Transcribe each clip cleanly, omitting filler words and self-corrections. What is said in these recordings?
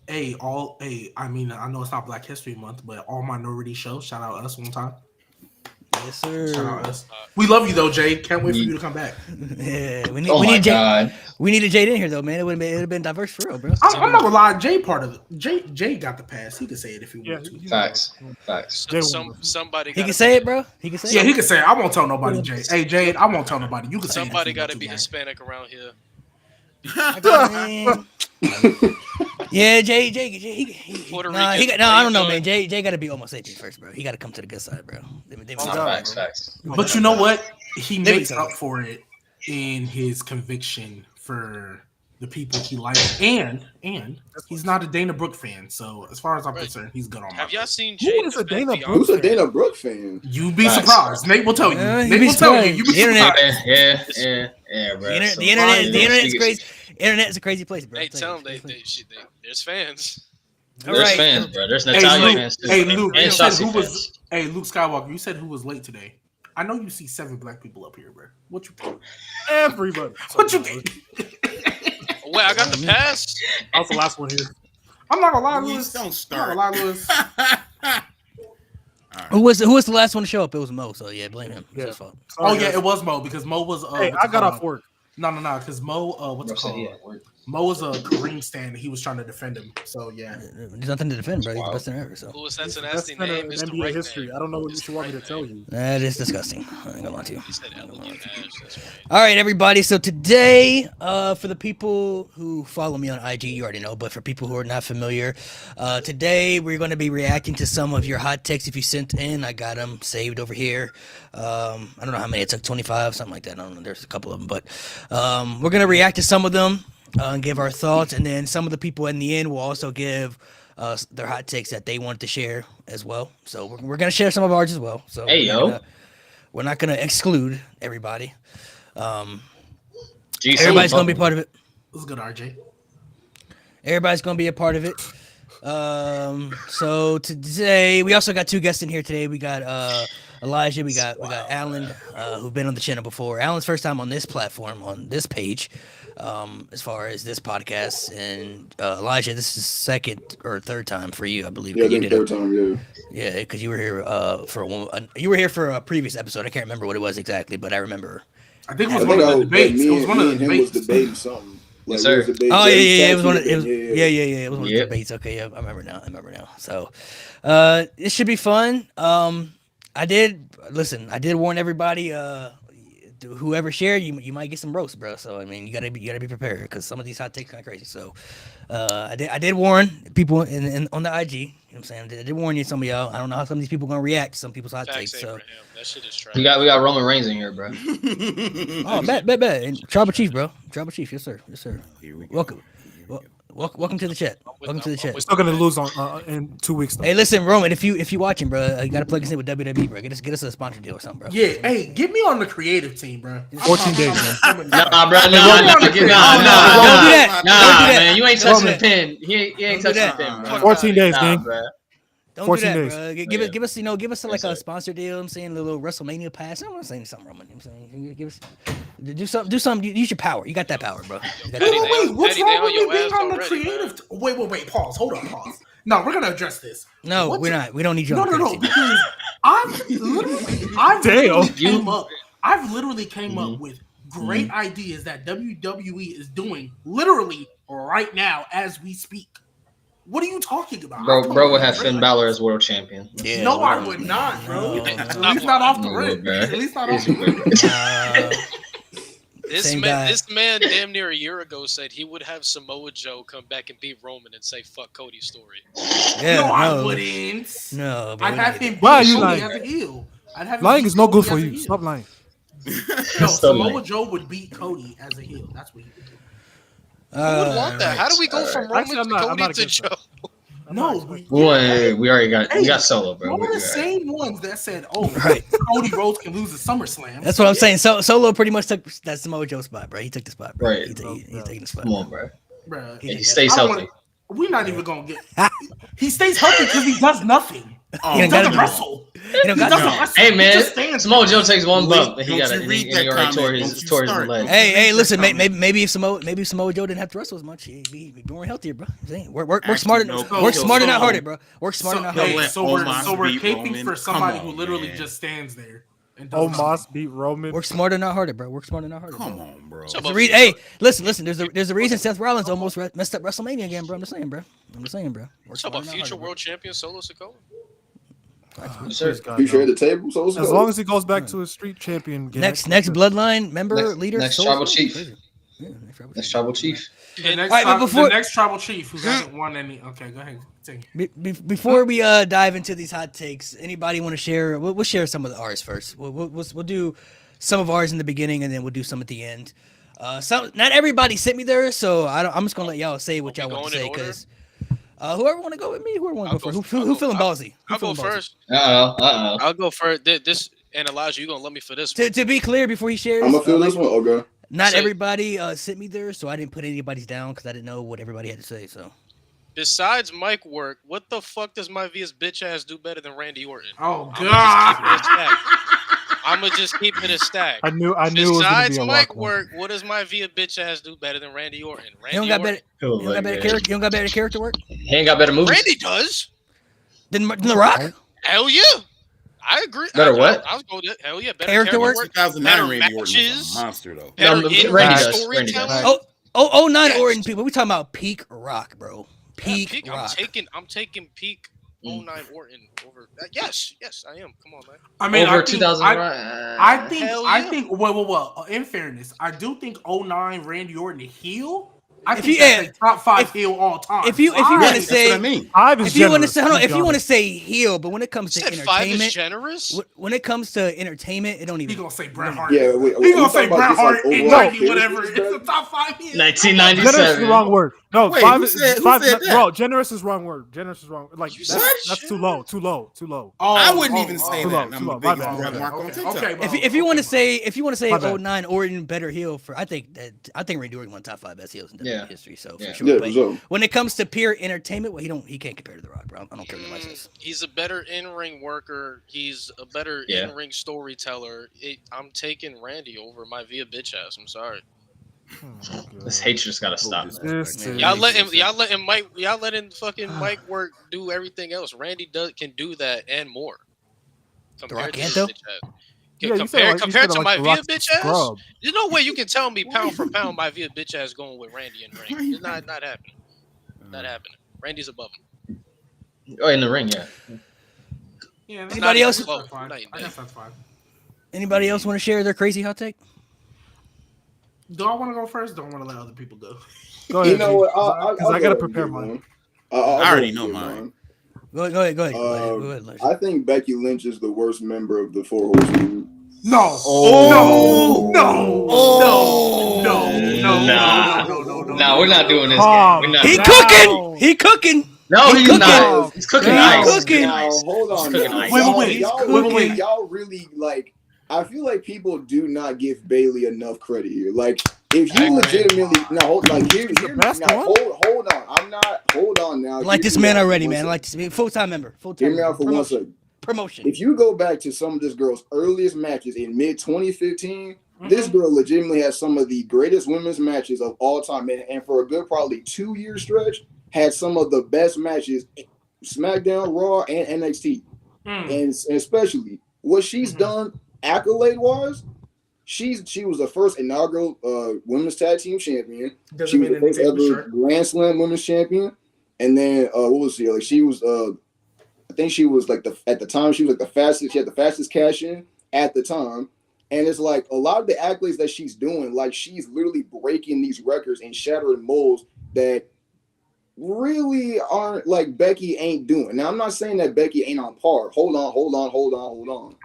I mean, I know it's not Black History Month, but all minority shows. Shout out us one time. Yes, sir. Shout out us. We love you though, Jay. Can't wait for you to come back. Yeah, we Oh need my Jay. God. We needed Jade in here though, man. It'd have been diverse for real, bro. I'm not gonna lie. Jay part of it. Jay got the pass. He could say it if he wanted to. Facts. Somebody. He can say it, bro. He can say Yeah, it. he can say it. I won't tell nobody, Jay. Hey, Jade, I won't tell nobody. You can say it. Somebody got got to be Hispanic around here. Yeah, Jay, Puerto nah, Rican. I How don't you know, doing? man. Jay got to be almost 18 first, bro. He got to come to the good side, bro. Facts. But you know what? He makes up for it in his conviction for the people he likes, and he's not a Dana Brooke fan. So as far as I'm concerned, he's good on my. Have y'all seen Who Jade is a defend Dana Bianca? Brooke? Who's a Dana Brooke fan? You'd be surprised. Nate will tell you. Nate be will tell you. surprised. You'd be The internet- surprised. Yeah, bro. The internet is crazy. Internet is a crazy place, bro. Hey, tell them there's fans. There's fans, bro. There's Hey, Natalia Luke, fans too. hey, Luke, And you said Shotzi who was? fans. Hey, Luke Skywalker, you said who was late today. I know you see 7 black people up here, bro. What you think? Everybody. What you think? Wait, I got the pass. I was the last one here. I'm not gonna lie, Please Lewis. don't I'm start. not gonna lie, Lewis. Who was the last one to show up? It was Mo. So yeah, blame him. It's Yeah. his fault. Oh yeah, it was Mo because Mo was. Hey, I got off work. No, because Mo. What's it called? Mo was a Kareem stand. He was trying to defend him. So yeah. There's nothing to defend, bro. He's the best center ever. So Lewis, that's a That's nasty kind name. of It's the NBA right history. name. I don't know what It's you the want me right to tell name. you. that is disgusting. I ain't gonna lie to you. He said Elegant Ash. That's right. All right, everybody. So today, for the people who follow me on IG, you already know. But for people who are not familiar, today we're going to be reacting to some of your hot takes. If you sent in, I got them saved over here. I don't know how many. It took 25, something like that. I don't know. There's a couple of them, but we're going to react to some of them and give our thoughts. And then some of the people in the end will also give their hot takes that they wanted to share as well. So we're going to share some of ours as well. So Hey, yo. we're not going to exclude everybody. G-Suite, Everybody's going to be part of it. This is good, RJ. Everybody's going to be a part of it. So today we also got 2 guests in here today. We got Elijah. We got Alan, who've been on the channel before. Alan's first time on this platform, on this page, as far as this podcast. And Elijah, this is second or third time for you, I believe. Yeah, You the did third time, yeah. Yeah, because you were here for a previous episode. I can't remember what it was exactly, but I remember. I think it I was think one of the debates. It was one of the me and him was debates. debating something. Yes, we sir. was debating- Oh we yeah. It was talked one of to it was, them, yeah. It was one of the Yep. debates. Okay, yeah, I remember now. So, it should be fun. I did warn everybody. Whoever shared, you might get some roast, bro. So I mean, you gotta be prepared because some of these hot takes kind of crazy. So, I did warn people in on the IG. You know what I'm saying? I did warn you, some of y'all. I don't know how some of these people gonna react to some people's hot Facts, takes. So, Abraham. That shit is trash. We got Roman Reigns in here, bro. oh, bet. And Tribal Chief, bro. Tribal Chief, yes sir. Here we go. Welcome. Welcome to the chat. Welcome to the chat. We're still gonna lose on in 2 weeks. Though. Hey, listen, Roman. If you watching, bro, you gotta plug us in with WWE, bro. Get us a sponsor deal or something, bro. Yeah, hey, get me on the creative team, bro. 14 days, man. Nah, bro. Don't do that. Man. You ain't touching the Roman. pin. He ain't touching the pin, bro. 14 days, Nah, gang. bro. Don't 14 do days. that, bro. Give us like Yes, a sir. sponsor deal. I'm saying a little WrestleMania pass. I'm not saying something, Roman. I'm saying give us do something. Use your power. You got that power, bro. You got that Wait, power. what's Petty, wrong they with on me your being ass on the already, creative? Wait, pause. Hold on, pause. No, we're gonna address this. No, What's- we're not. We don't need you. No, on the no, creative team. because I've literally came up. I've literally came up with great ideas that WWE is doing literally right now as we speak. What are you talking about? Bro would have Finn Balor as world champion. Yeah, No, I whatever. would not, bro. No. At least not off the No, rip. bro. At least not off the rip. Same guy. This man damn near a year ago said he would have Samoa Joe come back and beat Roman and say fuck Cody's story. Yeah, No, I wouldn't. No, bro, I'd we have don't him need beat Why are you Cody lying? as a heel. I'd have him Lying beat is no good Cody for as a you. heel. Stop lying. No, Still Samoa lying. Joe would beat Cody as a heel. That's what he would do. Who would want that? How do we go from Roman Actually, I'm to not Cody to against Joe? that. No, We already got Solo, bro. One We of the already- same ones that said, "Oh, Right. Cody Rhodes can lose at SummerSlam." That's what I'm saying. Solo pretty much took that Samoa Joe spot, bro. He took the spot, bro. Right. He's taking the spot. Come on, bro. Bruh. Yeah, he stays I don't healthy. We're not even gonna get. He stays healthy because he does nothing. Oh, He He gotta doesn't do- wrestle. He don't He got doesn't No. wrestle. Hey He man, just stands Samoa there. Joe takes one Wait, bump and he don't got you read that he already tore comment. his Don't you tore his start. leg. Hey, listen, comment. maybe if Samoa Joe didn't have to wrestle as much, he'd be more healthier, bro. I'm saying, work Actually, smarter, no, work so- smarter, not so- harder, bro. Work smarter, not He'll harder. let So Omos we're beat caping Roman. for somebody Come who on, literally man. just stands there and does Omos nothing. beat Roman. Work smarter, not harder, bro. Work smarter, not harder. Come bro. on, bro. So There's a about re- future- hey, listen. There's a reason Seth Rollins almost messed up WrestleMania again, bro. I'm just saying, bro. Work So smarter, about not future harder, bro. world champion Solo Sikoa? Sir. Please, God, You no. share the table, so let's As go. long as he goes back to his street champion gimmick. Next bloodline member Next- leader. next Soul tribal Food? chief. Crazy. Yeah, Next tribal chief. The next, Alright, but before- the next tribal chief who hasn't won any. Okay, go ahead. Continue. Before we dive into these hot takes, anybody want to share? We'll share some of ours first. We'll do some of ours in the beginning, and then we'll do some at the end. Not everybody sent me there, so I'm just gonna let y'all say what Are y'all we want to going say in order? because whoever want to go with me, whoever want to I'll go go first. f- Who feeling ballsy? Who I'll go feeling ballsy? first. Uh-oh. I'll go first. This and Elijah, you gonna love me for this one. To be clear, before he shares, I'm gonna feel this one. Okay. not Say- everybody sent me there, so I didn't put anybody's down because I didn't know what everybody had to say. So Besides mic work, what the fuck does my Via's bitch ass do better than Randy Orton? Oh God! God! I'ma just keep it a stack. I knew it was gonna Besides be a mic rock one. work, what does my Via bitch ass do better than Randy Orton? you Randy don't got Orton. better. You don't got better character. You don't got better character work He ain't got better moves. Randy does. than The Rock. Hell yeah. I agree. Better what? I was going to hell yeah. Better Character work? 2009 better Randy Orton was matches. a monster, though. Better No, in-ring Randy does. storytelling. Randy does. Oh, 09 Yes. Orton people. We talking about peak Rock, bro. Yeah, Peak I'm Rock. taking peak 09 Orton over. Yes, I am. Come on, man. I mean, Over I think, 2000. I think, Hell I yeah. think. Well. In fairness, I do think 09 Randy Orton heel. I If think you- that's a top 5 if- heel all time. if you Why? wanna Right, that's say- what I mean. Five is If you want to generous, say, hold on, let's if be you want to honest. say heel, but when it comes You to said 5 is entertainment, generous. when it comes to entertainment, it don't He even. gonna say Bret Hart. Yeah, He gonna say Bret Hart in overall 90 whatever. It's characters, the top 5 heel. Generous is 1997. the wrong word. No, Wait, five who is said five. that? Bro, generous is wrong word. Generous is wrong. Like You that's, said that's too low. Too low. Too low. Oh, I wouldn't even say too that. low, I'm too the low. My biggest bad, Bret my Mark bad. on TikTok. Okay, If you want to say My bad. 09 Orton better heel for, I think Randy Orton won top 5 best heels in WWE Yeah. history. So Yeah. for sure. Yeah, But for sure. when it comes to pure entertainment, well, he can't compare to The Rock, bro. I don't care what anybody says. He's a better in-ring worker. He's a better Yeah. in-ring storyteller. I'm taking Randy over my Via bitch ass. I'm sorry. This hate just gotta stop. This is- Y'all letting fucking Mike work do everything else. Randy can do that and more. Rock Compared to can't, his though? bitch ass. Yeah, you said compared like- you compared said to like my The Via Rock's a bitch ass, scrub. there's no way you can tell me pound for pound my Via bitch ass going with Randy in ring. It's not happening. Not happening. Randy's above him. Oh, in the ring, yeah. Yeah, that's Anybody not- else? that's fine. Not even I guess that's fine. Anybody else want to share their crazy hot take? Do I want to go first? Don't want to let other people go. Go ahead. You know what? Because I gotta go prepare and mine. get one. I already go and know get mine. one. Go ahead. Go ahead. Elijah. I think Becky Lynch is the worst member of the Four Horsemen. No. Oh. No. Oh. No. No, we're not doing this Oh. game. We're not. He No. cooking. He cooking. No, He he's cooking. not. He's cooking He's ice. cooking. Now, hold on. He's cooking now. ice. Wait. Y'all really like. I feel like people do not give Bailey enough credit here. Like, if I you agree. legitimately hear the me best now. one? Hold on. I'm not. Hold on now. I like Hear this me man out for already, one man. I second. like this man. Full-time member. Hear me out for one second. Promotion. If you go back to some of this girl's earliest matches in mid 2015, this girl legitimately has some of the greatest women's matches of all time, and for a good probably 2-year stretch, had some of the best matches in SmackDown, Raw, and NXT, and especially what she's done accolade wise. She was the first inaugural women's tag team champion. She was the first ever Grand Slam women's champion, and then what was she? Like she was I think she was like at the time she was like the fastest. She had the fastest cash in at the time, and it's like a lot of the accolades that she's doing, like she's literally breaking these records and shattering molds that really aren't like Becky ain't doing. Now I'm not saying that Becky ain't on par. Hold on.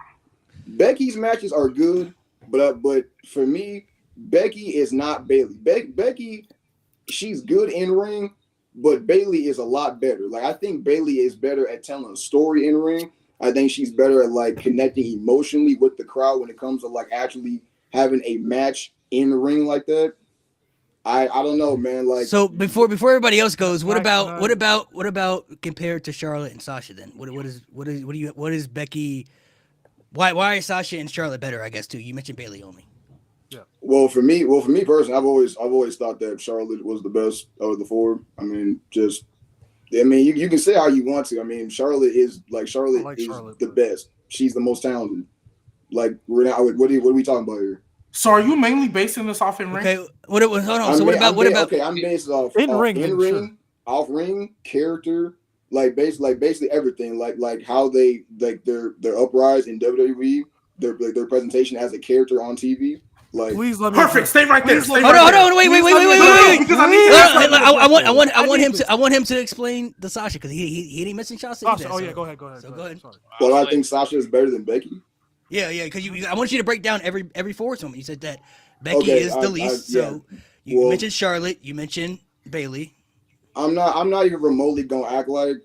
Becky's matches are good, but for me, Becky is not Bailey. Becky, she's good in ring. But Bailey is a lot better. Like I think Bailey is better at telling a story in ring. I think she's better at like connecting emotionally with the crowd when it comes to like actually having a match in the ring like that. I don't know, man. Like, So before everybody else goes, what Back about compared to Charlotte and Sasha then? What is Becky? Why are Sasha and Charlotte better? I guess too. You mentioned Bailey only. well, for me personally, I've always thought that Charlotte was the best of the four. I mean, you can say how you want to. I mean, Charlotte is Charlotte. the best. She's the most talented. Like, what are we talking about here? So are you mainly basing this off in ring? Okay. Hold on. So what about? Okay, I'm based off In ring, sure. off ring, character, basically everything. Like how they their uprise in WWE, their presentation as a character on TV. Like, Please let me. Perfect. Stay right there. Stay Hold right on. there. Wait. Because I need to ask something. I want him to explain the Sasha because he didn't mention Sasha. Sasha, either, yeah, go ahead. So go ahead. Sorry. well, I think Sasha is better than Becky. Yeah, because I want you to break down every foursome. You said that Becky Okay, is the least. So you Well, mentioned Charlotte. You mentioned Bailey. I'm not even remotely gonna act like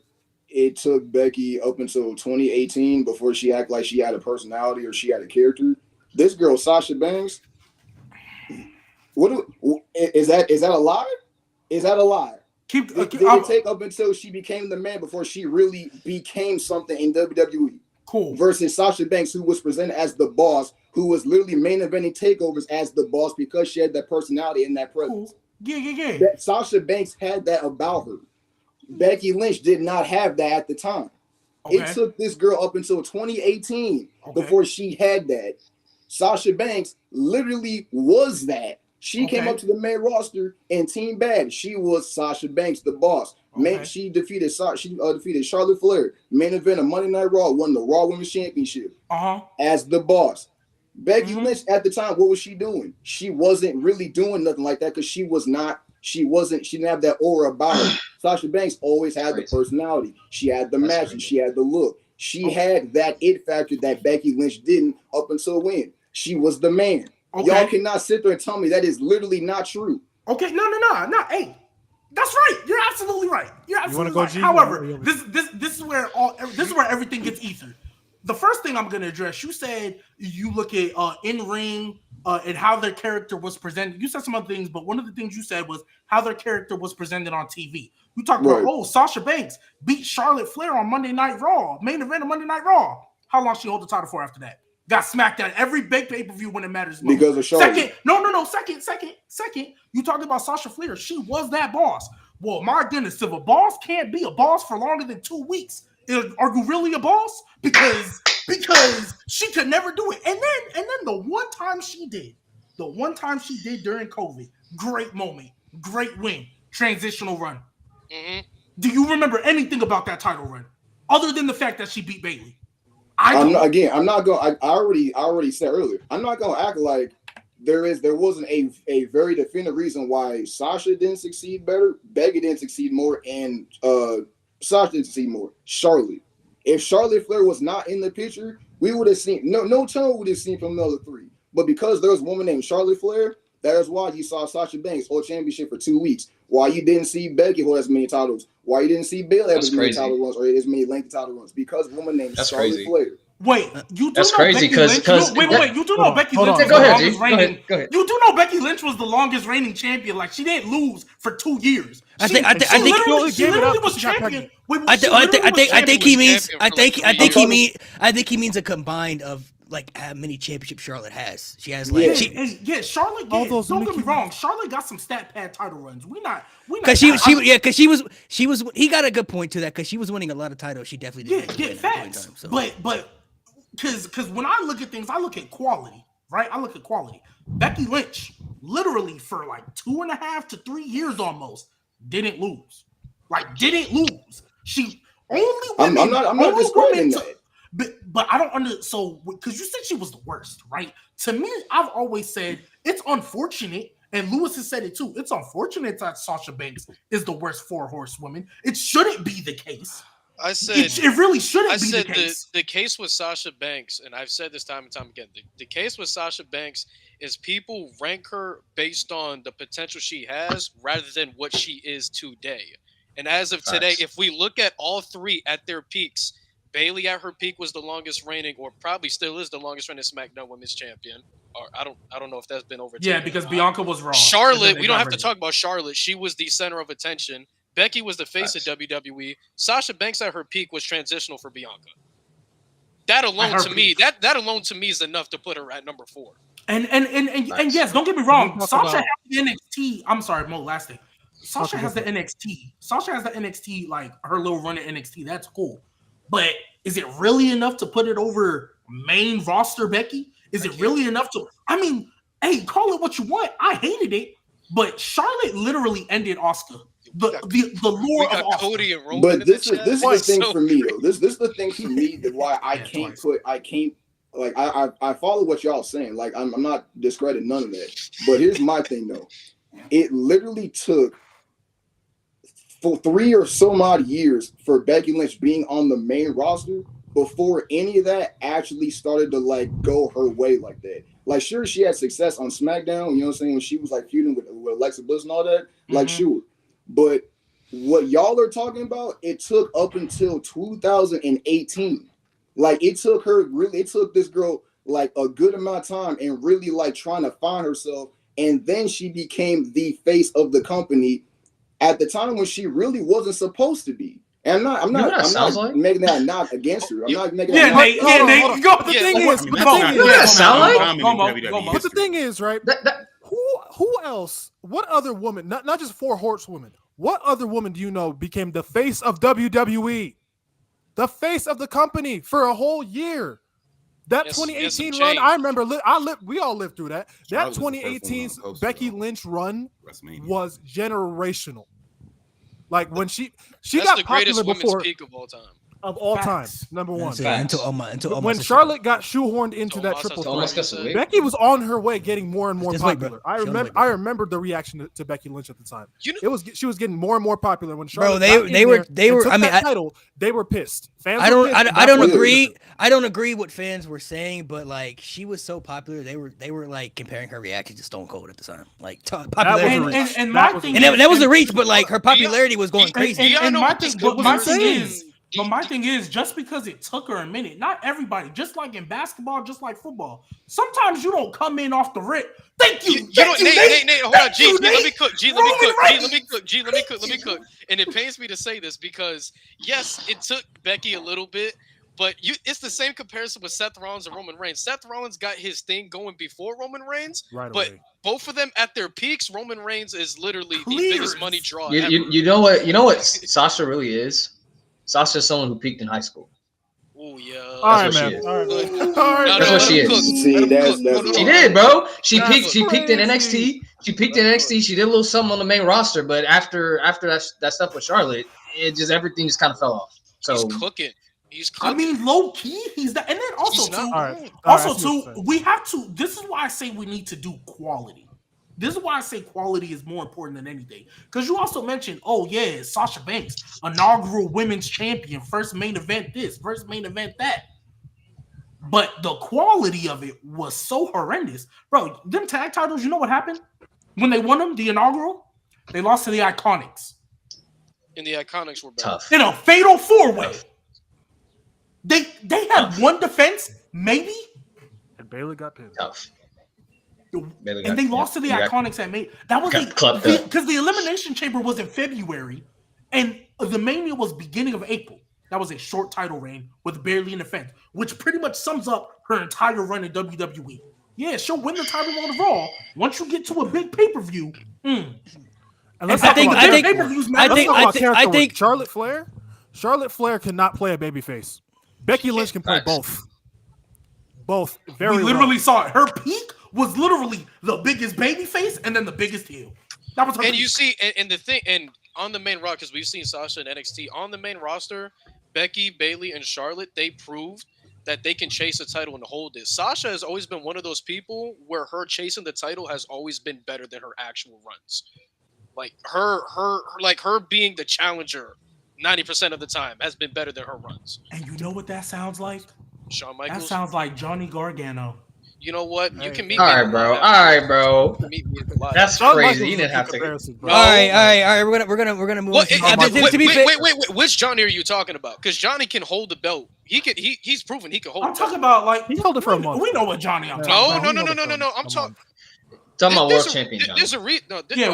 it took Becky up until 2018 before she acted like she had a personality or she had a character. This girl, Sasha Banks, is that a lie? Is that a lie? Did it take up until she became the man before she really became something in WWE? Cool. Versus Sasha Banks, who was presented as the boss, who was literally main eventing takeovers as the boss because she had that personality and that presence. Cool. Yeah. That Sasha Banks had that about her. Becky Lynch did not have that at the time. Okay. It took this girl up until 2018 before she had that. Sasha Banks literally was that. She came up to the main roster in Team Bad. She was Sasha Banks, the boss. She defeated Charlotte Flair, main event of Monday Night Raw, won the Raw Women's Championship as the boss. Becky Lynch at the time, what was she doing? She wasn't really doing nothing like that because she didn't have that aura about her. Sasha Banks always had the personality. She had the matches. She had the look. She had that it factor that Becky Lynch didn't up until when? She was the man. Y'all cannot sit there and tell me that is literally not true. Okay, no. Hey, that's right. You're absolutely right. You're absolutely right. G? However, this is where everything gets ether. The first thing I'm going to address, you said you look at in ring and how their character was presented. You said some other things, but one of the things you said was how their character was presented on TV. You talked about Sasha Banks beat Charlotte Flair on Monday Night Raw, main event of Monday Night Raw. How long she hold the title for after that? Got smacked at every big pay-per-view when it matters most. Because of Charlotte. Second. You talked about Sasha Flair. She was that boss. Well, my goodness, if a boss can't be a boss for longer than 2 weeks, are you really a boss? Because she could never do it. And then the one time she did during COVID, great moment, great win, transitional run. Mm-hmm. Do you remember anything about that title run other than the fact that she beat Bailey? I already said earlier, I'm not gonna act like there wasn't a very definitive reason why Sasha didn't succeed better, Becky didn't succeed more, and Sasha didn't succeed more. Charlotte. If Charlotte Flair was not in the picture, we would have seen no tone would have seen from the other three. But because there was a woman named Charlotte Flair, that is why you saw Sasha Banks hold championship for 2 weeks. Why you didn't see Becky hold as many titles? Why you didn't see Bayley have as many title runs or as many lengthy title runs? Because a woman named Charlotte Flair. Wait, you do That's know crazy Becky Lynch? because You do know Becky Lynch was the longest reigning. You do know Becky Lynch was the longest reigning champion. Like she didn't lose for 2 years. I think she literally was champion. I think he means a combined of like how many championships Charlotte has. She has like Charlotte. Don't get me wrong. Charlotte got some stat pad title runs. Because she was he got a good point to that because she was winning a lot of titles. She definitely did. Facts. So. But because when I look at things, I look at quality, right? I look at quality. Becky Lynch, literally for like 2.5 to 3 years almost, didn't lose. She only women. I'm not disputing that. But I don't understand. So because you said she was the worst, right? To me, I've always said it's unfortunate, and Lewis has said it too. It's unfortunate that Sasha Banks is the worst 4 horsewoman. It shouldn't be the case. I said it really shouldn't be the case. The case with Sasha Banks, and I've said this time and time again, the case with Sasha Banks is people rank her based on the potential she has rather than what she is today. And as of today, if we look at all three at their peaks, Bayley at her peak was the longest reigning, or probably still is the longest reigning SmackDown Women's Champion. Or I don't know if that's been overtaken. Yeah, because Bianca was wrong. Charlotte, we It don't got have to rid talk about Charlotte. She was the center of attention. Becky was the face of WWE. Sasha Banks at her peak was transitional for Bianca. That alone to me, that alone to me is enough to put her at number 4. And yes, don't get me wrong. talk Sasha about- has the NXT. I'm sorry, Mo. Last thing. Sasha has the NXT. Sasha has the NXT, like her little run at NXT. That's cool. But is it really enough to put it over main roster Becky? Is it really enough to? I mean, hey, call it what you want. I hated it, but Charlotte literally ended Asuka. The We lore of got Asuka. Cody and Roman. But in this the is chat. this is the thing So- for me though. This is the thing for me that why I Yeah, can't twice. I follow what y'all saying. Like I'm not discrediting none of that. But here's my thing though. It literally took for 3 or some odd years for Becky Lynch being on the main roster before any of that actually started to like go her way like that. Like sure she had success on SmackDown, you know what I'm saying, when she was like feuding with Alexa Bliss and all that. Like sure. But what y'all are talking about, it took up until 2018. Like it took this girl like a good amount of time and really like trying to find herself. And then she became the face of the company at the time when she really wasn't supposed to be. And I'm know what that not sounds like? making that not against her. I'm not making Yeah, that not Nate. Yeah, Nate. hold Go. The Yeah, thing well, is, I mean, the that's thing not- is, You know what that sound like? common in Go, Mo. WWE Go, Mo. but the history. thing is, right? That Who else? What other woman? Not just 4 horsewomen. What other woman do you know became the face of WWE? The face of the company for a whole year. That Yes, 2018 yes, run, change. I remember. We all lived through that. That Charlotte was the first woman 2018 on the poster, Becky though. Lynch run WrestleMania. was generational. Like when she That's got the popular greatest women's before peak of all time. of all time. Facts. Number one. That's it. Until Omos When is- Charlotte got shoehorned into So that Omos triple has to Omos threat, got some weight. Becky was on her way getting more and more Just wait, bro. popular. I She on the remember. way, bro. I remember the reaction to Becky Lynch at the time. You know- She was getting more and more popular when Bro, Charlotte. they- got in they were- there they and were- took I mean, that I- title. They were pissed. Fans. I were don't pissed. I That's don't what- agree. I don't agree what fans were saying, but like she was so popular, they were like comparing her reaction to Stone Cold at the time. Like popularity. a was- reach. And That my was a thing And is- that was a reach, but like her popularity was going And- crazy. and Deanna my was thing, just but my what I'm thing saying. is, but my thing is, just because it took her a minute, not everybody. Just like in basketball, just like football, sometimes you don't come in off the rip. Thank you. You know, Thank you, Nate, hold on, G, you, let me Nate. cook. G, let me Roman cook. G, Reigns. let me cook. G, let me cook. Let me cook. And it pains me to say this because yes, it took Becky a little bit, but it's the same comparison with Seth Rollins and Roman Reigns. Seth Rollins got his thing going before Roman Reigns, Right but away. both of them at their peaks, Roman Reigns is literally the Clears. biggest money draw. you, ever. you know what Sasha really is? Sasha's someone who peaked in high school. Oh yeah. All right, what she man. is. All right, man. No, All right, That's man. what she let him is. cook. See, Let him that's- cook. that's No, no, She no. did, bro. She That's peaked in crazy. NXT. She peaked in NXT. She did a little something on the main roster, but after that stuff with Charlotte, everything just kind of fell off. So He's cooking. He's I cooking. mean, low key, he's that. And then also He's too, not All right. wrong. All right, also I see what you're too, saying. we have to. This is why I say we need to do quality. This is why I say quality is more important than anything. Because you also mentioned, oh yeah, Sasha Banks, inaugural women's champion, first main event this, first main event that. But the quality of it was so horrendous, bro. Them tag titles, you know what happened when they won them? The inaugural, they lost to the Iconics And the Iconics were better. tough. in a fatal 4-way. They had one defense, maybe. And Bailey got pinned. Tough. Bailey And got- they lost to the yeah, Iconics that made that was got clubbed up. because the Elimination Chamber was in February, and the Mania was beginning of April. That was a short title reign with barely an event, which pretty much sums up her entire run in WWE. Yeah, she'll win the title on the Raw. Once you get to a big pay-per-view, And let's I talk think- about I think- pay-per-views I matter. Let's think- talk about I character work. think- Charlotte Flair cannot play a babyface. Becky Lynch can play Facts. both. Both very we well. literally saw it. Her peak was literally the biggest baby face and then the biggest heel. That was her And peak. you see, and the thing, and on the main roster, because we've seen Sasha and NXT on the main roster, Becky, Bailey, and Charlotte, they proved that they can chase a title and hold it. Sasha has always been one of those people where her chasing the title has always been better than her actual runs. Like her being the challenger 90% of the time has been better than her runs. And you know what that sounds like? Shawn That Michaels, sounds like Johnny Gargano. you know what? You can meet All me right, in the bro. live All right, bro. after. Meet me in the live That's after. Shawn crazy. Michaels You is didn't a have good to. comparison, bro. No. All right. We're gonna move. Well, on. wait, To be fair, wait, which Johnny are you talking about? Because Johnny can hold the belt. He's proven he can hold. I'm talking about like He held it for a month. We know what Johnny. I'm Yeah. talking No, about. I'm talking. Talking about There's world champion. John. There's a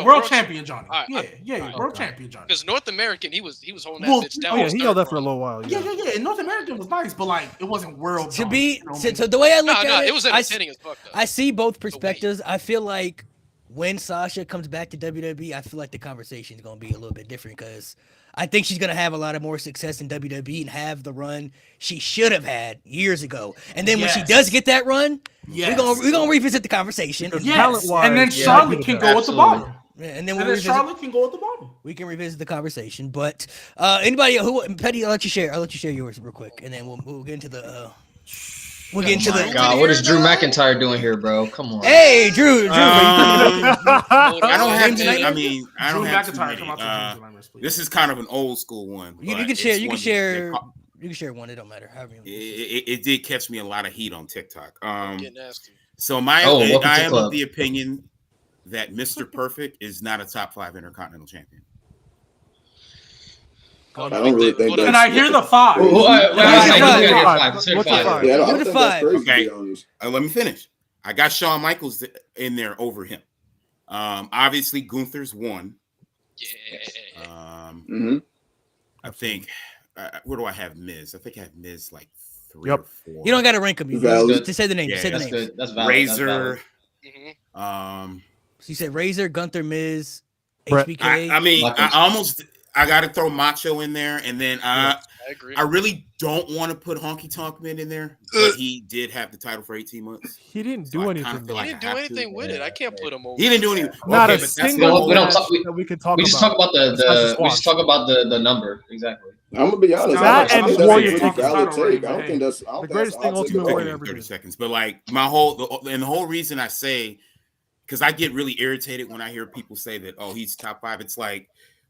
World champion Johnny. All right, World champion Johnny. Because North American, he was holding that Well, bitch Oh down. yeah, his he third held that for a run. little while. Yeah. And North American was nice, but like it wasn't world. To Johnny, be you know what I so, mean? so the way I look No, at it, it was entertaining as fuck. Though. I see both perspectives. I feel like when Sasha comes back to WWE, I feel like the conversation is going to be a little bit different because I think she's going to have a lot of more success in WWE and have the run she should have had years ago. And then when she Yes. does get that run, Yes. we're gonna revisit the conversation. Because Yes, talent-wise, and then yeah, Charlotte I can get go that. at the bottom. And then And we'll then revisit, Charlotte can go at the bottom. we can revisit the conversation. But anybody who Petty, I'll let you share yours real quick, and then we'll get into the we'll get into My the. God, what is Drew McIntyre doing here, bro? Come on. Hey, Drew. I don't have James to. Knight? I mean, I Drew don't have too McIntyre, many. come out to James Knight, please. This is kind of an old school one. You but can it's share. You one can share. that- You can share one. It don't matter. However you want. It did catch me a lot of heat on TikTok. Getting nasty. So welcome to I am club. of the opinion that Mr. Perfect is not a top 5 Intercontinental Champion. I don't really think Can I hear the five? Wait, What's your five? Let's hear What's your five. five? Yeah, I Give don't it a think five. that's crazy, Okay. to be honest. Let me finish. I got Shawn Michaels in there over him. Obviously, Gunther's one. Yeah. Mm-hmm. I think. Where do I have Miz? I think I have Miz like 3 Yep. or 4. You don't got to rank them. You Valid. just say the name. Yeah, Just say the That's name. good. That's valid. That's Razor. valid. Mhm. So you said Razor, Gunther, Miz, Brett. HBK. I mean, Michaels. I got to throw Macho in there, and then I agree. I really don't want to put Honky Tonk Man in there, but he did have the title for 18 months. He didn't So do I anything. kinda feel though. He like didn't I do have anything to. with it. I can't put him over. He didn't do anything. Not Okay, a but that's single we don't match talk- that we can talk We just about. talk about Besides the we squash. just talk about the number exactly. I'm gonna be honest. That I and think that's Warrior a pretty Talk valid title take. reign, I don't man. think that's. I don't The think greatest that's thing a hot take Ultimate at all. Warrior in ever 30 did. seconds. But like the whole reason I say, because I get really irritated when I hear people say that, oh, he's top 5. It's like,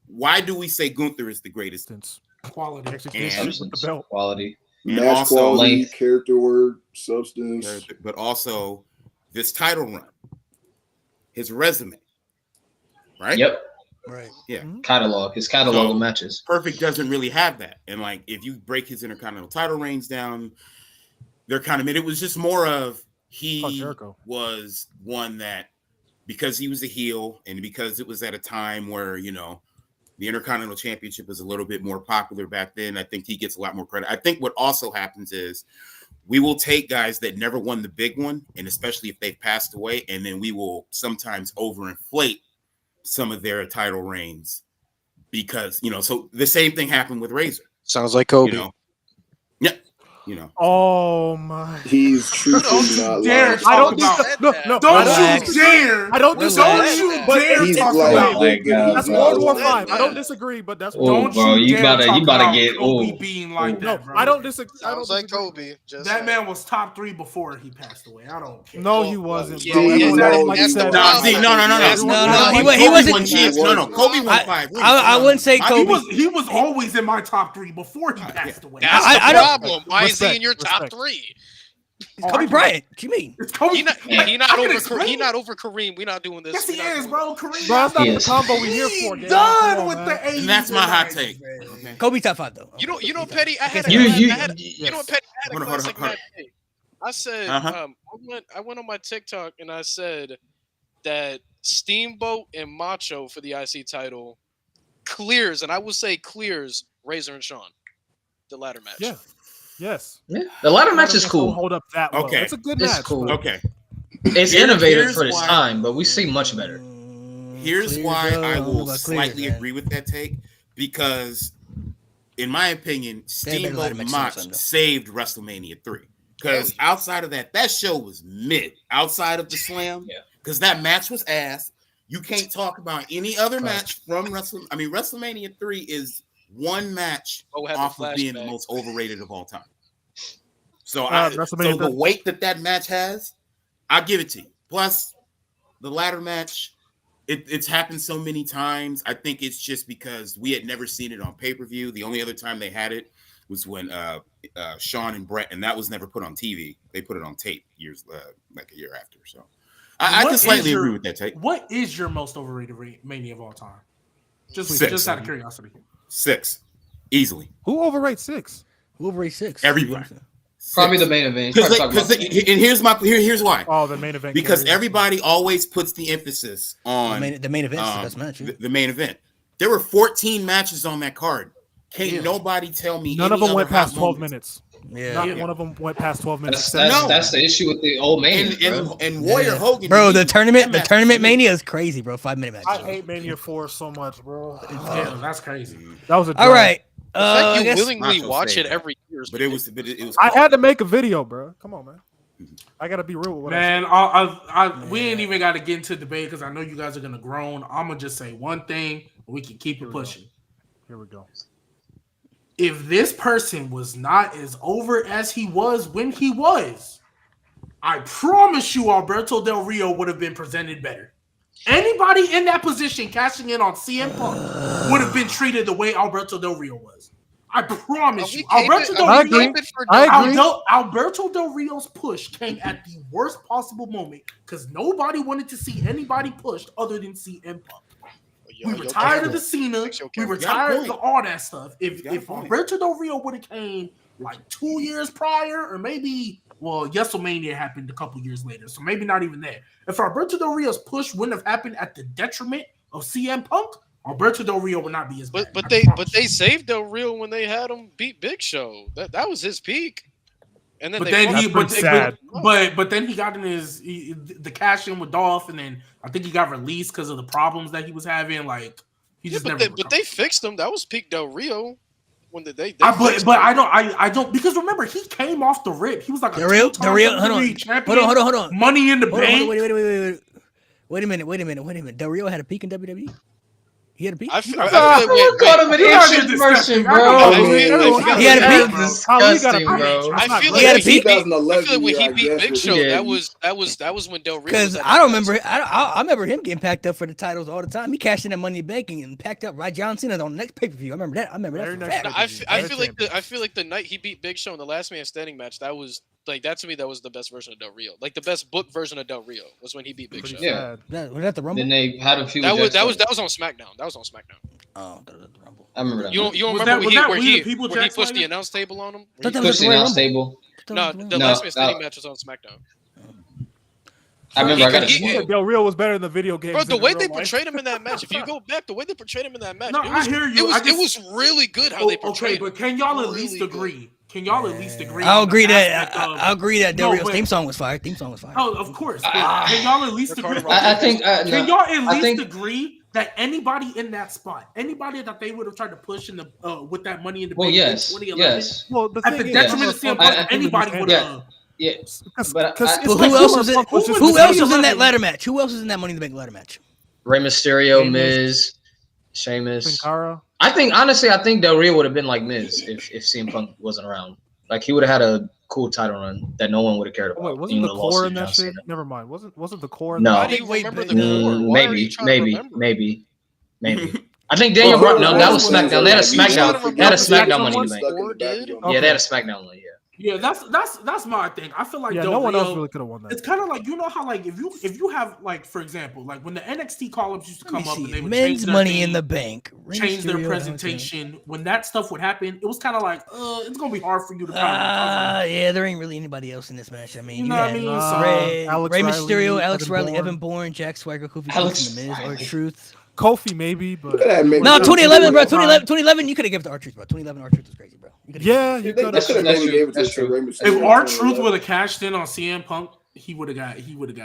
why do we say Gunther is the greatest? Since Quality. execution with the belt. Quality. And Match also quality, length. character work, substance. but also this title run, his resume, right? Yep. Right. Catalog. His catalog So- of matches. Perfect doesn't really have that. And like, if you break his Intercontinental title reigns down, they're kind of, it was just more of Fuck he Jericho. was one that, because he was a heel and because it was at a time where, the Intercontinental Championship was a little bit more popular back then, I think he gets a lot more credit. I think what also happens is we will take guys that never won the big one, and especially if they've passed away, and then we will sometimes overinflate some of their title reigns because, so the same thing happened with Razor. Sounds like Kobe. Oh my! He's truthfully not dare lying. talk I don't about- think no. Don't Relax. you dare! I don't disagree. Relax. Don't you But dare He's talk like, about my God. That's he's World War not Five. I Yeah. don't disagree, but that's Oh, Don't bro, you you dare gotta- talk you gotta about get- Kobe oh. being like no. that, bro. I don't disagree. I don't Sounds like disagree. Kobe. Just That man was top 3 before he passed away. I don't care. No, he wasn't, yeah, bro. yeah, Everyone no, else, like that's you the said, problem. See, no. No, he Kobe wasn't- won champs. No, Kobe won 5 rings. I wouldn't say I- Kobe. He was always in my top 3 before he passed away. That's I the don't- problem. Why is he Respect, in your top respect. 3? It's Kobe Bryant. What you mean? It's Kobe. He not I can over. explain He it. not over Kareem. We not doing this. Yes, he We not is, doing bro. Kareem. Bro, that's not He the is. combo we here for. Gang. Come Done on, with man. the 80s. And that's my hot and take. 90s, man. Okay. Kobe top 5 though. You know, Petty. I had a, You- I you- had a- you know what, Petty? I had a Hold on, classic hold on. match today. I said, Uh-huh. I went on my TikTok and I said that Steamboat and Macho for the IC title clears, and I will say clears Razor and Shawn, the ladder match. Yeah. Yes. Yeah. The ladder match is Don't cool. Hold up that well. Okay. It's a good It's match. cool. Okay. It's Here- innovative here's for its why- time, but we see much better. Here's Clears, why though. I don't know will about slightly Clears, man. agree with that take, because in my opinion, They had a lot Steamboat of matches Mach on Sunday. saved WrestleMania 3. Because Hell yeah. outside of that show was mid. Outside of the slam, Yeah. because that match was ass. You can't talk about any other match from WrestleMania 3 is one match Oh, have a off of being the flashback. most overrated of all time. So, WrestleMania so the 3. weight that match has, I'll give it to you. Plus, the ladder match, it's happened so many times. I think it's just because we had never seen it on pay-per-view. The only other time they had it was when Shawn and Brett, and that was never put on TV. They put it on tape like a year after. So I What can slightly is your- agree with that take. What is your most overrated Mania of all time? Just 6. out of curiosity. 6, easily. Who overrates 6? Who race 6? Everybody. Probably the main event. He's probably talking about And here's why. Oh, the main event. Because carries. everybody always puts the emphasis on the main event's the best match. Yeah. the main event. There were 14 matches on that card. Can't nobody tell me None of them went past 12 minutes. Yeah. Not one of them went past 12 minutes. That's the issue with the old man. And Warrior Hogan. Bro, the tournament mania is crazy, bro. 5-minute match. I hate Mania 4 so much, bro. Yeah, that's crazy. That was a All right. The fact I you guess- willingly Nacho watch saved it every year. But it was. I had to make a video, bro. Come on, man. I gotta be real with what Man, we ain't even got to get into debate because I know you guys are gonna groan. I'm gonna just say one thing. We can keep it pushing. Here we go. If this person was not as over as he was when he was, I promise you Alberto Del Rio would have been presented better. Anybody in that position cashing in on CM Punk would have been treated the way Alberto Del Rio was. I promise you. Alberto Del Rio's push came at the worst possible moment because nobody wanted to see anybody pushed other than CM Punk. We were tired of the Cena. We were tired of all that stuff. If Alberto Del Rio would have came like 2 years prior, or maybe, well, WrestleMania happened a couple years later, so maybe not even there. If Alberto Del Rio's push wouldn't have happened at the detriment of CM Punk, Alberto Del Rio would not be as bad. But they saved Del Rio when they had him beat Big Show. That was his peak. And then but then he got in the cash in with Dolph, and then I think he got released because of the problems that he was having. Like he just never. But they fixed him. That was peak Del Rio. When did they? But I don't because remember he came off the rip. He was like Del Rio. Hold on. Money in the bank. Wait a minute. Del Rio had a peak in WWE. He had a peak. I feel caught him in ancient version, bro. He had a peak. Disgusting, bro. I feel he had a peak. When he beat Big Show, that was when Del Rio. Because I don't remember. I remember him getting packed up for the titles all the time. He cashed in that Money in the Bank and packed up John Cena on the next pay per view. I remember that. I feel like the night he beat Big Show in the Last Man Standing match, that was like that to me. That was the best version of Del Rio. Like the best book version of Del Rio was when he beat Big Show. Yeah, was that the Rumble? Then they had a few. That was on SmackDown. That was on SmackDown. Oh, that was the Rumble. I remember that. You don't remember where he pushed the announce table on him? He pushed the announce table. No, the Last Man Standing match was on SmackDown. I remember. Del Rio was better in the video game. Bro, the way they portrayed him in that match, if you go back, the way they portrayed him in that match, I hear you. It was really good how they portrayed him. But can y'all at least agree? I'll agree that Del Rio's theme song was fire. Oh, of course. Can y'all at least agree? Can y'all at least agree that anybody in that spot, anybody that they would have tried to push in the with that Money in the Bank in 2011, well, at the detriment of CM Punk, anybody would have. Yes, but who else was in that ladder match? Who else was in that Money in the Bank ladder match? Rey Mysterio, Miz, Sheamus. Sin Cara. I think Del Rio would have been like Miz if CM Punk wasn't around. Like he would have had a cool title run that no one would have cared about. Wait, wasn't the core in that shit? Never mind. Wasn't the core? No. Why do you remember the core? Maybe. I think Daniel Bryan. No, that was SmackDown. They had a SmackDown. They had a SmackDown Money in the Bank. Yeah, they had a SmackDown one. Yeah, that's my thing. I feel like no one else really could have won that. It's kind of like, you know how like if you have like, for example, like when the NXT call-ups used to come up and they would men's Money in the Bank, change their presentation. When that stuff would happen, it was kind of like, it's gonna be hard for you to kind of yeah, there ain't really anybody else in this match. I mean, you know what I mean? Rey Mysterio, Alex Riley, Evan Bourne, Jack Swagger, Kofi Kingston, The Miz, R-Truth. Kofi maybe, but no, 2011, bro. 2011, you could have given it to R-Truth, bro. 2011 R-Truth was crazy, bro. Yeah, you could have. If R-Truth would have cashed in on CM Punk, he would have got.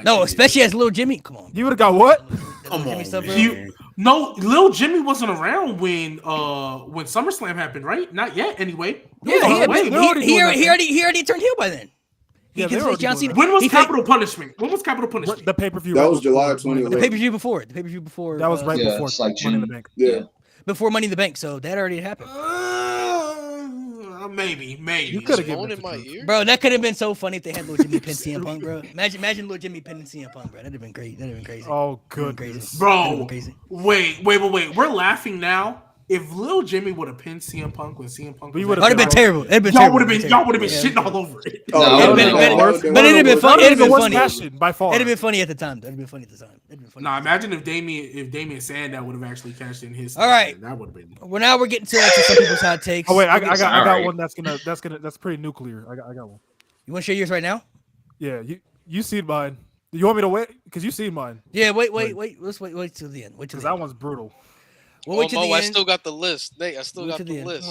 No, especially as Lil Jimmy. Come on. He would have got what? Come on. No, Lil Jimmy wasn't around when SummerSlam happened, right? Not yet, anyway. Yeah, he already turned heel by then. When was Capital Punishment? The pay-per-view. That was July 2011. The pay-per-view before. That was right before like Money in the Bank. Yeah. Before Money in the Bank, so that already happened. Maybe. You could have given in my ear. Bro, that could have been so funny if they had Lil Jimmy pin CM Punk, bro. Imagine Lil Jimmy pinning CM Punk, bro. That'd have been great. Oh, goodness. Bro, wait. We're laughing now, if Lil Jimmy would have pinned CM Punk when CM Punk, We was would've That would have been out, terrible. It'd been Y'all terrible. would have been Yeah. shitting all over it. No, It'd been- but it'd have been fun. It'd have been the worst funny. passion by far. It'd have been funny at the time. It'd have been funny at the time. It'd been funny. Nah, imagine if Damien Sandow would have actually cashed in his. All right. that would have been. Well, now we're getting to some people's hot takes. Oh wait, I got Alright. one that's pretty nuclear. I got one. You want to share yours right now? Yeah, you see mine. You want me to wait? Because you see mine. Yeah. Wait. Let's wait till the end. Wait till Because the that end. one's brutal. We'll wait till Mo, the I end. still got the list. Nate, I still Wait got till the the end. list.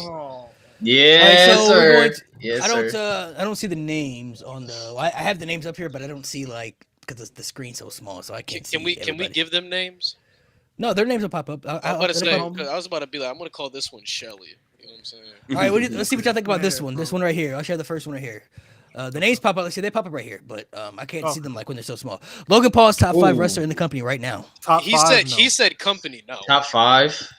Yes, All right, so we're sir. going to- Yes, I don't. sir. I don't see the names on the. I have the names up here, but I don't see like because the screen's so small, so I can't see. Can we everybody. give them names? No, their names will pop up. I was it'll about to pop- say, I was about to be like, I'm gonna call this one Shelly. You know what I'm saying? All right, let's see what y'all think about this one. This one right here. I'll share the first one right here. The names pop up. Let's see, they pop up right here, but I can't see them like when they're so small. Logan Paul is top 5 Ooh. wrestler in the company right now. Top He five, said no. he said company. No. Top 5.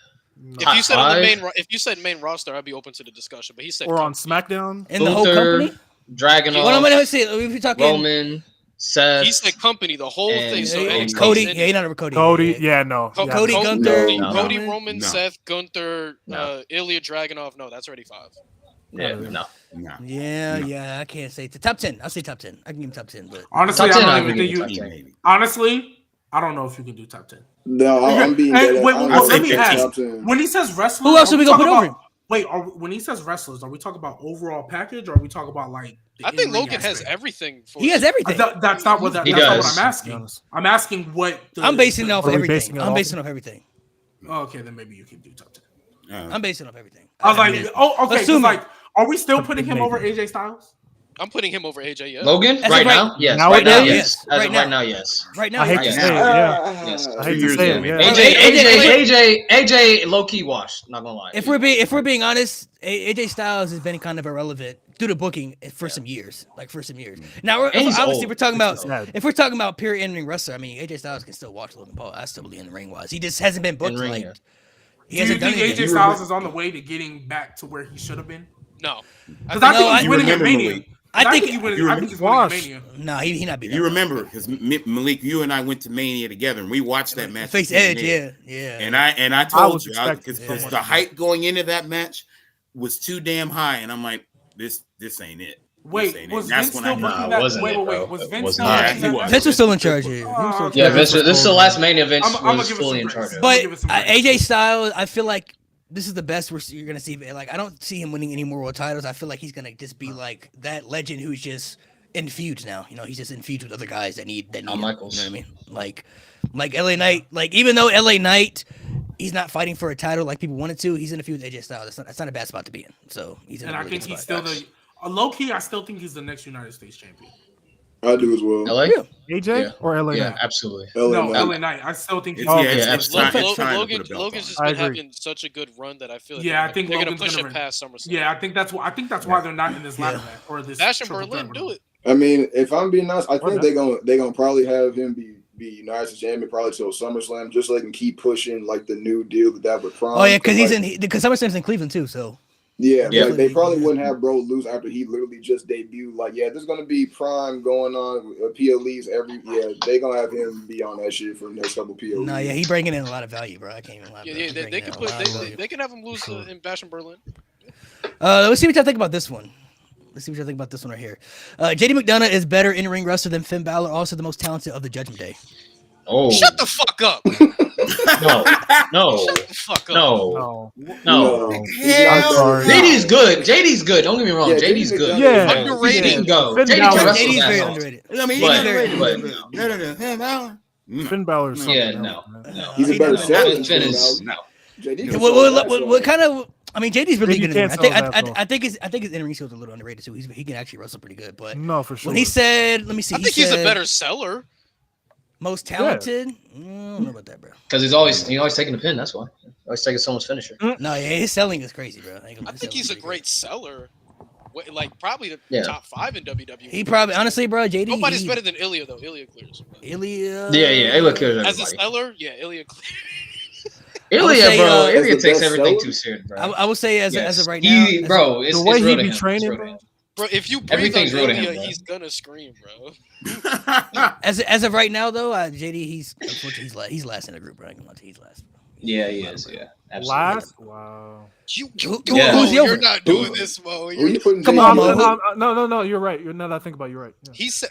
No. If you said on the five? main if you said main roster, I'd be open to the discussion. But he said or on company. SmackDown. In the whole Luther, company. Dragunov, Well, I'm gonna see. If you're talking, Roman, Seth. He said company, the whole And- thing. So and NXT Cody. said- Yeah, you're not a Cody. Cody, yeah, no. Co- Yeah, Cody, no. Gunther, No. Cody, Roman. Roman, No. Seth, Gunther, No. Ilya Dragunov. No, that's already 5. Yeah, no. Nah. Yeah, I can't say it's the top 10. I'll say top 10. I can give him top 10, but Honestly, Top 10, I I don't would even give think it you. top 10. Maybe. Honestly, I don't know if you can do top 10. No, I'm being Hey, dead. wait, I'm well, let saying me top ask. 10. When he says wrestlers, who else are we gonna put talking over him? about- Wait, when he says wrestlers, are we talking about overall package, or are we talking about like? The I think in-ring Logan has aspect? everything. For He has everything. That's not what He that's not what does. I'm asking. I'm asking what. I'm basing it off Are we everything. basing it I'm off- basing it off everything. Okay, then maybe you can do top 10. I'm basing it off everything. I was like, oh, okay. 'Cause, Assuming. like, are we still But putting him maybe. over AJ Styles? I'm putting him over AJ. Yeah. Logan, As of right right- now? Yes. Now Right now, it is? yes. As Right of now. right now, yes. Right now, I hate right to now. say it. Yeah, Yes. I 2 hate to years say ago, it. man. Yeah. AJ low key washed. Not gonna lie. If we're being honest, AJ Styles has been kind of irrelevant due to booking for some years. Now, And he's obviously, old. we're talking about sad. if we're talking about pure in-ring wrestler. I mean, AJ Styles can still watch Logan Paul. I still believe in the ring wise. He just hasn't been booked In-ring, like yeah. he Do you hasn't done think anything. AJ Styles is on the way to getting back to where he should have been? No. Because I think he's you winning at remember Mania. Malik. I think he's winning. you I remember- think he's winning at Wash. Mania. No, he not be. You remember because Malik, you and I went to Mania together, and we watched that match. Face head Edge, to head. yeah. And I I told was you expecting because so the much. hype going into that match was too damn high, and I'm like, this ain't it. Wait, This ain't was it. That's Vince when still I knew. booking Nah, that? wasn't Wait, it, wait, bro. was It Vince was still not. booking Yeah, he that? was. Vince was still in charge. Yeah. Yeah, Vince. This is the last Mania Vince I'm gonna was give it fully some in charge grace. of. But- But give it some AJ Styles, I feel like this is the best you're gonna see. Like, I don't see him winning any more world titles. I feel like he's gonna just be like that legend who's just in feuds now. You know, he's just in feuds with other guys that need him, Michaels. You know what I mean? Like LA Knight. Like, even though LA Knight, he's not fighting for a title like people wanted to. He's in a feud with AJ Styles. That's not a bad spot to be in. So he's in And a I really think good he's spot. still the low key. I still think he's the next United States champion. I do as well. LA? Yeah. AJ Yeah. or LA? Yeah, Knight? absolutely. LA No, Knight. LA Knight. I still think he's. It's, Oh, yeah, yeah, it's time, absolutely. it's time to put a belt Logan's on. just I been agree. having such a good run that I feel like Yeah, I think they're gonna Logan's push gonna him win. past SummerSlam. Yeah, I think that's why they're not in this ladder match or this. Bash in triple Berlin, threat, do whatever. it. I mean, if I'm being honest, I Or think not. they gonna probably have him be United States champion probably till SummerSlam, just so they can keep pushing like the new deal that with Prime. Oh yeah, because he's like, in because SummerSlam's in Cleveland too. So Yeah, Yeah. like they probably wouldn't have bro lose after he literally just debuted. Like, yeah, there's gonna be Prime going on PLEs they gonna have him be on that shit for the next couple PLEs. no, yeah, he bringing in a lot of value, bro. I can't even lie. Yeah, bro. yeah, He they bringing can in a put lot of value. they can have him lose in Bash in Berlin. Let's see what y'all think about this one. Let's see what y'all think about this one right here. JD McDonough is better in ring wrestler than Finn Balor, also the most talented of the Judgment Day. Oh Shut the fuck up. no, Shut the fuck up. no, No. no. He's I'm not sorry. better. JD's good. JD's good. Don't get me wrong. Yeah, JD's JD good. Yeah. Underrated. He can go. Finn JD Balor- can wrestle JD's that very hard. underrated. I mean, But- Finn Balor's something Yeah, else, no. man. No. He's a He better doesn't- seller. Finn Finn is Balor. no. JD Yeah, can what, sell what, what, that what song. kind of? I mean, JD's really JD good in the can't ring. sell that, though. I think his in ring skills are a little underrated too. He can actually wrestle pretty good. But No, for sure. when he said, let me see, I think he he's a said better seller. most talented. I don't know about that, bro. Because he's always taking the pin. That's why. Always taking someone's finisher. No, yeah, his selling is crazy, bro. I think he's a great seller. Like probably the Yeah. top 5 in WWE. He probably, honestly, bro, JD. Nobody's better than Ilya though. Ilya clears. Ilya. Yeah. Ilya clears As a everybody. seller, yeah, Ilya clears. Ilya, say, bro. as Ilya the takes best everything seller? too serious, bro. I would say as Yes. of right now, He, as bro, it's, The way it's he real to be him. It's training, real to bro. him. Bro, if you breathe Everything's on real to Ilya, him, bro. he's gonna scream, bro. as of right now though, JD, unfortunately he's last in the group, bro. I can lie to you, he's last. Yeah, he is. Yeah. Absolutely. Wow. Yeah. Who's the You're over? not doing this, Mo. Who you putting? Come Jay on, over? Mo. No. You're right. Now that I think about it, you're right. Yeah. He said,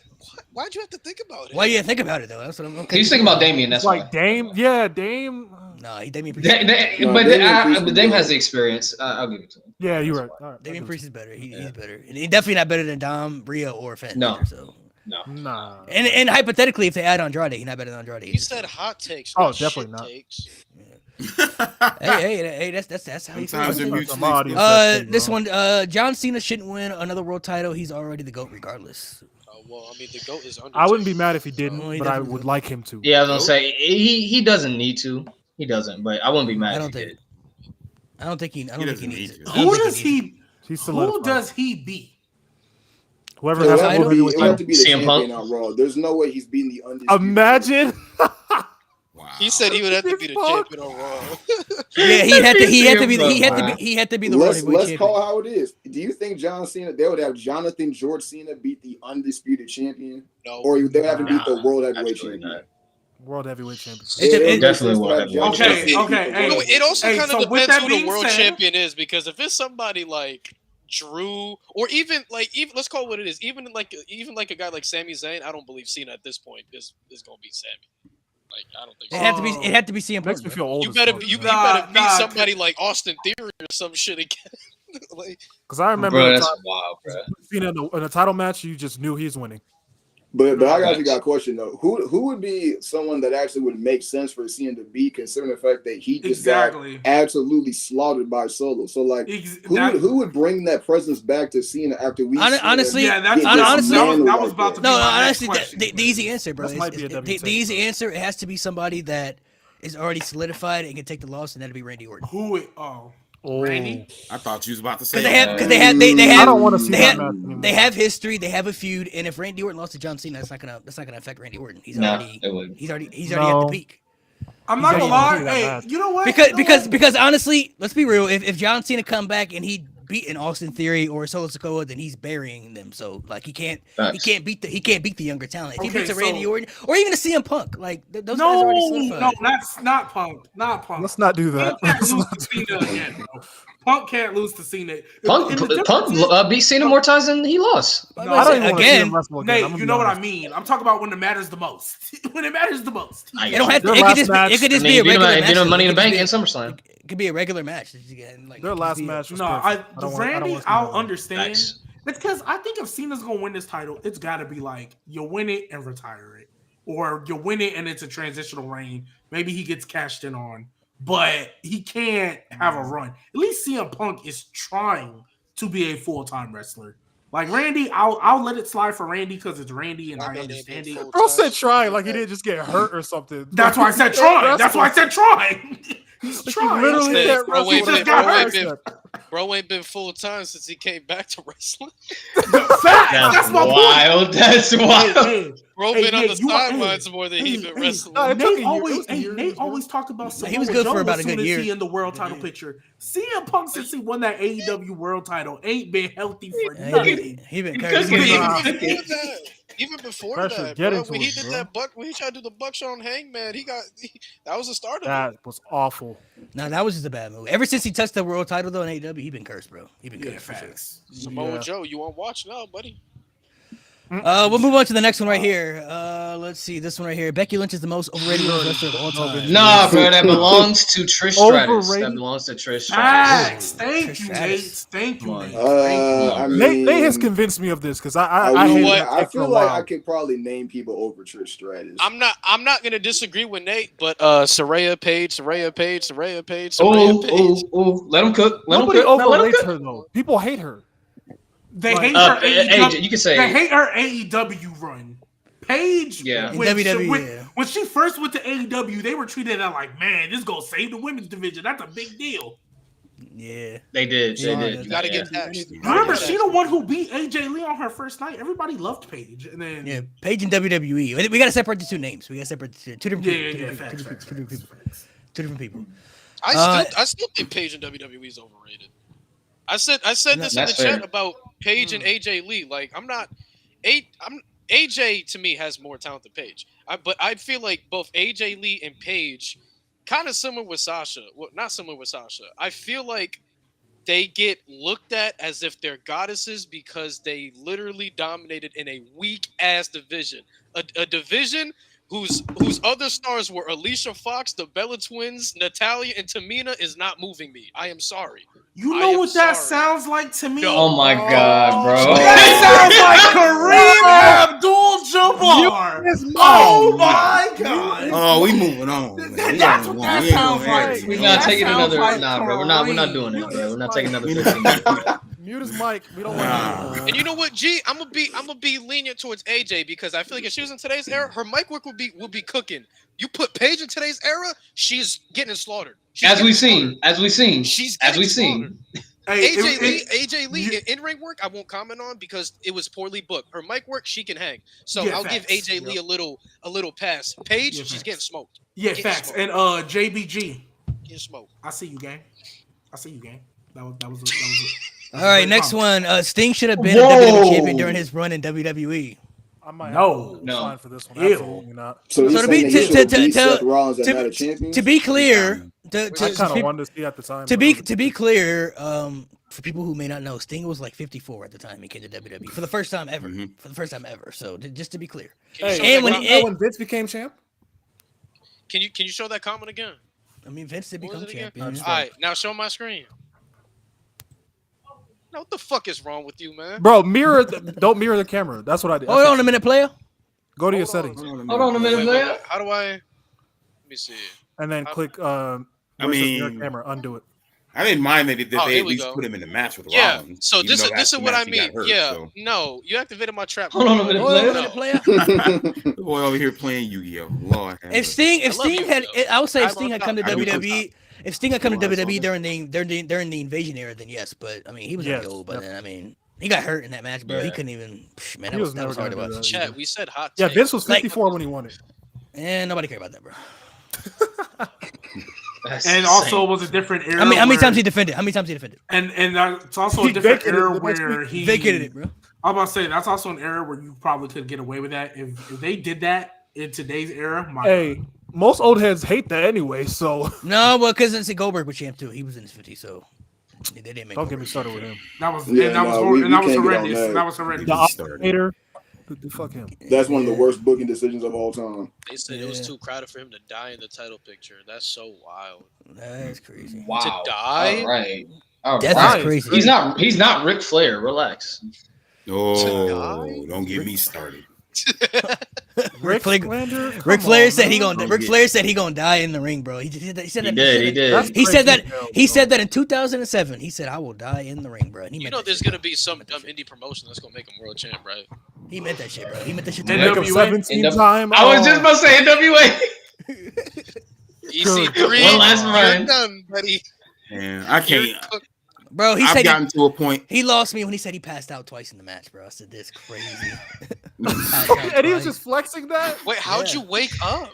why'd you have to think about it? Why you think about it though? That's what I'm. Okay. He's thinking about Damian. It's That's like why. Dame. Yeah, Dame. No, he Damian Priest. No, But Damian Priest but is Dame good. has the experience. I'll give it to him. Yeah, you're That's right. why. All right. Damian I Priest is better. He's Yeah. better, and he's definitely not better than Dom, Rhea, or Finn. No. Balor, so. No. Nah. And hypothetically, if they add Andrade, he's not better than Andrade. He either, said so. hot takes. Oh, not definitely shit not. Takes. Hey, that's how you feel. Sometimes they're Some mutually audience exclusive. that thing, This bro. one, John Cena shouldn't win another world title. He's already the GOAT regardless. Well, I mean, the GOAT is Undertaker. I wouldn't be mad if he didn't, Well, he but I doesn't would do- like him to. Yeah, I was gonna say he doesn't need to. He doesn't, but I wouldn't be mad. I if don't he think. did. I don't think he doesn't needs need it. to. I don't Who think does needs it. he? He's Who solidified. does he beat? Whoever It has would the have to be, heavyweight it would have to title. be the CM Punk? champion on Raw. There's no way he's beating the undisputed. Imagine. Wow. He said he would have to be the Fuck. champion on Raw. Yeah, he had to be Wow. the world Let's heavyweight champion. call how it is. Do you think John Cena? They would have Jonathan George Cena beat the undisputed champion, No. or they would have him beat the Nah, world heavyweight absolutely champion? not. World heavyweight champion. It definitely will have John Okay, Cena okay, beat the hey. world It also Hey, kind so of with depends that who the being world said- champion is, because if it's somebody like Drew, or even let's call it what it is, even like a guy like Sami Zayn, I don't believe Cena at this point is going to beat Sammy. Like, I don't think It so. had to be. It had to be CM Makes Punk. me bro. feel old. You better Nah, beat nah, somebody like Austin Theory or some shit again. Like, Because I remember Bro, the that's time wild, bro. Cena in a title match, you just knew he was winning. But I actually Facts. got a question though. Who would be someone that actually would make sense for Cena to beat, considering the fact that he just Exactly. got absolutely slaughtered by Solo? So like, who would bring that presence back to Cena after we? Honestly, Yeah, that's get honestly- dismantled that was like about to that? be No, my next honestly, question. the easy answer, bro. This might be a the WTF, easy bro. answer. It has to be somebody that is already solidified and can take the loss, and that'd be Randy Orton. Who? Oh, Oh, Randy? I thought you was about to say Because that. they I have don't want to see they that have match anymore. they have history. They have a feud, and if Randy Orton lost to John Cena, that's not gonna affect Randy Orton. He's Nah, already it wouldn't. he's already at No. the peak. I'm not He's gonna already lie. that Hey, match. you know what? Because honestly, let's be real. If John Cena come back and he beat an Austin Theory or Solo Sikoa, then he's burying them. So like he can't Facts. beat the younger talent. If he Okay, beats a Randy so- Orton or even a CM Punk, like those guys are already solidified. No, that's not Punk. Not Punk. let's not do that. Punk can't lose to Cena again, bro. Punk can't lose to Cena. Punk And the difference is- beat Cena more times than he lost. But No, I don't even want to see again, him wrestle again. Nate, I'm gonna you be know what I honest. mean. I'm talking about when it matters the most. When it matters the most. I it don't have to. Their It could last just match- it could I just mean, be a beat him regular at match. Money in It the could Bank be- and SummerSlam. It could be a regular match. Again, like, Their it could last be a- match was No, perfect. the don't want- Randy, want to see I'll that. understand. Facts. It's because I think if Cena's gonna win this title, it's got to be like you win it and retire it, or you win it and it's a transitional reign. Maybe he gets cashed in on, but he can't have a run. At least CM Punk is trying to be a full-time wrestler. Like Randy, I'll let it slide for Randy because it's Randy and I understand it. Bro said trying like he didn't just get hurt or something. That's why I said trying. That's why I said trying. He's He trying. literally Said, can't bro, wrestle. wait, when he just got got hurt. Bro ain't been full time since he came back to wrestling. Facts. That's my point. wild. That's wild. Hey, Bro Hey, been on Nick, the you are- sidelines more than he been hey, wrestling. No, it took a Nate year. It always, was a hey, year. Nate always talked about Samoa He was good Joe for about as a soon good as year. he in the world title picture. CM Punk since he won that AEW world title ain't been healthy for Yeah, nothing. he been Because carrying. he- Nah. Even before Pressure that, getting bro, to when he it, did bro. that when he tried to do the buckshot on Hangman, that was the start of it. That was awful. Nah, that was just a bad move. Ever since he touched the world title though in AEW, he been cursed, bro. He been Yeah, cursed for sure. facts. Samoa Yeah. Joe, you on watch now, buddy? We'll move on to the next one right here. Let's see this one right here. Becky Lynch is the most overrated women's wrestler of all time. Nah, bro, that belongs to Trish Stratus. That Overrated. belongs to Trish Stratus. Facts. Thank Trish you, Stratus. Nate. Thank you, Come on. Nate. Thank you. I Nate mean, has convinced me of this because I I hated what? that I take for a feel like while. I could probably name people over Trish Stratus. I'm not gonna disagree with Nate, but Saraya Page. Oh, let him cook. Let Nobody him cook. No, let him overrates cook. her though. People hate her. They Like- hate her AJ, AEW. you can say They hate her AEW run. Paige, Yeah. In when, WWE, yeah. when she first went to AEW, they were treated as like, man, this is gonna save the women's division. That's a big deal. Yeah. They did. Yeah, They did. You gotta Yeah. get taxed. Remember, she the one who beat AJ Lee on her first night. Everybody loved Paige, and then Yeah, Paige and WWE. We gotta separate the two names. We gotta separate the two different people. Two facts, different facts, people. facts. Two different people. I still think Paige and WWE is overrated. I said this in the That's chat fair. about Paige and AJ Lee. Like AJ to me has more talent than Paige. But I feel like both AJ Lee and Paige kind of similar with Sasha. Well, not similar with Sasha. I feel like they get looked at as if they're goddesses because they literally dominated in a weak ass division, a division whose other stars were Alicia Fox, the Bella Twins, Natalya, and Tamina is not moving me. I am sorry. You I know am what that sorry. sounds like to me? Oh my god, bro. That sounds like Kareem Abdul-Jabbar. Oh my god. Oh, we moving on. Man. That's what that sounds like. We're not taking That sounds another. like Nah, bro. We're not doing it, bro. We're not taking another 15 minutes. Mute his mic. We don't want to. And you know what, G? I'm gonna be lenient towards AJ because I feel like if she was in today's era, her mic work would be cooking. You put Paige in today's era, she's getting slaughtered. As we've seen. She's As getting we've seen. Hey, AJ Lee in-ring work I won't comment on because it was poorly booked. Her mic work she can hang, so Yeah, I'll facts. give AJ Lee a little pass. Paige, Yeah, she's facts. getting smoked. Yeah, Getting facts. smoked. And JBG. Getting smoked. I see you, gang. That was All right, next one. Sting should have been Whoa. a WWE champion during his run in WWE. I might No. have No. sign for this one. Ew. Absolutely not. So you're So to be- saying that he to- should to- beat to- Seth Rollins as to- not a champion? To be clear, I kind of wanted to see at the time. to be clear, for people who may not know, Sting was like 54 at the time he came to WWE for the first time ever. Mhm. For the first time ever. So just to be clear, Can you, Hey, show and that when comment? when Vince became champ, Can you show that comment again? I mean Vince did What was become it again? champion. All right, now show my screen. Now what the fuck is wrong with you, man? bro, don't mirror the camera. That's what I did. Hold on a minute, player. Go to your Hold on. settings Hold on a minute, man. How do I? Let me see. and then click. I your mean- camera. Undo it. I didn't mind that Oh, they here at we least go. put him in the match with Yeah. Rollins. So even this though is that's the what I match he got mean. hurt, Yeah. so. No, you activated my trap. Hold on a minute, Hold on a player. minute, player. The boy over here playing Yu-Gi-Oh. Lord, have If mercy. Sting, I love you, had, though. I would say if I Sting had love come to that. I don't WWE, if Sting had come to Well, that's WWE all during the Invasion era, then yes. But I mean, he was Yes, already old by yep. then. I mean, he got hurt in that match, bro. He Yeah. couldn't even. Man, He that was was never hard to gonna do watch. that. Chat, we said hot. Yeah, take. Vince was Like- 54 when he won it. And nobody cared about that, bro. That's And insane. also it was a different era. How many where- times he defended? How many times he defended? And it's also He a different vacated era it the next where week. he Vacated it, bro. I'm about to say that's also an era where you probably could get away with that. If they did that in today's era, my Hey, most old heads hate that anyway. So No, well, because it's Goldberg was champ too. He was in his 50s, so they didn't make. don't get me Goldberg started with champ. him. that was Yeah, and that was no, hor- we and that was can't get on horrendous. that. That was horrendous. The Started. operator, fuck him. That's one of the worst booking decisions of all time. They said it was Yeah. too crowded for him to die in the title picture. That's so wild. That's crazy. Wow. To die? All right. All That's right. crazy. He's not Ric Flair. Relax. Oh, don't get me started. Rick Flair- Flander? Ric Come Flair on, said he man. gonna. Ric Flair said he gonna die in the ring, bro. He said that. He did. That's He said that. crazy as hell, He bro. said that in 2007. He said, "I will die in the ring, bro." And he You meant know, that there's shit, gonna bro. be some He meant dumb that shit. indie promotion that's gonna make him world champ, right? He meant that shit, bro. He meant that shit. And Make him NWA? 17 NWA. time. I was just about to say NWA. EC3, One last you're run. done, buddy. And I You're can't. cooked. Bro, he I've said gotten to a point. he lost me when he said he passed out twice in the match, bro. I said this crazy. And he was just flexing that. Wait, how'd Yeah. you wake up?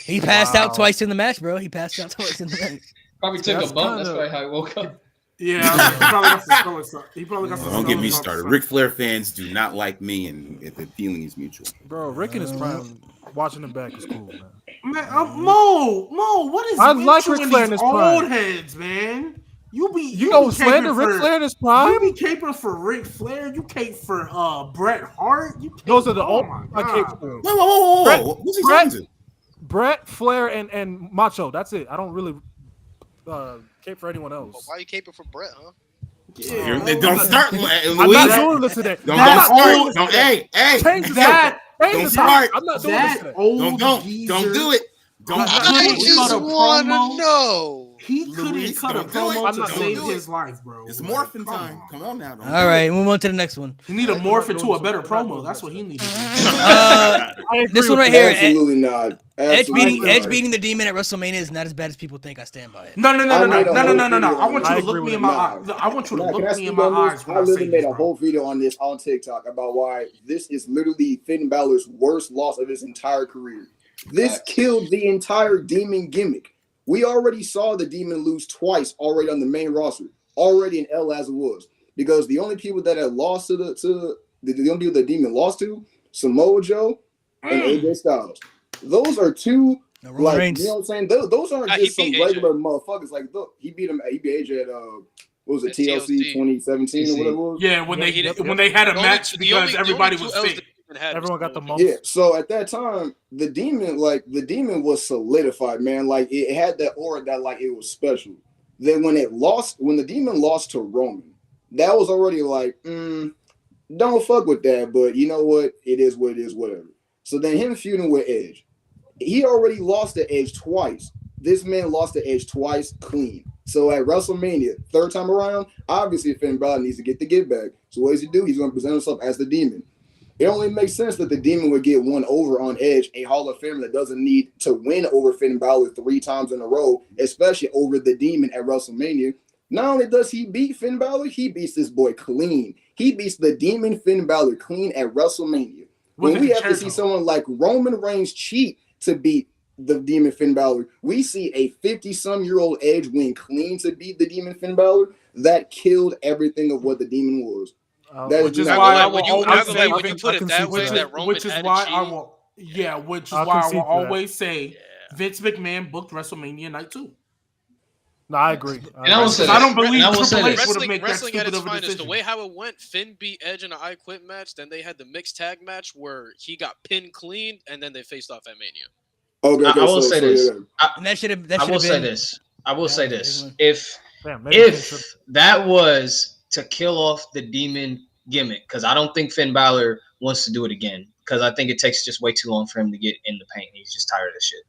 He passed out Wow. twice in the match, bro. He passed out twice in the match. Probably took That's a bump. That's kinda- probably how he woke up. Yeah, he probably got some skull stuff. He probably got some Don't get me skull started. stuff. Ric Flair fans do not like me, and the feeling is mutual. Bro, Rick in his prime, watching him back is cool, man. Man, Mo, what is I with like you Ric and Flair in these his prime. old heads, man? You know, be slander caping Ric for- Flair in his You prime? be caping for Ric Flair. You cape for Bret Hart. You cape, Those are the oh old my I God. cape for. Whoa! Brett- What's he Brett- talking to? Brett, Flair, and Macho. That's it. I don't really cape for anyone But else. why you caping for Brett, huh? Yeah, Don't start, I'm Louise. not doing this today. Don't That start. old- Don't, hey! Change the That Change don't the start. topic. I'm not doing this that today. old Don't geezer, do it. Don't I do I He it. just cut a want to promo. know. He couldn't Luis, cut a don't do it. promo I'm to not save doing it. his life, bro. It's Like, morphin' come time. on. Come on now. Don't All right, move on to the next one. You need to I'm morph not into doing a better this. I'm not promo. doing That's this. what he needs. Uh, I agree this one with right that. here, Absolutely not. Edge Absolutely not. beating the Demon at WrestleMania is not as bad as people think. I stand by it. No. I made a whole I want you video to on look it. me in my Nah. eyes. I want you to Nah, can I look me in speak my on this? eyes when I I say literally made this, a bro. whole video on this on TikTok about why this is literally Finn Balor's worst loss of his entire career. This killed the entire Demon gimmick. We already saw the Demon lose twice already on the main roster, already in L as it was. Because the only people that had lost to the only people the Demon lost to, Samoa Joe and AJ Styles. Those are two No, Roman Like, Reigns. you know what I'm saying? Those aren't Nah, he just some beat AJ. regular motherfuckers. Like, look, he beat AJ at what was it, At TLC TLC. 2017 or whatever it was? Yeah, when they Yep. when they had a The match only- because the everybody only was two L's sick. that Demon had Everyone was got the Kofi. most. Yeah, so at that time, the demon was solidified, man. Like it had that aura that like it was special. Then when the demon lost to Roman, that was already like, don't fuck with that. But you know what? It is what it is, whatever. So then him feuding with Edge, he already lost to Edge twice. This man lost to Edge twice clean. So at WrestleMania, third time around, obviously Finn Balor needs to get the get back. So what does he do? He's going to present himself as the demon. It only makes sense that the demon would get one over on Edge, a Hall of Famer that doesn't need to win over Finn Balor 3 times in a row, especially over the demon at WrestleMania. Not only does he beat Finn Balor, he beats this boy clean. He beats the demon Finn Balor clean at WrestleMania. With When the we have to concerto. see someone like Roman Reigns cheat to beat the demon Finn Balor, we see a 50-some-year-old Edge win clean to beat the demon Finn Balor. That killed everything of what the demon was. That Which is not why I When will you always say when you put it that way, that Roman which is had why to I cheat. will which is I'll why I concede will to that. always say Vince McMahon booked WrestleMania night 2. No, I agree. And I will say Because I don't this. believe And I will say Triple H this. would have Wrestling, made that wrestling at stupid its of a finest, the decision. way how it went, Finn beat Edge in an I Quit match, then they had the mixed tag match where he got pinned clean, and then they faced off at Mania. Okay, I will say this. yeah. And that should have. I will say been. this. I will say this. everyone- If that was to kill off the demon gimmick, because I don't think Finn Balor wants to do it again, because I think it takes just way too long for him to get in the paint. He's just tired of this shit.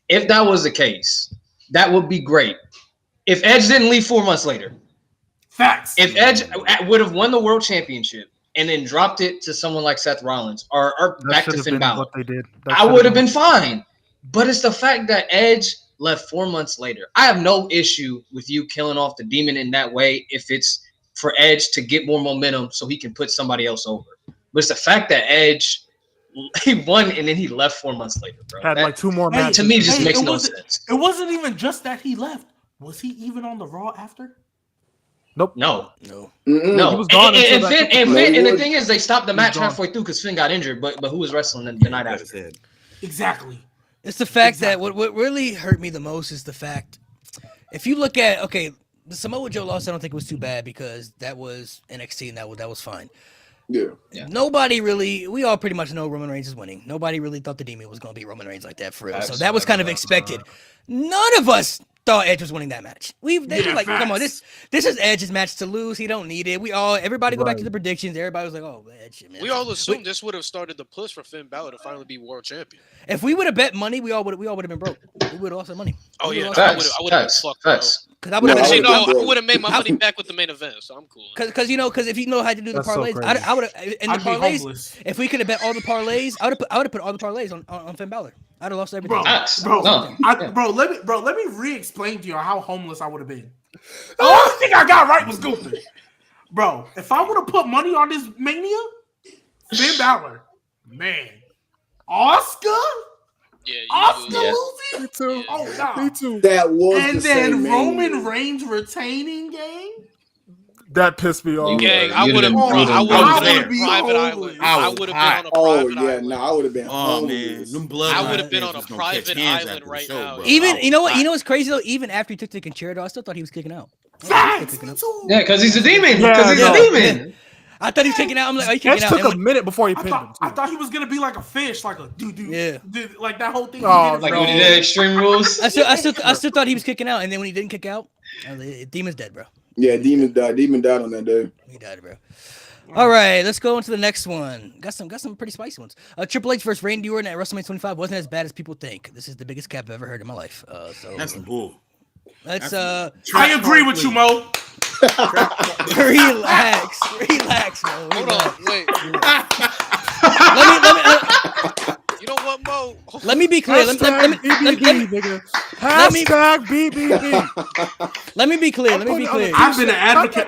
If that was the case, that would be great. If Edge didn't leave 4 months later, Facts. if Edge would have won the world championship and then dropped it to someone like Seth Rollins or back to Finn Balor, what they did. I would have been fine. But it's the fact that Edge left 4 months later. I have no issue with you killing off the demon in that way if it's for Edge to get more momentum so he can put somebody else over. But it's the fact that Edge, he won and then he left 4 months later, bro. Had That, like 2 more Hey, matches. to me, just Hey, makes it no wasn't- sense. It wasn't even just that he left. Was he even on the Raw after? Nope. No. No. No. He was gone and, until Finn, that- and, No, Finn, he and the was- thing is, they stopped the match gone. halfway through because Finn got injured, but who was wrestling the night Got his after? head. Exactly. It's the fact Exactly. that what really hurt me the most is the fact, if you look at, okay, the Samoa Joe loss, I don't think it was too bad because that was NXT and that was fine. Yeah. Yeah. Nobody really, we all pretty much know Roman Reigns is winning. Nobody really thought the Demon was going to be Roman Reigns like that for real. So that was kind of expected. None of us thought Edge was winning that match. They were like, come on, this is Edge's match to lose. He don't need it. Everybody go back to the predictions. Everybody was like, oh, Edge. Man. We all assumed this would have started the push for Finn Balor to finally be world champion. If we would have bet money, we all would have been broke. We would have lost our money. Oh We yeah, would've I lost our would money. have been fucked, bro. Because I would have No, Actually, would've no, been I broke. would have made my money back with the main event, so I'm cool. Because if you know how to do the That's so parlays, crazy. I would have in the I'd be parlays. homeless. If we could have bet all the parlays, I would have put all the parlays on Finn Balor. I'd have lost everything. Bro, Facts. bro, No. let me re-explain to you how homeless I would have been. The only thing I got right was Gunther. Bro, if I would have put money on this Mania, Finn Balor, man, Oscar Yeah, you Oscar do. Yeah. losing? Me too. Yeah. Oh god. Me too. That was And the then same Roman Mania. Reigns retaining game. That pissed me off. Gang, You'd I would have been- been I on would've a been private homeless. island. I I was would have hot. been on a Oh private yeah, island. no, I would have been. Oh man, homeless. them blood. I would have been on a was gonna catch private hands island after the right show, now. bro. Even I was you know what hot. what's crazy though. Even after he took the concerto, I still thought he was kicking out. Facts, me too. Yeah, because he's a demon. Yeah, Because he's yeah. a demon. I thought he was kicking out. I'm like, are you Edge kicking out? took And a when- minute before he I pinned him. thought he was gonna be like a fish, like a dude, Yeah. like that whole thing. he Oh, did Like for- when he did Extreme Rules. I still thought he was kicking out, and then when he didn't kick out, I was like, Demon's dead, bro. Yeah, Demon died. Demon died on that day. He died, bro. All right, let's go into the next one. Got some pretty spicy ones. Triple H versus Randy Orton at WrestleMania 25 wasn't as bad as people think. This is the biggest cap I've ever heard in my life. So That's some bull. let's I agree with you, Mo. relax, mo. Hold relax. on, wait. You know what, Mo? Let me be clear. Hashtag BBB, nigga. let me- Hashtag BBB. Let me be clear. Let me be clear. I've been an advocate.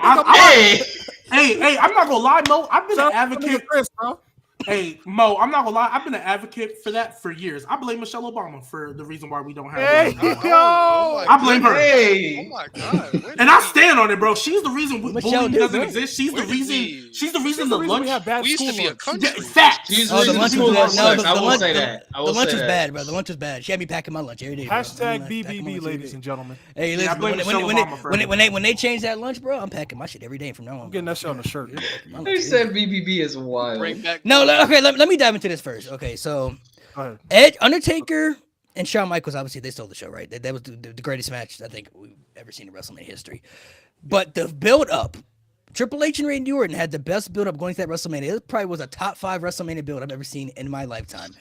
Hey, Hey, I'm not gonna lie, Mo. I've been an advocate. Chris, bro. Hey, Mo, I'm not gonna lie. I've been an advocate for that for years. I blame Michelle Obama for the reason why we don't have. Hey, women. yo. I blame her. Oh hey. my god. Where And did I we- stand on it, bro. She's the reason Michelle bullying did doesn't good. exist. She's the Where did reason. we- She's the She's reason the the reason lunch. we have bad We used to school be a lunch. country. Facts. She's Oh, the the lunch school was lunch bad. No, sucks. I will lunch, say that. I the will lunch say was that. bad, bro. The lunch was bad. She had me packing my lunch every day. Bro. Hashtag I'm not packing my BBB, lunch ladies every and day. gentlemen. Hey, Yeah, I listen, blame Michelle Obama for when they change that lunch, bro, I'm packing my shit every day from now on. I'm getting that shit on the shirt. They said BBB is wild. Bring back. No, okay, let me dive into this first. Okay, so Go ahead. Edge, Undertaker, and Shawn Michaels, obviously, they stole the show, right? That was the greatest match I think we've ever seen in WrestleMania history. But the build up, Triple H and Randy Orton had the best build up going to that WrestleMania. It probably was a top 5 WrestleMania build I've ever seen in my lifetime.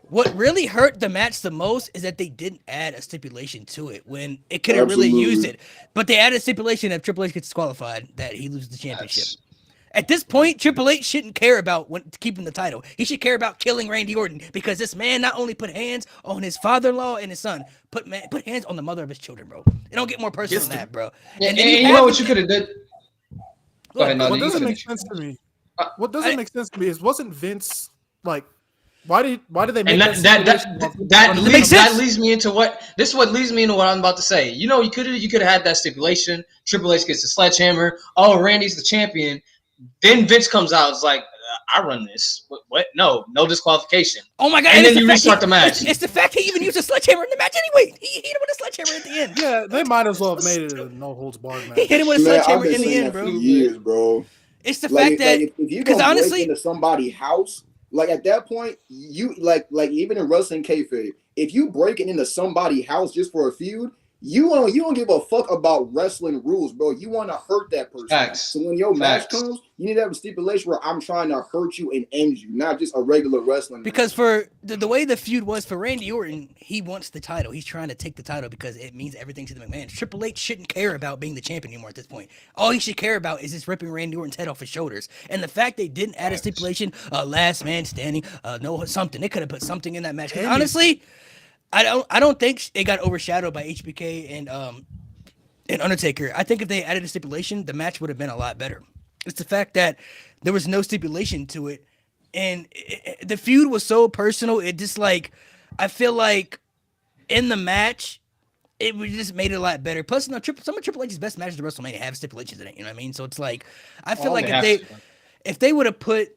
What really hurt the match the most is that they didn't add a stipulation to it when it could have really used it. But they added a stipulation that Triple H gets disqualified, that he loses the championship. That's- At this point, Triple H shouldn't care about keeping the title. He should care about killing Randy Orton because this man not only put hands on his father-in-law and his son, put hands on the mother of his children, bro. It don't get more personal than that, bro. Yeah, And and then you know what you could have did? Go ahead, What Nolly, you doesn't make finish. sense to me? Uh, What doesn't make sense to me is wasn't Vince like? Why did they make And that? that leads me into what I'm about to say. You know, you could have had that stipulation. Triple H gets the sledgehammer. Oh, Randy's the champion. Then Vince comes out. It's like, I run this. What? No disqualification. Oh my god! And then it's you the fact restart the match. It's the fact he even used a sledgehammer in the match anyway. He hit him with a sledgehammer at the end. Yeah, they might as well have made it a no holds barred match. He hit him with a Man, I've sledgehammer been in the saying end, that bro. for years, bro. It's the Like, fact that if you because gonna honestly, break into somebody's house, like at that point, you like even in wrestling kayfabe, if you breaking into somebody's house just for a feud, you don't give a fuck about wrestling rules, bro. You want to hurt that person. Facts. So when your match Facts. comes, you need to have a stipulation where I'm trying to hurt you and end you, not just a regular wrestling. because for the way the feud was for Randy Orton, he wants the title. He's trying to take the title because it means everything to the McMahon. Triple H shouldn't care about being the champion anymore at this point. All he should care about is just ripping Randy Orton's head off his shoulders. And the fact they didn't add a stipulation, last man standing, no something. They could have put something in that match. 'Cause honestly, I don't think it got overshadowed by HBK and Undertaker. I think if they added a stipulation, the match would have been a lot better. It's the fact that there was no stipulation to it, and the feud was so personal. It just like I feel like in the match, it would just made it a lot better. Plus, some of Triple H's best matches at WrestleMania have stipulations in it. You know what I mean? So it's like I feel like if they would have put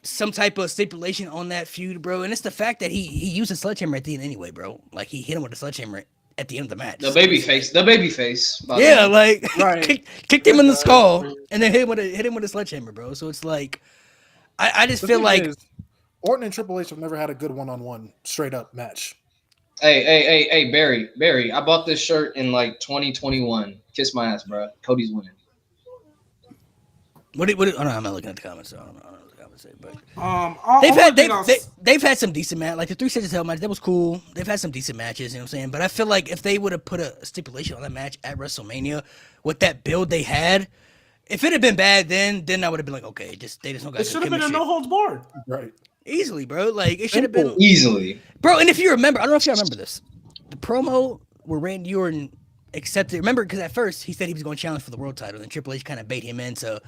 some type of stipulation on that feud, bro, and it's the fact that he used a sledgehammer at the end anyway, bro. Like he hit him with a sledgehammer at the end of the match. The baby face. Yeah, like Right. kicked him in the skull and then hit him with a sledgehammer, bro. So it's like I just The feel thing like is, Orton and Triple H have never had a good one-on-one straight up match. Hey, Barry. I bought this shirt in like 2021. Kiss my ass, bro. Cody's winning. what oh, no, I'm not looking at the comments, so I don't know what the comments say, but they've had some decent match, like the 3 Stages of Hell match. That was cool. They've had some decent matches, you know what I'm saying? But I feel like if they would have put a stipulation on that match at WrestleMania with that build they had, if it had been bad, then I would have been like, okay, they just don't got. It should have been a no holds barred. Right. Easily, bro. Like it should have been Easily. bro. And if you remember, I don't know if you remember this, the promo where Randy Orton accepted. Remember, because at first he said he was going to challenge for the world title, and Triple H kind of bait him into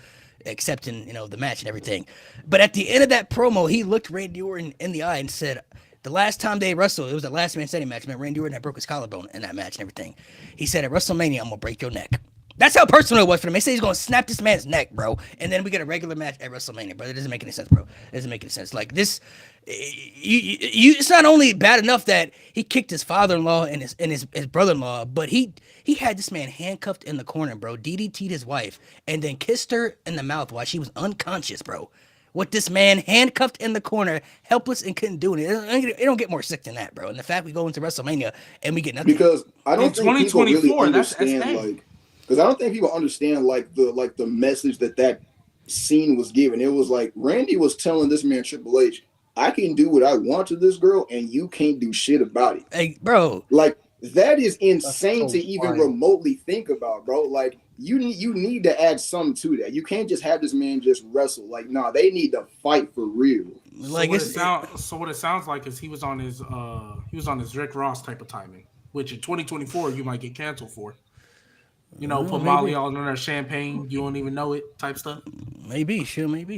accepting, the match and everything. But at the end of that promo, he looked Randy Orton in the eye and said, the last time they wrestled, it was the last man standing match. Man, Randy Orton had broke his collarbone in that match and everything. He said, at WrestleMania, I'm gonna break your neck. That's how personal it was for them. They say he's gonna snap this man's neck, bro. And then we get a regular match at WrestleMania, bro. It doesn't make any sense, bro. It doesn't make any sense. Like this, it's not only bad enough that he kicked his father-in-law and his brother-in-law, but he had this man handcuffed in the corner, bro. DDT'd his wife and then kissed her in the mouth while she was unconscious, bro. With this man handcuffed in the corner, helpless and couldn't do anything. It don't get more sick than that, bro. And the fact we go into WrestleMania and we get nothing. Because I don't think people really 2024, that's understand SA. because I don't think people understand the message that scene was given. It was like Randy was telling this man Triple H, I can do what I want to this girl and you can't do shit about it. Hey, bro. Like that is insane so to even funny. remotely think about, bro. Like you need to add something to that. You can't just have this man just wrestle. Like, nah, they need to fight for real. Like So what it sounds like is he was on his Rick Ross type of timing, which in 2024 you might get canceled for. Put Molly all in her champagne, you don't even know it type stuff. maybe,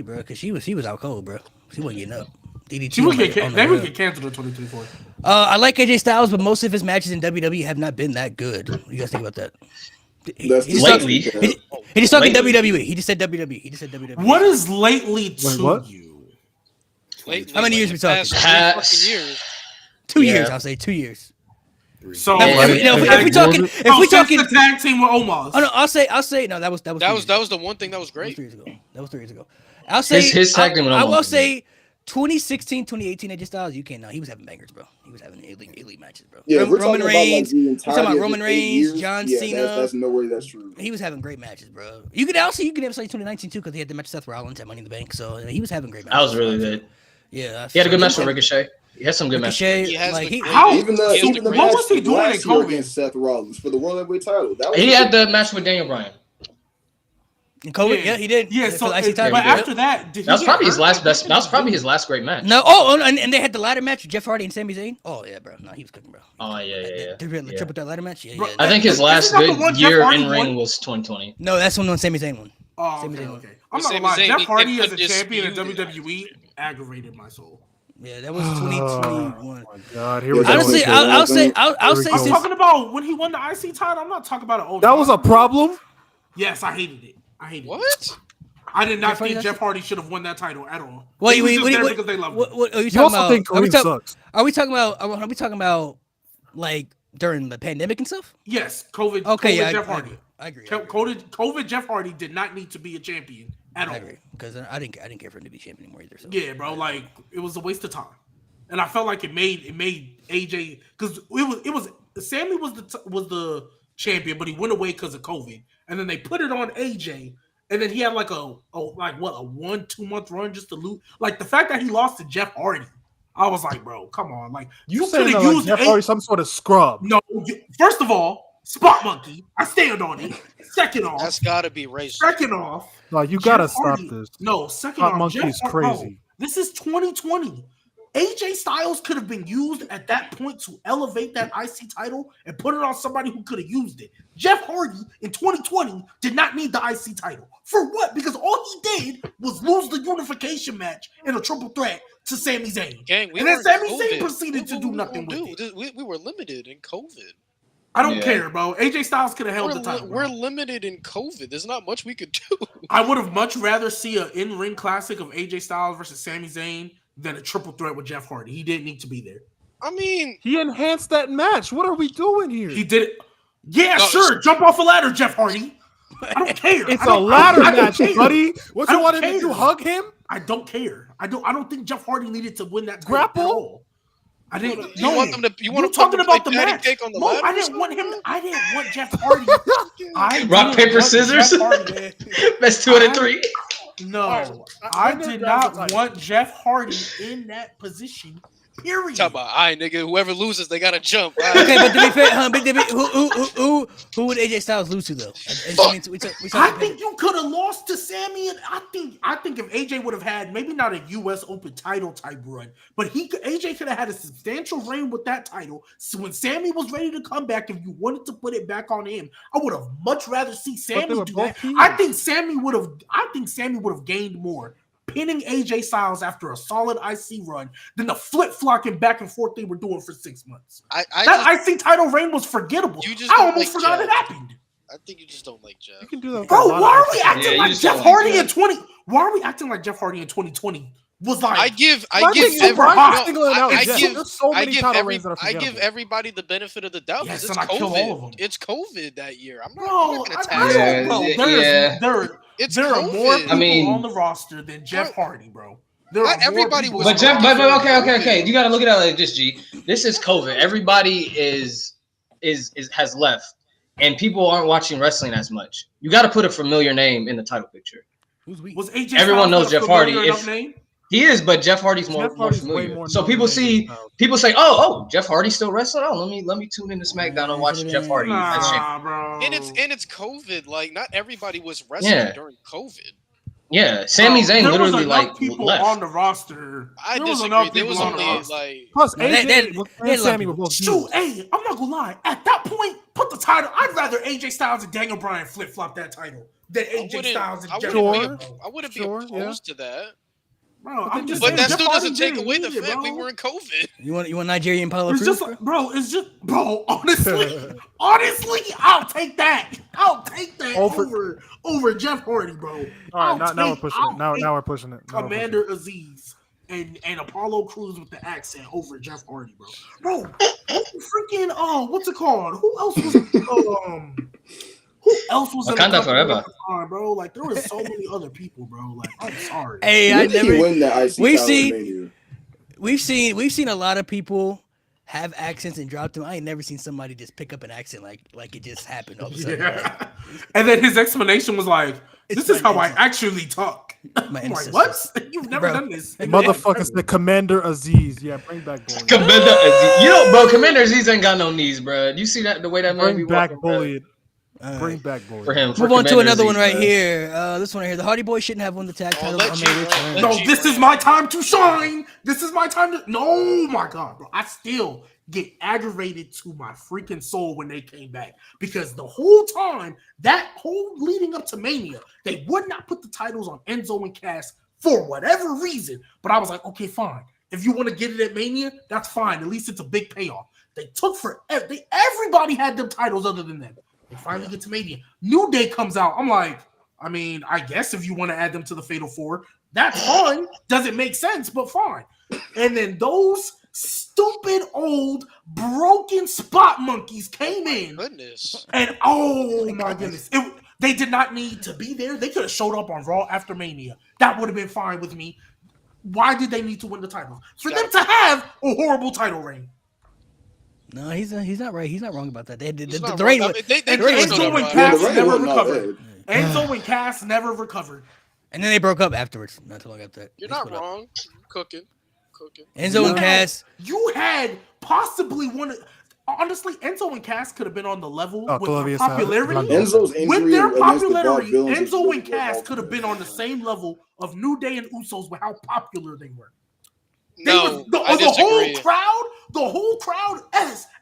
bro. Because he was out cold, bro. She wasn't getting up. DDT They would on the get canceled in 2024. I like AJ Styles, but most of his matches in WWE have not been that good. What do you guys think about that? That's He just lately. He's talking Lately. WWE. He just said WWE. He just said WWE. What is lately to what? you? Lately, How many years the we talking? past 3 Past- fucking years. 2 Yeah. years? I'll say 2 years. So No, If- if we if- talking, if if we since talking, the tag team with Omos. oh no, I'll say no. That was That was the one thing that was That was great. 3 years ago. That was 3 years ago. I'll say His tag team with I Omos will was say 2016, 2018 AJ Styles. You can't know he was having bangers, bro. He was having elite matches, bro. Yeah, we're Roman talking Reigns. about like the We're talking entirety about of Roman his 8 Reigns, years. John Yeah, Cena. that's no way that's true. He was having great matches, bro. You could also say 2019 too because he had the match with Seth Rollins at Money in the Bank. So he was having great matches. That was really good. Yeah, He had a good match with Ricochet. He had some good matches. Ricochet, He has like the he, great- How? Even the He has even the the great- match What was he doing last in year COVID? against Seth Rollins for the World Heavyweight title. That was He had the match with Daniel Bryan. in COVID, yeah, he did. Yeah, For so the IC title. but Yeah. after that, did he That was get probably his hurt? last best. That was probably his last great match. No, and they had the ladder match with Jeff Hardy and Sami Zayn. Oh yeah, bro. No, he was cooking, bro. Oh yeah. The Yeah. triple threat ladder match. Yeah, Bro, yeah. I think his Isn't last that the good one Jeff year Hardy in ring won? was 2020. No, that's when Sami Zayn won. Oh, Sami okay, Zayn. okay. I'm With not gonna Sami lie. Zayn, Jeff he Hardy as a undisputed. champion in WWE aggravated my soul. Yeah, that was 2021. Oh my God, here we Yeah, go. Honestly, Honestly, I'll say Here we say go. I'm since talking about when he won the IC title. I'm not talking about it. That was a problem. Yes, I hated it. I hated it. What? I did not Jeff Hardy, think Jeff Hardy should have won that title at all. What He you was mean? just there because they loved him. What are you You talking also about? think Kareem sucks. Are we talking about like during the pandemic and stuff? Yes, COVID. Okay, COVID yeah, Jeff I Hardy. agree. I agree. COVID Jeff Hardy did not need to be a champion at I all. agree because I didn't care for him to be champion anymore either. So. Yeah, bro, like it was a waste of time, and I felt like it made AJ because it was Sammy was the champion, but he went away because of COVID, and then they put it on AJ, and then he had like a 1-2 month run just to lose. Like the fact that he lost to Jeff Hardy, I was like, bro, come on, like You could saying have that like used Jeff Hardy some sort of scrub? No, first of all, spot monkey, I stand on it. Second off, That's got to be racist. second off. Like you gotta Jeff stop Hardy- this. No, second Hot off, Monkey Jeff is Hardy- crazy. no, this is 2020. AJ Styles could have been used at that point to elevate that IC title and put it on somebody who could have used it. Jeff Hardy in 2020 did not need the IC title. For what? Because all he did was lose the unification match in a triple threat to Sami Zayn. Gang, we And then were Sami in Zayn COVID. proceeded to What do we nothing gonna with do? it. We were limited in COVID. I don't Yeah. care, bro. AJ Styles could have held the title. We're bro. limited in COVID. There's not much we could do. I would have much rather see an in-ring classic of AJ Styles versus Sami Zayn than a triple threat with Jeff Hardy. He didn't need to be there. I mean, He enhanced that match. What are we doing here? He did it. Yeah, No, sure. Jump off a ladder, Jeff Hardy. I don't care. It's I a don't- ladder I don't match, care. buddy. What I you don't want him to care. do? Hug him? I don't care. I don't think Jeff Hardy needed to win that title Grapple? at all. I didn't. You want them to- you want You're them talking to about the play patty match. cake on the No, ladder I or didn't want something, him. bro? I didn't want Jeff Hardy. I Rock, didn't paper, want scissors? Jeff Hardy. Best 2 out of 3. No, I I know did Jeff not Hardy. want Jeff Hardy in that position. Period. talk about, all right, nigga, whoever loses, they gotta jump. All Okay, right. but to be fair, who would AJ Styles lose to though? I think you could have lost to Sammy, and I think if AJ would have had maybe not a U.S. Open title type run, but AJ could have had a substantial reign with that title. So when Sammy was ready to come back, if you wanted to put it back on him, I would have much rather see they Sammy were do both that. heels. I think Sammy would have gained more pinning AJ Styles after a solid IC run than the flip-flopping back and forth they were doing for 6 months. I That IC title reign was forgettable. You just I don't almost like forgot Jeff. it happened. I think you just don't like Jeff. You can do that. Bro, why are we Yeah, acting you like just Jeff don't like Hardy that. in 20? Why are we acting like Jeff Hardy in 2020 was like? I give Why every, is super hot? Singling out I Jeff. give There's so I many give title reigns that are I give forgettable. everybody the benefit of the doubt Yes, because and it's I kill all of COVID. them. It's COVID that year. I'm not bro, gonna I attack don't him. know. Yeah. There are more COVID. people I mean- on the roster than Jeff Hardy, bro. There Not are more everybody people was- on But the Jeff, but roster. okay. You got to look at it like this, G. This is COVID. Everybody is has left, and people aren't watching wrestling as much. You got to put a familiar name in the title picture. Who's weak? Was AJ Everyone Styles knows a Jeff familiar Hardy. enough If- name? He is, but Jeff Hardy's more Jeff Hardy's way familiar. more So known people than AJ see, Styles. people say, oh, Jeff Hardy's still wrestling. Oh, let me tune into SmackDown and watch Jeff Hardy as champion. Nah, bro. And it's COVID. Like not everybody was wrestling Yeah. during COVID. Yeah, Sami Zayn There was literally enough like people left. on the roster. I There was disagree. enough There was people on the only roster. like Plus, No, AJ they and love Sammy were both Shoot, heels. hey, I'm not gonna lie. At that point, put the title. I'd rather AJ Styles and Daniel Bryan flip flop that title than AJ Styles and Jeff Sure. Hardy. I wouldn't Sure, be yeah. opposed to that. Bro, I'm just But saying, that Jeff still doesn't Hardy take didn't away the need it, fact we bro. were in COVID. You want Nigerian Paulo It's Cruz? just, bro. Honestly, I'll take that. I'll take that over Jeff Hardy, bro. All right, now we're pushing it. Now we're pushing it. Commander Aziz and Apollo Cruz with the accent over Jeff Hardy, bro. Freaking what's it called? Who else was in Wakanda the forever. at the time, bro? Like there was so many other people, bro. Like I'm sorry. Hey, When did he win that IC We've title seen- in Mania? We've seen a lot of people have accents and drop them. I ain't never seen somebody just pick up an accent like it just happened all of a sudden. Yeah. And then his explanation was like, "This is how I actually talk." My I'm like, ancestors. what? You've never Bro. done this, Motherfuckers, the Commander Aziz. Yeah, bring back Bullied. Commander Aziz. You know, bro, Commander Aziz ain't got no knees, bro. You see that the way that man be Bring back walking, bro? Bullied. All Bring right. back Bullied. For him. Move on to Commander another one Aziz, right bro. here. This one right here. The Hardy Boys shouldn't have won the tag title. let on G their run. return. Let No, G this run. is my time to shine. This is my time to. No, my God, bro. I still get aggravated to my freaking soul when they came back because the whole time, that whole leading up to Mania, they would not put the titles on Enzo and Cass for whatever reason. But I was like, okay, fine. If you want to get it at Mania, that's fine. At least it's a big payoff. They took everybody had them titles other than them. They finally get to Mania. New Day comes out. I'm like, I mean, I guess if you want to add them to the Fatal Four, that's fine. Doesn't make sense, but fine. And then those stupid old broken spot monkeys came in, Goodness. and oh my goodness, they did not need to be there. They could have showed up on Raw after Mania. That would have been fine with me. Why did they need to win the title? For them to have a horrible title reign. No, he's not right. He's not wrong about that. He's The not reign wrong. was- I mean, they And the reign was Enzo good. and Yeah, Cass the reign never wasn't all recovered. Enzo and Cass never recovered. and then they broke up afterwards. Not too long after that. You're They not split up. wrong. Cooking. Enzo and Cass. You had possibly one of. Honestly, Enzo and Cass could have been on the level with Colombia their side. popularity. Enzo's injury With their against the Bob popularity, Villains is Enzo really and what Cass helped could have them. been on the same level of New Day and Usos with how popular they were. No, the I whole disagree. crowd,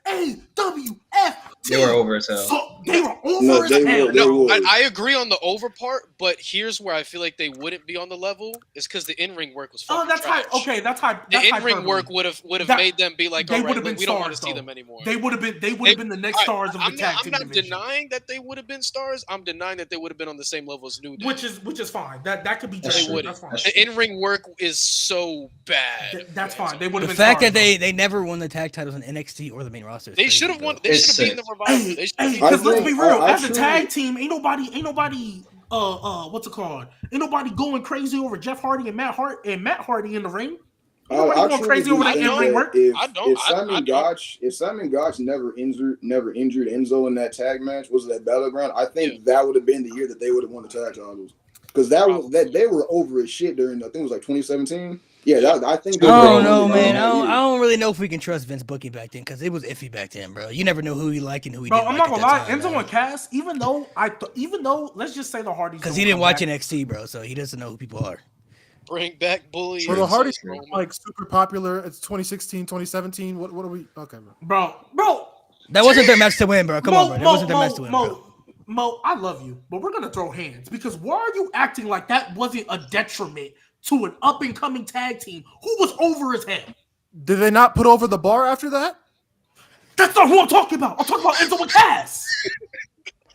SAWF. They were over as hell. So they were over No, as they hell. were. No, would. I agree on the over part, but here's where I feel like they wouldn't be on the level is because the in-ring work was fucking Oh, that's trash. high. Okay, that's high. The That's in-ring hyperbole. work would have That- made them be like, they all right, would've been we don't want to stars, see though. them anymore. They would have been the next stars of the tag I'm team not division. denying that they would have been stars. I'm denying that they would have been on the same level as New Day. Which is fine. That could be That's just they would. that's fine. That's The in-ring work is so bad. That's fine. They would The have been fact that stars, they never won the tag titles in NXT or the main roster. is They crazy, should have bro. won. They It's should have beaten the though. revival. They should have Hey, beaten. because let's be real. I As a truly- tag team, ain't nobody, what's it called? Ain't nobody going crazy over Jeff Hardy and Matt Hardy in the ring. Ain't nobody I going truly crazy do over that think in-ring that work. If I don't. Simon Gotch never injured Enzo in that tag match, was that Battleground? I think that would have been the year that they would have won the tag titles because that they were over as shit during I think it was like 2017. Yeah, I think. I don't know, they were man. on I don't really know if we can trust Vince booking back then because it was iffy back then, bro. You never know who he liked and who he Bro, didn't I'm like. not gonna lie. Enzo and Cass, even though let's just say the Hardys, because don't he didn't come watch back. NXT, bro, so he doesn't know who people are. Bring back Bully. So the Hardys True. are like super popular. It's 2016, 2017. What are we? Okay, bro. Bro. That wasn't their match to win, bro. Come on, bro. That wasn't their match to win, bro. Mo, I love you, but we're gonna throw hands because why are you acting like that wasn't a detriment to an up and coming tag team who was over his head? Did they not put over the bar after that? That's not who I'm talking about. I'm talking about Enzo and Cass.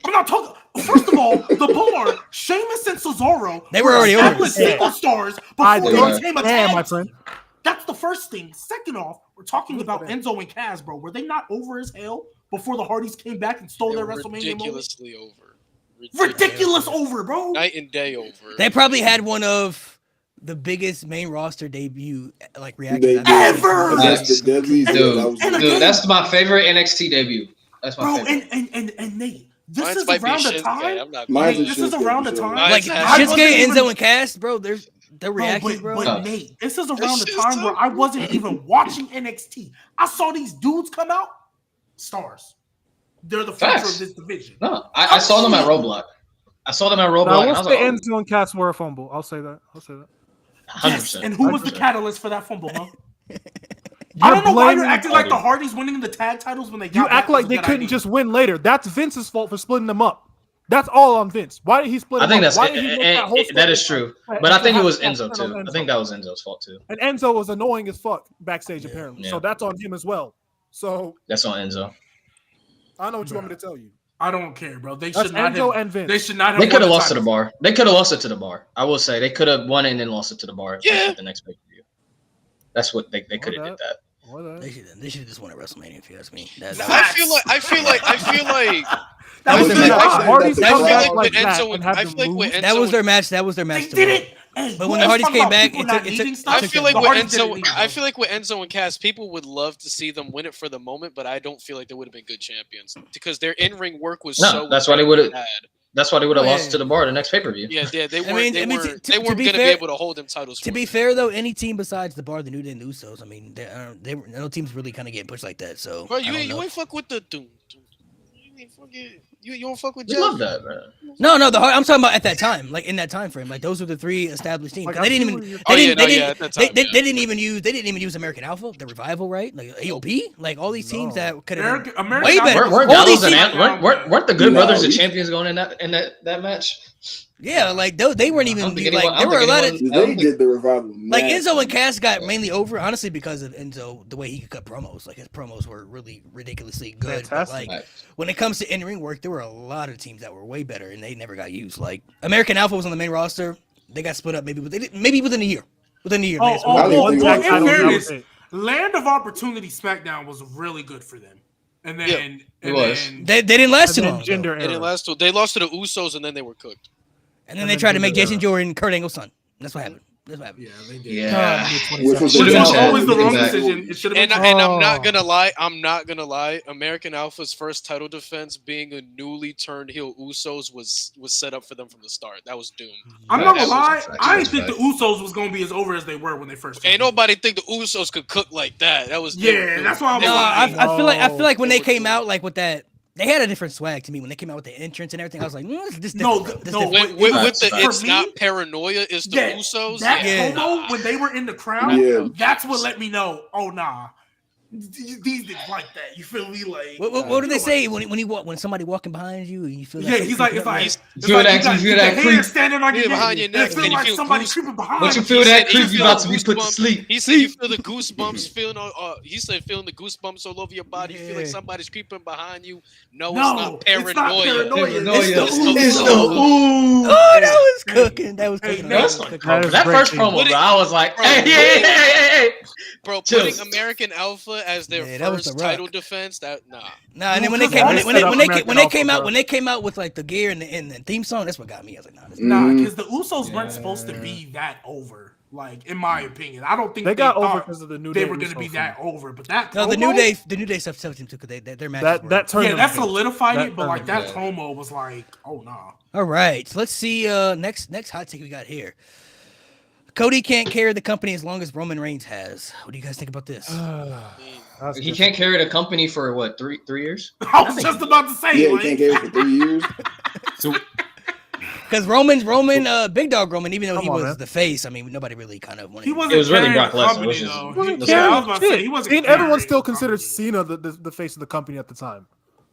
I'm not talking. First of all, the bar, Sheamus and Cesaro, They were already over. established single stars I before don't they became a care, tag my team. friend. That's the first thing. Second off, we're talking Look about at that. Enzo and Cass, bro. Were they not over as hell before the Hardys came back and stole They their were WrestleMania moment? ridiculously over. Ridiculous over, bro. Night and day over. They probably had one of the biggest main roster debut like reactions They I've did. Ever! That's the deadliest. Dude, That was And the- again- that's my favorite NXT debut. That's my Bro, favorite. and Nate, this Mine's is might be around the Shinsuke. time. I'm not. Mine's Nate, a this is Shinsuke around the for sure. time. Mine's like I Shinsuke, wasn't even- Enzo, and Cass, bro. Their Bro, reactions, bro. but Nate, this is around the shit's time so where I wasn't even watching NXT. I saw these dudes come out, stars. They're the future Facts. of this division. No, I saw them at Roadblock. I saw them at Now, Roadblock. I And I will was say like, Enzo and Cass were a fumble. I'll say that. 100%. And who was the 100%. catalyst for that fumble, Mo? I You're don't know why you're blaming- acting like the Hardys winning the tag titles when they got You back act was like a they good couldn't idea. just win later. That's Vince's fault for splitting them up. That's all on Vince. Why did he split? I think him up? that's Why did he make whole that is story? true. But I think it was have Enzo turn on too. I Enzo? think that was Enzo's fault too. And Enzo was annoying as fuck backstage apparently. Yeah. So that's on him as well. So That's on Enzo. I know what you want me to tell you. I don't care, bro. They That's should not Enzo have. and Vince. They should not have. They could have won lost to the title. bar. They could have lost it to the bar. I will say they could have won it and then lost it to the bar. Yeah. The next pay-per-view. That's what they could have did that. They should have just won at WrestleMania if you ask me. I feel like That was their their match. match. Hardys I come feel back like like with that Enzo and have I them feel like with lose. Enzo That was their match. That was their match. They to did win. it. Hey, But when let's the Hardys talk came about back, people it not took- needing it stuff. took I feel like The with Hardys didn't Enzo, need I it. feel like with Enzo and Cass, people would love to see them win it for the moment, but I don't feel like they would have been good champions because their in-ring work was No, so. that's why they would've- bad. That's why they would have Oh, lost yeah. to the bar the next pay-per-view. Yeah, they weren't. mean, they weren't. to They weren't be going to be fair- able to hold them titles. To for be them. fair, though, any team besides the Bar, the New Day, and the Usos, I mean, no teams really kind of get pushed like that. So, Bro, I don't know. you ain't fuck with the doom. You ain't fuck it. You don't fuck with We Jeff. love that, man. No, the I'm talking about at that time, like in that time frame. Like those were the three established teams. Like, They didn't even. at They that time, didn't even use. They didn't even use American Alpha, the Revival, right? Like AOP, like all these teams No. that could have. American way better. Weren't All these Gallows and teams- weren't the Good No, Brothers the we- champions going in that match? Yeah, like they weren't I even don't think like. anyone- I There don't were a think lot of. anyone- They did the revival. Like nasty. Enzo and Cass got mainly over, honestly, because of Enzo, the way he could cut promos. Like his promos were really ridiculously good. But Fantastic. like when it comes to in-ring work, there were a lot of teams that were way better, and they never got used. Like American Alpha was on the main roster. They got split up maybe within a year. Within a year. Oh, they got split oh, up. I didn't well, think well, it was- in I don't know. fairness, It- Land of Opportunity SmackDown was really good for them. And then, Yeah, and it was. then They didn't last And too then long. gender though. They didn't error. last. They lost to the Usos and then they were cooked. And then And they then tried to make gender Jason error. Jordan Kurt Angle's son. That's what happened. That's what happened. yeah, they did. Yeah. Which was Should've Which been was Chad. always the wrong Exactly. decision. It should have And been. and I'm not Oh. gonna lie. I'm not gonna lie. American Alpha's first title defense, being a newly turned heel Usos, was set up for them from the start. That was doomed. I'm not That gonna lie. was a fact. I That's didn't a think the Usos was gonna be as over as they were when they first. Ain't came. nobody think the Usos could cook like that. That was Yeah, that's why I was No, like, I feel like when They they were came cool. out like with that, they had a different swag to me when they came out with the entrance and everything. I was like, this No, different. This no, different. with the For it's me, not paranoia. It's the yeah, Usos. that Yeah. promo when they were in the crowd, Yeah. that's what let me know. Oh nah, these niggas like that. You feel me? Like What do they say when somebody walking behind you and you feel? yeah, that he's like creeping it's up? like He's- it's feel like that- you got you feel your that hand creep. standing on your Yeah, neck, behind your and neck, it feels and you like feel somebody goose- creeping behind. Once you you. feel He that said- creep, he you feel about the to be put to goosebumps. sleep. He said you feel the goosebumps feeling. He said feeling the goosebumps all over your body. You feel like Yeah. somebody's creeping behind you. No, No, it's not it's paranoia. not paranoia. It's the It's Usos. the ooh. Oh, that was cooking. That was Hey, cooking. no, That's That was like cooking. That is that great first team. promo, What bro. it- I was like, bro, hey. Bro, Chills. putting American Alpha as their Yeah, that was first The Rock. title defense. That nah. Nah, and then when Well, they came because when Roman they set up when they came American out Alpha, when they came out with like the gear and the theme song, that's what got me. I was like, nah, this Nah, Mhm. because the Usos weren't supposed to be that over. Like in my opinion, I don't think They got over thought because of the New they Day were going to Uso be feud. that over. But that no, the promo- New Day stuff too because their matches That were. that turned yeah, them that heel. solidified That it. But like turned that them promo was like, oh nah. All right, so let's see. Next hot take we got here. Cody can't carry the company as long as Roman Reigns has. What do you guys think about this? That's He just- can't carry the company for what, three years? I was just about to say, Yeah, he like, can't get it for 3 years. So Because Big Dog Roman, even though Come he on, was man. the face, I mean, nobody really kind of wanted. he him. wasn't. It was really carrying Brock the Lesnar, company, which is- though. He wasn't was- Yeah, I was carrying about to say shit. he wasn't. Ain't everyone carrying still the considered company. Cena the face of the company at the time?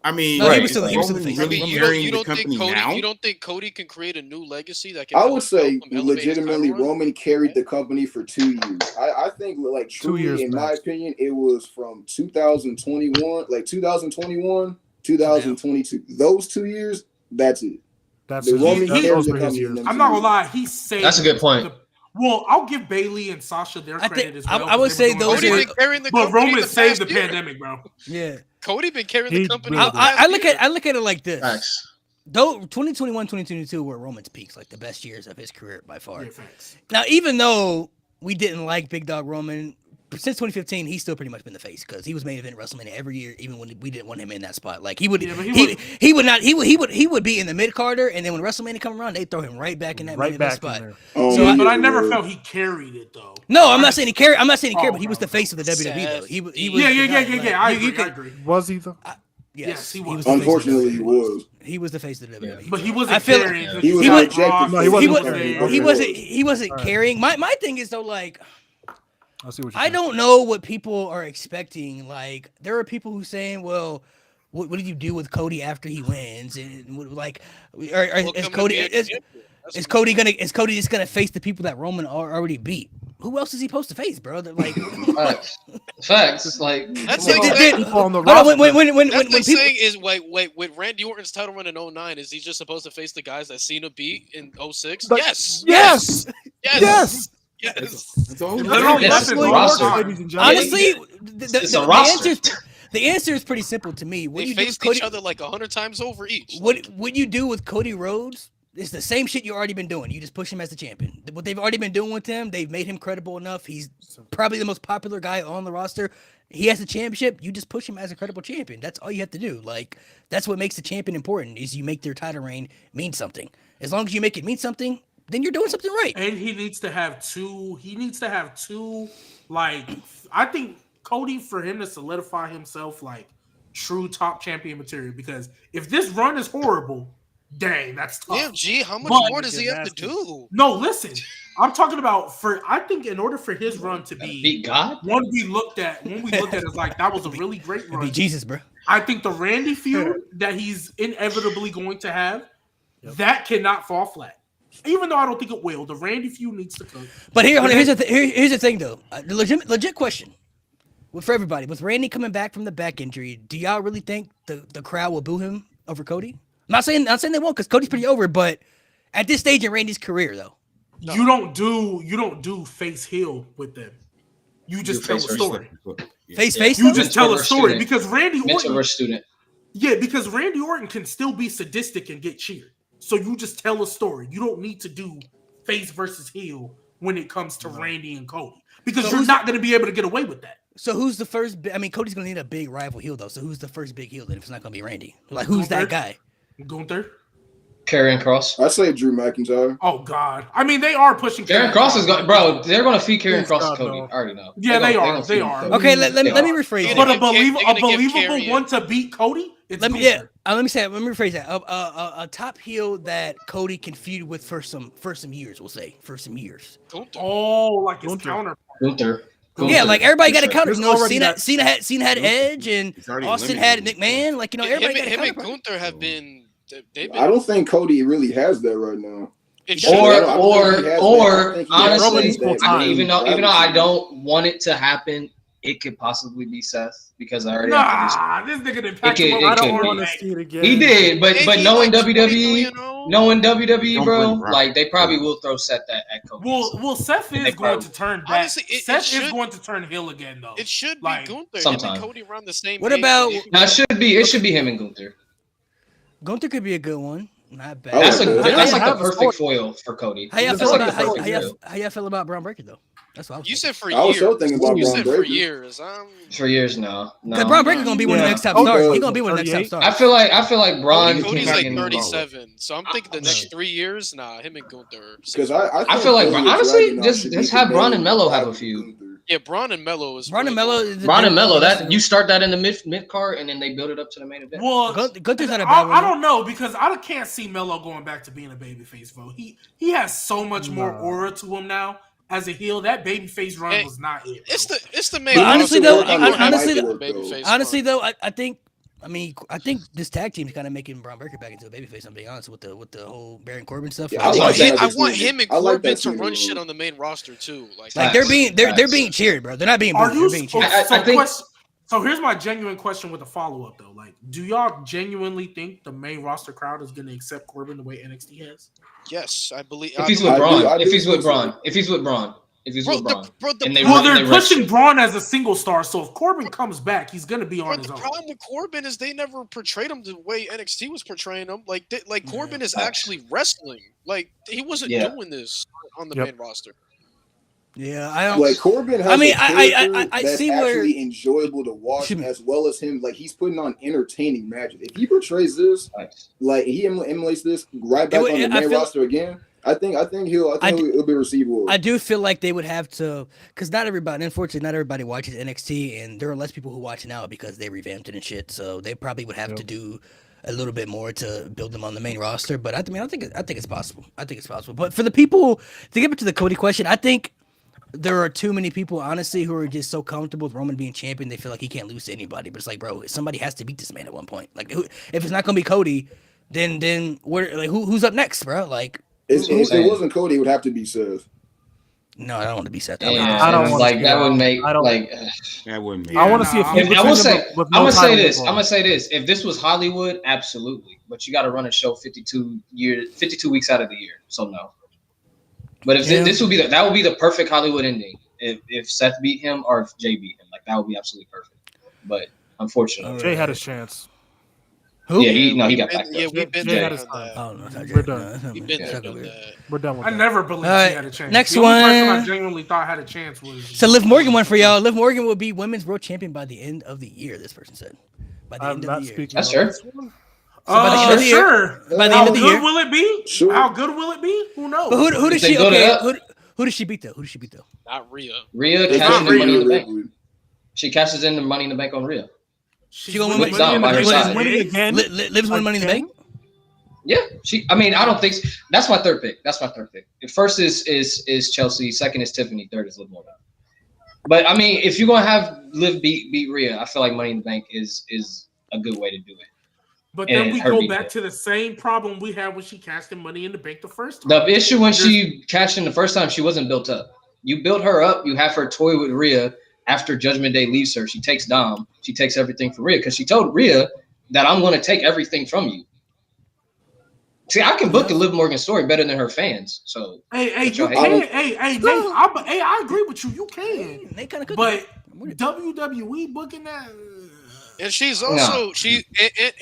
I mean, No, he was still- he was still the Roman face. I really mean, carrying you the don't think company Cody? now. You don't think Cody can create a new legacy that can? I help would say him elevate his legitimately title run? Roman carried the company for 2 years. I think like 2 years truly, in my max. opinion, it was from 2021, like 2021, 2022. Those 2 years, that's it. That's The his, Roman that, carried those the were his company. years. in them I'm 2 not gonna years. lie. He saved. That's a good point. Well, I'll give Bailey and Sasha their I credit think- as well. I would 'cause they say were those doing Cody are- great. been carrying the But company Roman the saved past the year. pandemic, bro. Yeah. Cody been carrying He the company. really the did. past I look year. at it like this. Facts. Though 2021, 2022 were Roman's peaks, like the best years of his career by far. Yeah, thanks. Now, even though we didn't like Big Dog Roman, since 2015, he's still pretty much been the face because he was main event WrestleMania every year, even when we didn't want him in that spot. Like he would, Yeah, but he would not, he would be in the mid Carter, and then when WrestleMania come around, they throw him right back in that main Right event back in spot. there. Oh, So yeah, But I never bro. felt he carried it though. No, I'm not saying he carried. I'm not saying he carried, Oh, but he was okay. the face of the WWE though. Seth. He was. Yeah. the guy, I like, you agree. I could- agree. Was he though? Yes, he he was. was. the face of the Unfortunately, he WWE. was. He was the face of the WWE. But he I wasn't feel- carrying. Yeah. because He was you got rejected. Brock, No, he he wasn't was. carrying. Okay. He wasn't. He wasn't All right. carrying. My thing is though, like. I see what you're I saying. don't know what people are expecting. Like, there are people who saying, well, what do you do with Cody after he wins? And like, is Welcome to Cody be a is, champion. That's is what Cody just gonna face the people that Roman already beat? Who else is he supposed to face, bro? Like, Facts. Like, That's come like on. saying- People on the hold on, roster. when That's like people, saying is wait with Randy Orton's title run in 09, is he just supposed to face the guys that Cena beat in 06? Like, Yes. Yes. Yes. Yes. Yes. That's all. It That's literally how It's wrestling a works, roster. ladies and gentlemen. honestly, It's a roster. the answer is pretty simple to me. What They do you do with faced Cody? each other like 100 times over each. What you do with Cody Rhodes is the same shit you already been doing. You just push him as the champion. What they've already been doing with him, they've made him credible enough. He's probably the most popular guy on the roster. He has the championship. You just push him as a credible champion. That's all you have to do. Like, that's what makes the champion important. Is you make their title reign mean something. As long as you make it mean something, then you're doing something right. And he needs to have two. He needs to have two. Like, I think Cody, for him to solidify himself like true top champion material. Because if this run is horrible, dang, that's tough. Damn, G, how much But- more does he have to do? No, listen. I'm talking about I think in order for his run to be Beat God. when we looked at it as like that was a really great It'd be run. Jesus, bro. I think the Randy feud that he's inevitably going to have, that cannot fall flat. Even though I don't think it will, the Randy feud needs to cook. But here's the thing though. The legit question. For everybody, with Randy coming back from the back injury, do y'all really think the crowd will boo him over Cody? I'm not saying they won't, because Cody's pretty over, but at this stage in Randy's career though. No. You don't do face heel with them. You just tell a story. Face. You just tell a Mentor story student. because Randy Mentor Orton. student. Yeah, because Randy Orton can still be sadistic and get cheered. So you just tell a story. You don't need to do face versus heel when it comes to Randy and Cody, because you're not going to be able to get away with that. So who's the first? I mean, Cody's gonna need a big rival heel though. So who's the first big heel then? If it's not gonna be Randy, like who's that guy? Gunther. Karrion Kross. I say Drew McIntyre. Oh God! I mean, they are pushing. Karrion Kross is going, bro. They're going to feed Karrion Yes, Kross God, to Cody. no. I already know. Yeah, They're they gonna are. feed They him are. Cody. Okay, let me rephrase They're But that. a gonna give believable Karrion. one to beat Cody. It's Let me Gunther. let me rephrase that. A top heel that Cody can feud with for some years. We'll say for some years. Oh, like his Gunther. counter. Gunther. Yeah, like everybody got a counter. There's You know, already Cena had Edge, and He's already Austin had eliminated. McMahon. Like, you know, everybody got a Him and counterpart. Gunther have been. They've been. I don't think Cody really has that right now. It should. Or I don't think he has that. I think he has honestly, that time. even though I gravity. don't want it to happen, it could possibly be Seth because I already have Nah, this nigga didn't pack It him could- up. I it don't could want be. to see it again. He did, but Ain't knowing he like WWE, 23-0? knowing WWE, Don't bro, bring Brock. like they probably will throw Seth at Cody. Well, Seth They is going probably- to turn back. Honestly, it Seth is should- going to turn heel again, though. It should be Like, Gunther. Him sometime. and Cody around the same. What age. about- Now it should be him and Gunther. Gunther could be a good one. Not bad. Oh, That's yeah. that's like have the a perfect foil for Cody. How y'all That's feel like about the perfect foil. how y'all feel about Braun Breaker though? That's what I was You thinking. said for I was years. so thinking about You Braun said for Breaker. years. For years now. No. Because Braun Breaker gonna be one of the Yeah. next top Okay. stars. He's gonna be one of the next top 38. stars. I feel like Braun. Cody's can like fucking- 37, so I'm thinking the next 3 years. Nah, him and Gunther. Because I I feel like Ilya honestly, Dragunov just should be have the Braun main and Melo have a rival feud. to Gunther. Yeah, Braun and Mello is. Braun and really Melo. good. Braun and Melo, that you start that in the mid card and then they build it up to the main event. Well, Gunther's not a bad one. I don't know, because I can't see Melo going back to being a babyface, bro. He has so much more No. aura to him now as a heel. That babyface run Hey, was not it. Bro. It's the main. But honestly, roster. though, You gonna have honestly, to though- have a babyface Honestly run. though, I think this tag team's kind of making Braun Breaker back into a babyface. I'm being honest with the whole Baron Corbin stuff. Yeah, I I like want, that him, I as a want team. him and I like Corbin that to team run as shit well. on the main roster too. Like like Facts. they're being cheered, bro. They're not being Are booed. you? They're being cheered. I think- So here's my genuine question with a follow up though. Like, do y'all genuinely think the main roster crowd is going to accept Corbin the way NXT has? yes, I believe. If he's I- with I Braun, do- I if do he's with think so. Braun, if he's with Braun, if he's Bro, with Braun. the And they Well, run- they're they run pushing shit. Braun as a single star, so if Corbin comes back, he's going to be Bro, on his the own. problem with Corbin is they never portrayed him the way NXT was portraying him. Like, Corbin is Facts. actually wrestling. Like, he wasn't Yeah. doing this on the Yep. main roster. Yeah, I don't. Like Corbin has I mean, a I character see that's where- actually enjoyable to watch, Excuse me. as well as him. Like he's putting on entertaining matches. If he portrays this, Facts. like he emulates this right back would- on the I main feel- roster again, I think he'll be receivable. I do feel like they would have to, because not everybody, unfortunately, not everybody watches NXT, and there are less people who watch now because they revamped it and shit. So they probably would have to do a little bit more to build them on the main roster. But I think it's possible. I think it's possible. But for the people, to get back to the Cody question, I think there are too many people, honestly, who are just so comfortable with Roman being champion, they feel like he can't lose to anybody. But it's like, bro, somebody has to beat this man at one point. Like, if it's not gonna be Cody, then where? Like, who's up next, bro? Like, If it wasn't Cody, it would have to be Seth. no, I don't want to be Seth. Yeah, I don't wanna like see that that. would make I don't- like. That wouldn't be. I want to see a feud I between will them say, with I'm no gonna say title this. I'm involved. gonna say this. If this was Hollywood, absolutely. But you got to run a show 52 weeks out of the year. So no. But if Yeah. this would be that would be the perfect Hollywood ending. If Seth beat him or if Jay beat him, like that would be absolutely perfect. But unfortunately, Jay had his chance. Who? yeah, he got back. Yeah, we've been Jay there. had his done time. that. Oh no, it's not We're Jay. done. No, it's not We've me. been It's there. not Done weird. that. We're done with I that. never believed All right, he had a chance. next the only person I one. genuinely thought had a chance was. So Liv Morgan won for y'all. Liv Morgan will be women's world champion by the end of the year. This person said. By the I'm end of not the year. speaking. That's on fair. this one. by the end of the year- Sure. By the How end of the good year. will it be? Sure. How good will it be? Who knows? But who does If they she? build it Okay, up- who does she beat though? Who does she beat though? Not Rhea. Rhea It's cashes not in Money in the Rhea Bank. Ripley. She cashes in the Money in the Bank on Rhea. She gonna win With Dom by her side. Winning again. Liv's win Money in the Bank. Yeah, I mean, I don't think that's my third pick. That's my third pick. The first is Chelsea. Second is Tiffany. Third is Liv Morgan. But I mean, if you're gonna have Liv beat Rhea, I feel like Money in the Bank is a good way to do it. But And then we her go beat back her. to the same problem we had when she cashed in Money in the Bank the first time. The issue when she cashed in the first time, she wasn't built up. You build her up. You have her toy with Rhea. After Judgment Day leaves her, she takes Dom. She takes everything from Rhea because she told Rhea that I'm going to take everything from you. See, I can book a Liv Morgan story better than her fans. So Hey, But you y'all can. hate Hey, Nate, I agree with you. You can. They kind of But WWE booking that. And she's also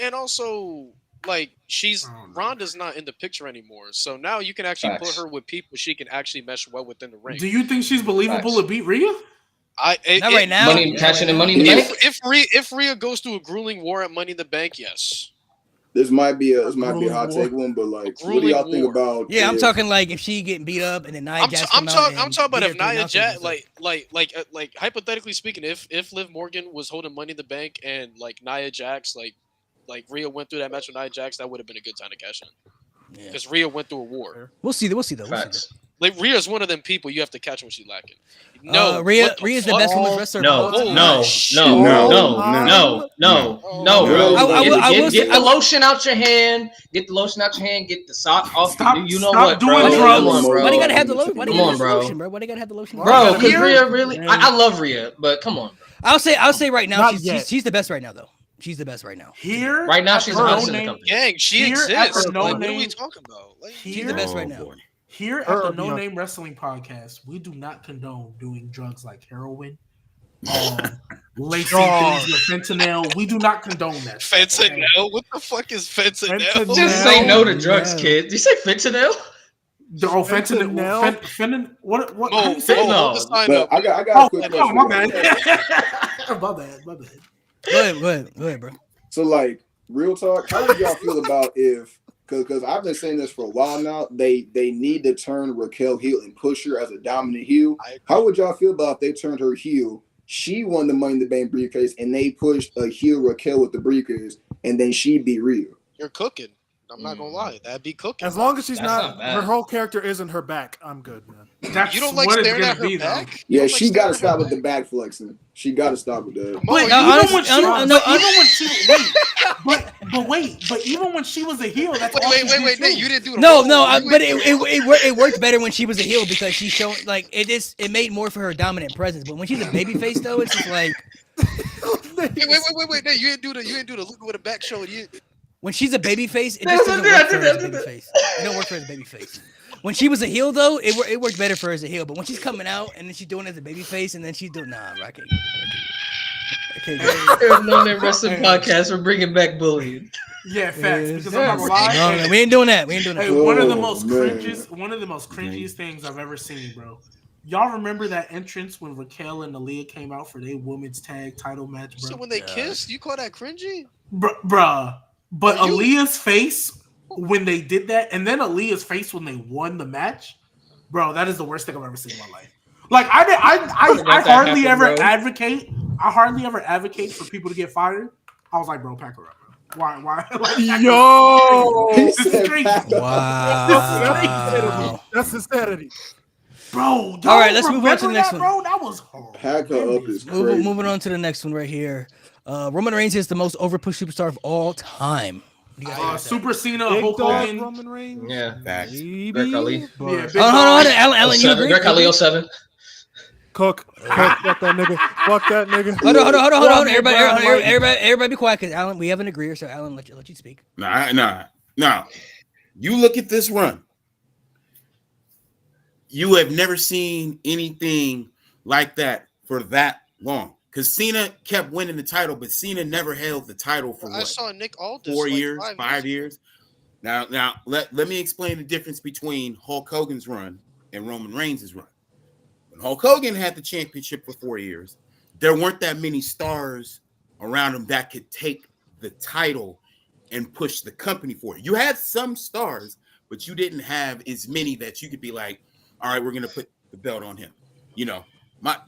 and also like she's Ronda's not in the picture anymore. So now you can actually Facts. put her with people she can actually mesh well within the ring. Do you think she's believable Facts. to beat Rhea? Not right now. cashing in Money in the Bank. If Rhea goes through a grueling war at Money in the Bank, yes. This might be a hot take one, but like, what do y'all think about? Yeah, I'm if- talking like if she getting beat up and then Nia Jax I'm come out talking and about beat if her to Nia nothing, Jax it's like hypothetically speaking, if Liv Morgan was holding Money in the Bank and like Nia Jax like Rhea went through that match with Nia Jax, that would have been a good time to cash in. Yeah. Because Rhea went through a war. We'll see though. Facts. Like Rhea's one of them people you have to catch when she's lacking. No, Rhea what Rhea's the fuck? best women's wrestler. No, of all time. no, shit. no, No, no, no, bro. I will Get say- the lotion out your hand. Get the lotion out your hand. Get the sock off. Stop- You know stop what, doing bro? drugs. Come on, bro. Why do you gotta have the lotion? Why do you Come gotta on, have the bro. lotion, bro? Why do you gotta have the lotion? Bro, because Here? Rhea really, I love Rhea, but come on, bro. I'll say right now Not she's yet. she's the best right now though. She's the best right now. Here, Right now, at she's the the hottest in the no-name- company. Gang, she Here at exists. the Like, what are no-name- we talking about? Like, She's the best right now. boy. Here at Her the or No Bianca? Name Wrestling Podcast, we do not condone doing drugs like heroin, lacing Dog. things with fentanyl. We do not condone that. stuff, okay? fentanyl? What the fuck is fentanyl? Fentanyl. Just say no to Yeah. drugs, kid. Did you say fentanyl? Oh, fentanyl. Fentanyl? Fentanyl. What? Mo, How you say Mo, it? No, hold the sign But up. I got a Oh, quick oh, question. my bad. My bad. My bad. Go ahead, bro. So, like, real talk, how would y'all feel about if, because I've been saying this for a while now, they need to turn Raquel heel and push her as a dominant heel. How would y'all feel about if they turned her heel? She won the Money in the Bank briefcase, and they pushed a heel Raquel with the briefcase, and then she beat Rhea. You're cooking. I'm not gonna lie. That'd be cooking. As long as she's That's not, not bad. her whole character isn't her back, I'm good, man. That's You don't like what it's staring gonna at her be, though. back? Yeah, You don't she like got to staring stop at with her the back flexing. She got to stop with that. Mo, Wait, you- no, Even honestly, when she, but even when she was a heel, that's all she did wait, too. Nate, you didn't do the No, roll. but it worked better when she was a heel because she showed like it made more for her dominant presence. But when she's a babyface though, it's just like Wait, Nate, you didn't do the look with a back show. You when she's a babyface, it just doesn't work for her as a babyface. It don't work for her as a babyface. When she was a heel though, it worked better for her as a heel. But when she's coming out and then she's doing it as a babyface and then she's doing bro, I can't. I can't do it. There's no name wrestling podcast. We're bringing back bullying. Yeah, facts. Yeah, Because I'm not gonna lie. No, we ain't doing that. We ain't doing Hey, that. one of the Oh, most man. cringiest things I've ever seen, bro. Y'all remember that entrance when Raquel and Aaliyah came out for their women's tag title match, bro? so when they kissed, you call that cringy? Bruh. But Are you- Aaliyah's face when they did that, and then Aaliyah's face when they won the match, bro, that is the worst thing I've ever seen in my life. Like I that hardly happen, ever bro. advocate. I hardly ever advocate for people to get fired. I was like, bro, pack her up, bro. Why? Like, pack her up. Yo, He This is said crazy. back up. Wow. that's insanity. Bro, All right, let's move on to the next one. Bro, that was horrible. Pack her up is crazy. Moving on to the next one right here. Roman Reigns is the most overpushed superstar of all time. What do you guys think about that? Super Cena, Big Hulk dog Hogan. Roman Reigns. Yeah. Facts. Maybe, Greg Ali. but- Yeah, big Hold on, Alan, you 07. agree? Greg Ali 07. Cook, fuck that nigga. Fuck that nigga. Hold on. Roman Everybody, Reigns. everybody be quiet, because Alan, we have an agreeer, so Alan, let you speak. Nah. You look at this run. You have never seen anything like that for that long. Because Cena kept winning the title, but Cena never held the title for I what? saw Nick Aldis 4 like years, 5 years. Now let me explain the difference between Hulk Hogan's run and Roman Reigns' run. When Hulk Hogan had the championship for 4 years, there weren't that many stars around him that could take the title and push the company for it. You had some stars, but you didn't have as many that you could be like, all right, we're going to put the belt on him. You know,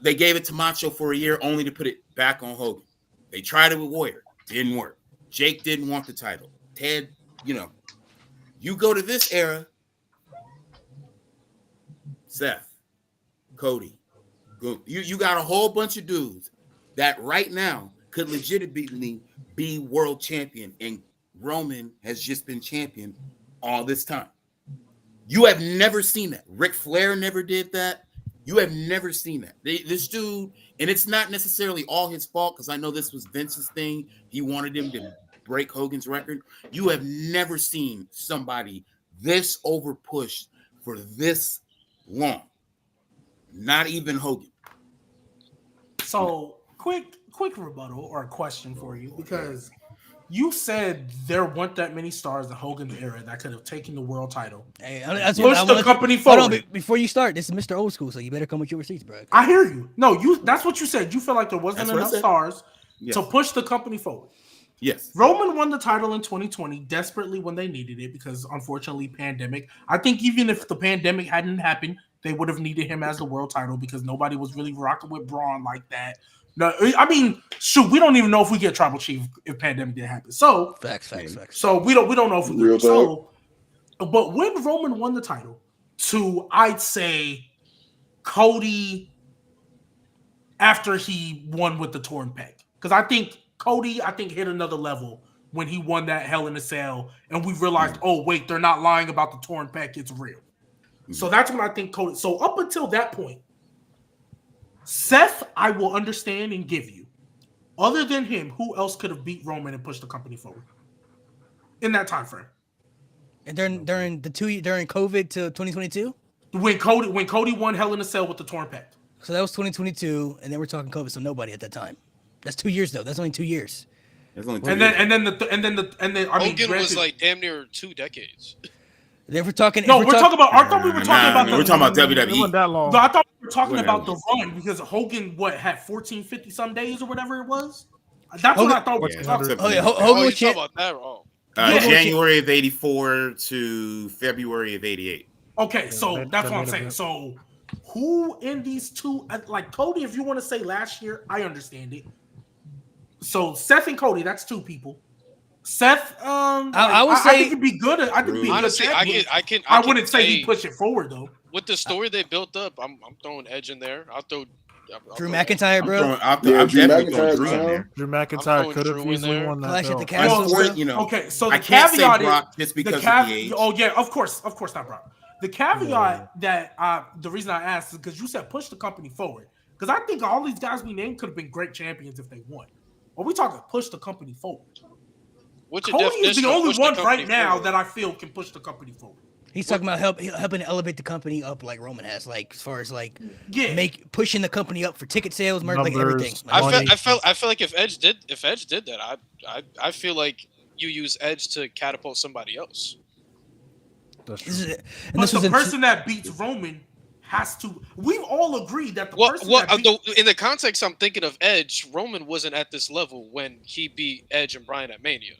they gave it to Macho for a year only to put it back on Hogan. They tried it with Warrior. Didn't work. Jake didn't want the title. Ted, you go to this era, Seth, Cody, you got a whole bunch of dudes that right now could legitimately be world champion, and Roman has just been champion all this time. You have never seen that. Ric Flair never did that. You have never seen that. This dude, and it's not necessarily all his fault, because I know this was Vince's thing. He wanted him to break Hogan's record. You have never seen somebody this over pushed for this long. Not even Hogan. So quick rebuttal or a question for you, because you said there weren't that many stars in Hogan's era that could have taken the world title. Hey, that's Push what the company Hold on, forward. before you start, this is Mr. Old School, so you better come with your receipts, bro. I hear you. No, that's what you said. You feel like there wasn't That's what I enough said. stars Yes. to push the company forward. Yes. Roman won the title in 2020 desperately when they needed it, because unfortunately pandemic. I think even if the pandemic hadn't happened, they would have needed him as the world title, because nobody was really rocking with Braun like that. No, I mean, shoot, we don't even know if we get Tribal Chief if pandemic didn't happen. So Facts. So we don't know if we Real will. So, but when Roman won the title to, I'd say, Cody after he won with the torn peg, because I think Cody hit another level when he won that Hell in a Cell, and we realized, oh wait, they're not lying about the torn peg; it's real. So that's when I think Cody. So up until that point, Seth, I will understand and give you. Other than him, who else could have beat Roman and pushed the company forward in that time frame? And during COVID to 2022. When Cody won Hell in a Cell with the torn pec. So that was 2022, and then we're talking COVID, so nobody at that time. That's 2 years though. That's only 2 years. There's only And then I mean, Hogan was granted, like damn near 2 decades. Then we're talking. no, we're talking about. I thought we were talking about. We're talking about It WWE. wasn't that long. No, I thought we were talking Whatever. about the run, because Hogan had 1450 some days or whatever it was. That's what I thought we were talking about. Oh yeah, Hogan Hogan Oh, you was champ. talking about that wrong? Yeah. January of 84 to February of 88. Okay, so that- that's that what I'm made saying. a- So who in these two, like Cody, if you want to say last year, I understand it. So Seth and Cody, that's two people. Seth, I would I say- think he'd be good. I think he'd be a good Honestly, champion. I I wouldn't can say he push it forward though. with the story they built up. I'm throwing Edge in there. I'll throw Drew McIntyre, I'm, bro. throwing, I'm, Yeah, I'm Drew definitely throwing McIntyre's Drew in down. there. Drew I'm McIntyre throwing could have Drew in easily there. won that Clash at belt. the Castle. I'm for it, you know. Okay, so I the can't say caveat Brock is just because the of the age. Oh yeah, of course not Brock. The caveat that the reason I asked is because you said push the company forward. Because I think all these guys we named could have been great champions if they won. Are we talking push the company forward? What's your Cody is definition the of only push the one company right now forward? that I feel can push the company forward. He's talking about helping to elevate the company up like Roman has, like as far as like Yeah. pushing the company up for ticket sales, like Numbers. everything. I Money. feel like if Edge did that, I feel like you use Edge to catapult somebody else. That's true. This is, and But this was the in, person that beats Roman has to. We've all agreed that the Well, person well, that beats, in the context I'm thinking of Edge, Roman wasn't at this level when he beat Edge and Bryan at Mania.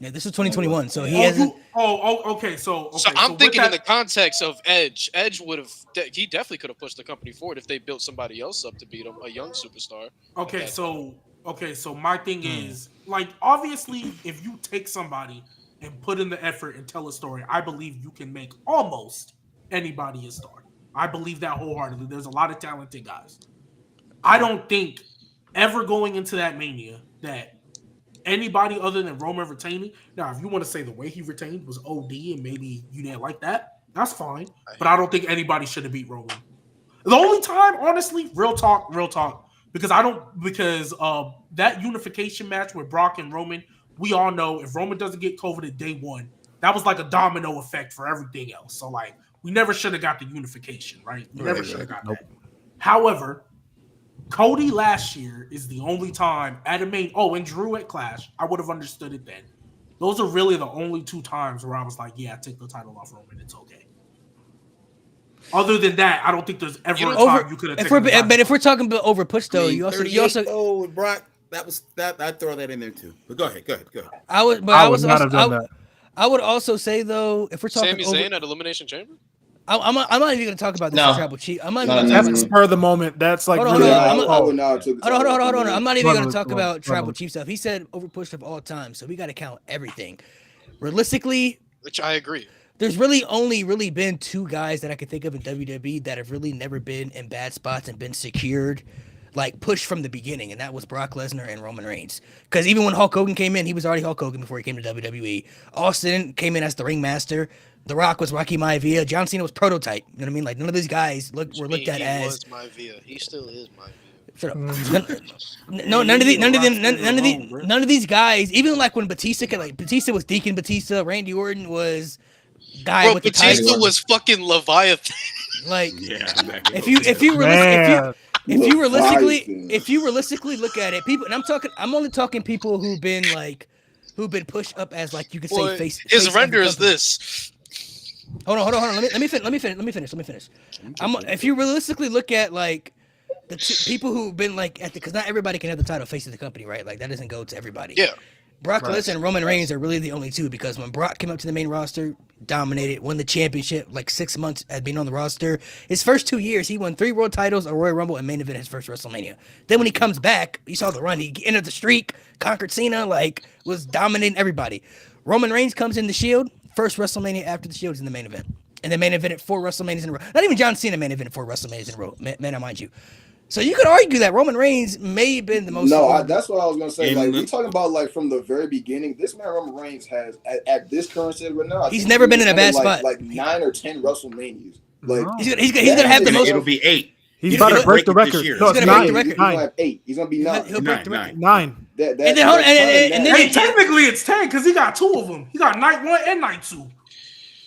yeah, this is 2021, so he oh, hasn't. okay. So So okay, I'm with thinking in that- the context of Edge. Edge would have. He definitely could have pushed the company forward if they built somebody else up to beat him, a young superstar. Okay, so my thing Hmm. is, like, obviously, if you take somebody and put in the effort and tell a story, I believe you can make almost anybody a star. I believe that wholeheartedly. There's a lot of talented guys. I don't think ever going into that Mania that anybody other than Roman retaining. Now, if you want to say the way he retained was OD and maybe you didn't like that, that's fine. But I don't think anybody should have beat Roman. The only time, honestly, real talk, because that unification match with Brock and Roman, we all know if Roman doesn't get COVID at day one, that was like a domino effect for everything else. So, like, we never should have got the unification, right? We never should have got that. However, Cody last year is the only time at a main. Oh, and Drew at Clash, I would have understood it then. Those are really the only 2 times where I was like, yeah, take the title off Roman. It's okay. Other than that, I don't think there's ever a time you could have taken the title. But if we're talking about over push though, you also with Brock. That was that. I'd throw that in there too. But go ahead. I would not have done that. I would also say though, if we're talking Sami Zayn at Elimination Chamber. I'm not even going to talk about this Tribal Chief. I'm not even that's spur of the moment. That's like hold on. Hold on. I'm not even going to talk about Tribal Chief stuff. He said overpushed of all time, so we got to count everything. Realistically, which I agree. There's really only been 2 guys that I can think of in WWE that have really never been in bad spots and been secured, like pushed from the beginning, and that was Brock Lesnar and Roman Reigns. Because even when Hulk Hogan came in, he was already Hulk Hogan before he came to WWE. Austin came in as the ringmaster. The Rock was Rocky Maivia. John Cena was Prototype. You know what I mean? Like, none of these guys were looked at as. He was Maivia. He still is Maivia. Shut up. No, none of these guys. Even like when Batista was Deacon Batista, Randy Orton was guy with Batista the title. was fucking Leviathan. Like, yeah, if you realistically look at it, people, and I'm only talking people who've been pushed up as, like, you could say face. His render is this. Hold on. Let me finish. If you realistically look at, like, the people who've been, like, because not everybody can have the title face of the company, right? Like, that doesn't go to everybody. Yeah. Brock Lesnar and Roman Reigns are really the only 2, because when Brock came up to the main roster, dominated, won the championship, like 6 months at being on the roster. His first 2 years, he won 3 world titles, a Royal Rumble, and main event his first WrestleMania. Then when he comes back, you saw the run. He ended the streak, conquered Cena, like, was dominating everybody. Roman Reigns comes in the Shield, first WrestleMania after the Shield is in the main event. And the main event at 4 WrestleManias in a row. Not even John Cena main event at 4 WrestleManias in a row, man, I mind you. So you could argue that Roman Reigns may have been the most. No, that's what I was gonna say. Like, we talking about, like, from the very beginning. This man Roman Reigns has at this current state right now. He's never been in a bad spot. Like 9 or 10 WrestleManias. Like, he's gonna have the most. It'll be 8. He's about to break the record. He's gonna break the record. He's gonna have 8. He's gonna be 9. He'll break the record. 9. And then technically it's 10 because he got 2 of them. He got night 1 and night 2.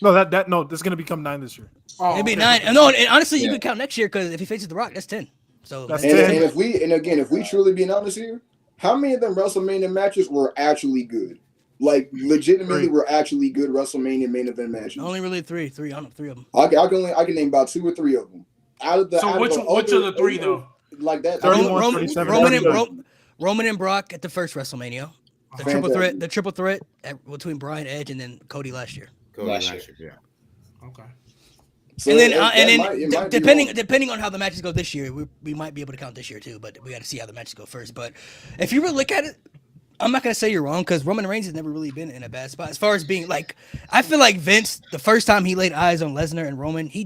No, this is gonna become 9 this year. Oh, it'll be 9. No, and honestly, you can count next year, because if he faces The Rock, that's 10. So that's and if we truly being honest here, how many of them WrestleMania matches were actually good? Like, legitimately were actually good WrestleMania main event matches? Only really 3 of them. I can name about 2 or 3 of them. Which of the 3 though? Like that. Roman and Brock at the first WrestleMania. The triple threat between Bryan, Edge, and then Cody last year. Yeah. Okay. So and then depending on how the matches go this year, we might be able to count this year too, but we got to see how the matches go first. But if you really look at it, I'm not gonna say you're wrong, because Roman Reigns has never really been in a bad spot as far as being, like, I feel like Vince, the first time he laid eyes on Lesnar and Roman, he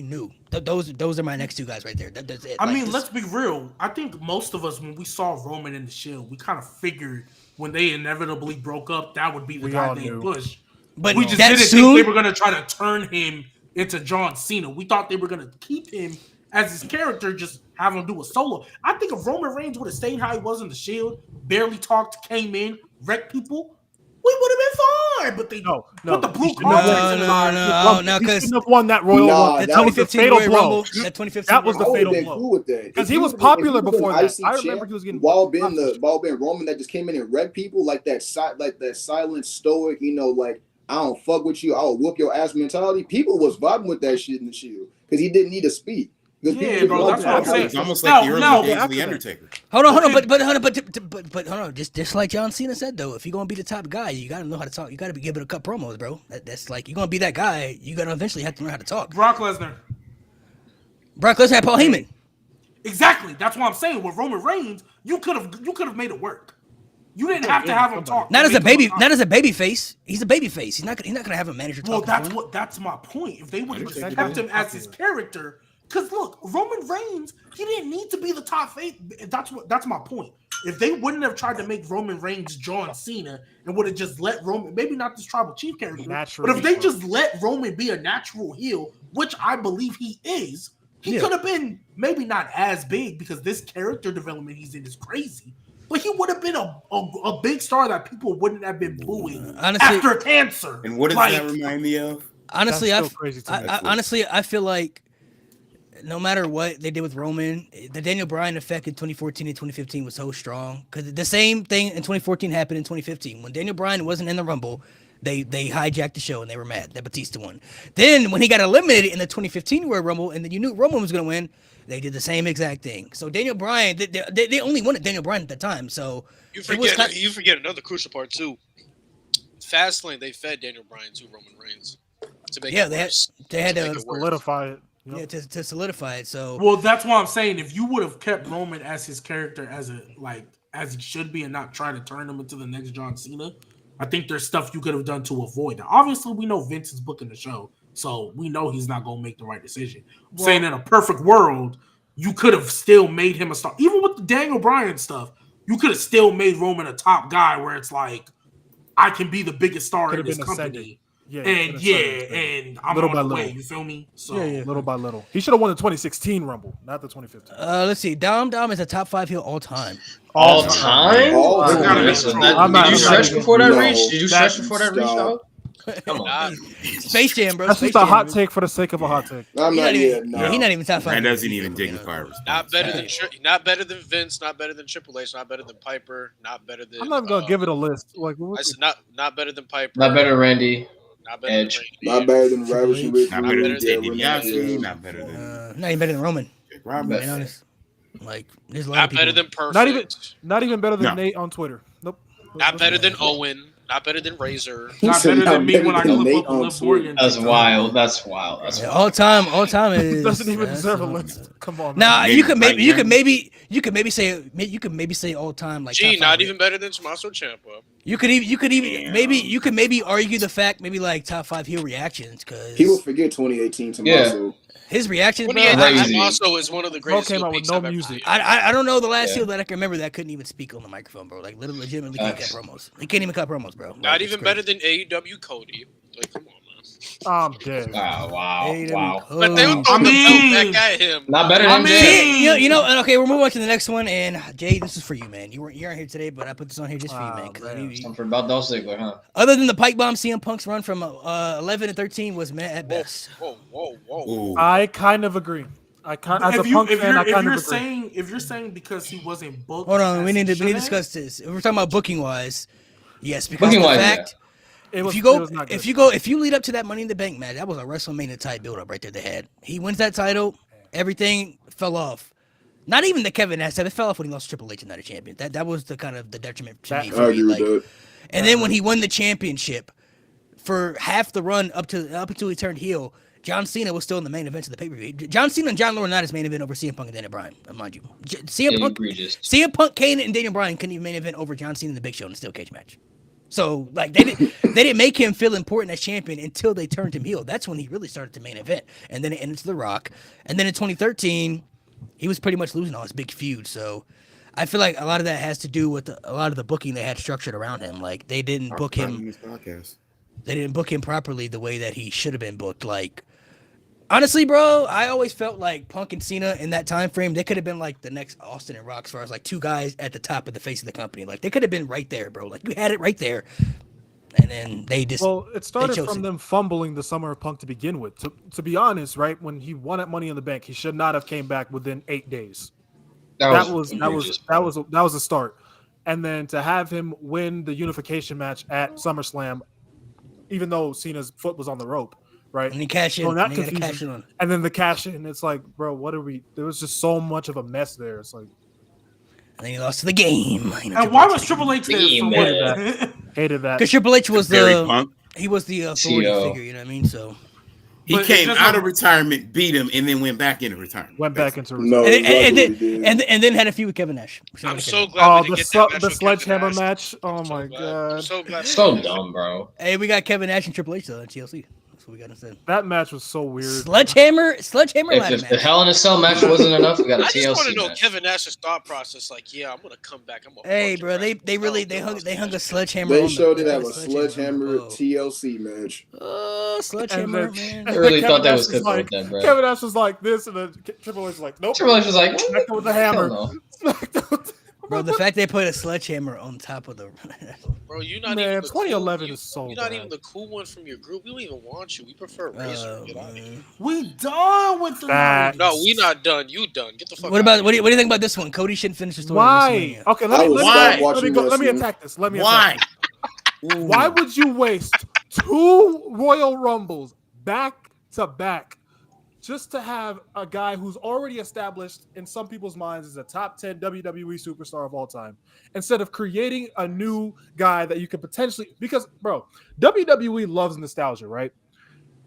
knew those are my next 2 guys right there. That's it. I mean, let's be real. I think most of us, when we saw Roman in the Shield, we kind of figured when they inevitably broke up, that would be the guy they pushed. But we just didn't think they were gonna try to turn him into John Cena. We thought they were going to keep him as his character, just have him do a solo. I think if Roman Reigns would have stayed how he was in the Shield, barely talked, came in, wrecked people, we would have been fine. But they put the blue cards in his eyes. No, because he shouldn't have won that Royal Rumble. That was the fatal blow. That was the fatal blow. Because he was popular before that. I remember he was getting while being Roman that just came in and wrecked people, like that silent stoic, like, I don't fuck with you, I'll whoop your ass mentality. People was vibing with that shit in the Shield because he didn't need to speak. Yeah, bro, that's what I'm saying. It's almost like the early days of The Undertaker. Hold on, just like John Cena said though, if you're gonna be the top guy, you gotta know how to talk. You gotta be giving a cut promos, bro. That's like, you're gonna be that guy. You gotta eventually have to learn how to talk. Brock Lesnar had Paul Heyman. Exactly. That's what I'm saying. With Roman Reigns, you could have made it work. You didn't have to have him talk. Not as a baby, Not not as a baby face. He's a baby face. He's not gonna have a manager talk. Well, that's my point. If they would have just kept him as his character, because look, Roman Reigns, he didn't need to be the top face. That's my point. If they wouldn't have tried to make Roman Reigns John Cena and would have just let Roman, maybe not this tribal chief character, but if they just let Roman be a natural heel, which I believe he is, he could have been maybe not as big because this character development he's in is crazy. But he would have been a big star that people wouldn't have been booing after cancer. And what does that remind me of? Honestly, I feel like no matter what they did with Roman, the Daniel Bryan effect in 2014 and 2015 was so strong because the same thing in 2014 happened in 2015 when Daniel Bryan wasn't in the Rumble. They hijacked the show and they were mad that Batista won. Then when he got eliminated in the 2015 Royal Rumble and then you knew Roman was going to win, they did the same exact thing. So Daniel Bryan, they only wanted Daniel Bryan at the time. So you forget another crucial part too. Fastlane, they fed Daniel Bryan to Roman Reigns to make it worse. They had to solidify it. Yep. Yeah, to solidify it. So well, that's why I'm saying if you would have kept Roman as his character as he should be and not try to turn him into the next John Cena, I think there's stuff you could have done to avoid that. Obviously, we know Vince is booking the show, so we know he's not going to make the right decision. Well, saying in a perfect world, you could have still made him a star. Even with the Daniel Bryan stuff, you could have still made Roman a top guy where it's like, I can be the biggest star in this company. And I'm little on the way. You feel me? So little by little. He should have won the 2016 Rumble, not the 2015. Let's see. Dom is a top 5 heel all time. All time? Did you stretch before that reach? Did you stretch before that reach, though? Come on. Space Jam, bro. That's just a hot take for the sake of a hot take. He's not even top 5. That doesn't even dignify. Not better than Vince. Not better than Triple H. Not better than Piper. Not better than. I'm not gonna give it a list. Like I said, not better than Piper. Not better than Randy. Not better not better than Robert Schwartz. Not better than Ted DiBiase. Not better than. Not even better than Roman. Robert. Honest. Like there's a lot not of people. better than Perfect. Not even better than Nate on Twitter. Nope. Not better than Owen. Not better than Razor. Not better than me when I clip up Liv Morgan. That's wild. That's wild. All time is doesn't even deserve a list. Come on. Nah, you could maybe say all time like. Gee, not even better than Tommaso Ciampa. You could maybe argue the fact maybe like top 5 heel reactions because he will forget 2018 Tommaso. Yeah. His reaction, bro. Tommaso is one of the greatest. Came out with no music. I don't know the last heel that I can remember that couldn't even speak on the microphone, bro. Like literally, legitimately can't cut promos. He can't even cut promos, bro. Not even better than AEW Cody. Like, come on, man. I'm dead. Wow. But they would throw the belt back at him. Not better than Jay. You know. Okay, we're moving on to the next one. And Jay, this is for you, man. You aren't here today, but I put this on here just for you, man. Something for about Dolph Ziggler, huh? Other than the pipe bomb, CM Punk's run from 11 to 13 was meh at best. Whoa. I kind of agree. If you're saying because he wasn't booked. Hold on, we need to discuss this. If we're talking about booking wise, yes, because of the fact. If you lead up to that Money in the Bank match, that was a WrestleMania type build up right there. They had. He wins that title, everything fell off. Not even the Kevin Nash stuff. It fell off when he lost Triple H and not a champion. That was the kind of the detriment to me. And then when he won the championship, for half the run up until he turned heel, John Cena was still in the main event of the pay-per-view. John Cena and John Laurinaitis main event over CM Punk and Daniel Bryan, mind you. CM Punk, Kane, and Daniel Bryan couldn't even main event over John Cena and the Big Show in a steel cage match. So like they didn't make him feel important as champion until they turned him heel. That's when he really started the main event, and then it ended to The Rock. And then in 2013, he was pretty much losing all his big feuds. So I feel like a lot of that has to do with a lot of the booking they had structured around him. Like they didn't book him. They didn't book him properly the way that he should have been booked. Like honestly, bro, I always felt like Punk and Cena in that time frame, they could have been like the next Austin and Rock as far as like two guys at the top of the face of the company. Like they could have been right there, bro. Like you had it right there. And then they just it started from them fumbling the summer of Punk to begin with. To be honest, right, when he won at Money in the Bank, he should not have came back within 8 days. That was a start. And then to have him win the unification match at SummerSlam, even though Cena's foot was on the rope, right? And he cashed in. And then the cash in, it's like, bro, what are we? There was just so much of a mess there. It's like, and then he lost to the game. And why was Triple H there? Hated that. Because Triple H was he was the authority figure. You know what I mean? So He But came it's just out a- of retirement, beat him, and then went back into retirement. Went back into No, retirement. And then had a few with Kevin Nash. I'm so glad we didn't get that match the with sledgehammer Kevin Nash. match. Oh I'm so my glad. I'm god, so glad. So dumb, bro. Hey, we got Kevin Nash and Triple H though on TLC. That's what we got instead. that match was so weird. Sledgehammer ladder If the match. Hell in a Cell match wasn't enough, we got a I just want to TLC know match. Kevin Nash's thought process. Like, yeah, I'm gonna come back. I'm gonna. Hey, fucking bro, they wrestle. really I don't they know. hung a sledgehammer. They on showed the, it as a sledgehammer Oh. TLC match. Oh, And sledgehammer, then- man. I really Kevin thought that Nash was good like, with them, bro. Kevin Nash was like this, and then Triple H was like, nope. Triple H was like, Smacked him with the hell hammer. no. Smacked him with the- Bro, the fact they put a sledgehammer on top of the Bro, you're not Man, even the 2011 cool, is so You're not bad. even the cool one from your group. We don't even want you. We prefer Razor. Get out of here. We done with the Facts. No, we not done. You done. Get the fuck. What out about of what do you think about this one? Cody shouldn't finish the story. Why? Okay, I let was me stopped go. Let me watching go. Let me wrestling. attack this. Let me Why? attack this. Why would you waste 2 Royal Rumbles back to back just to have a guy who's already established in some people's minds as a top 10 WWE superstar of all time, instead of creating a new guy that you could potentially, because bro, WWE loves nostalgia, right?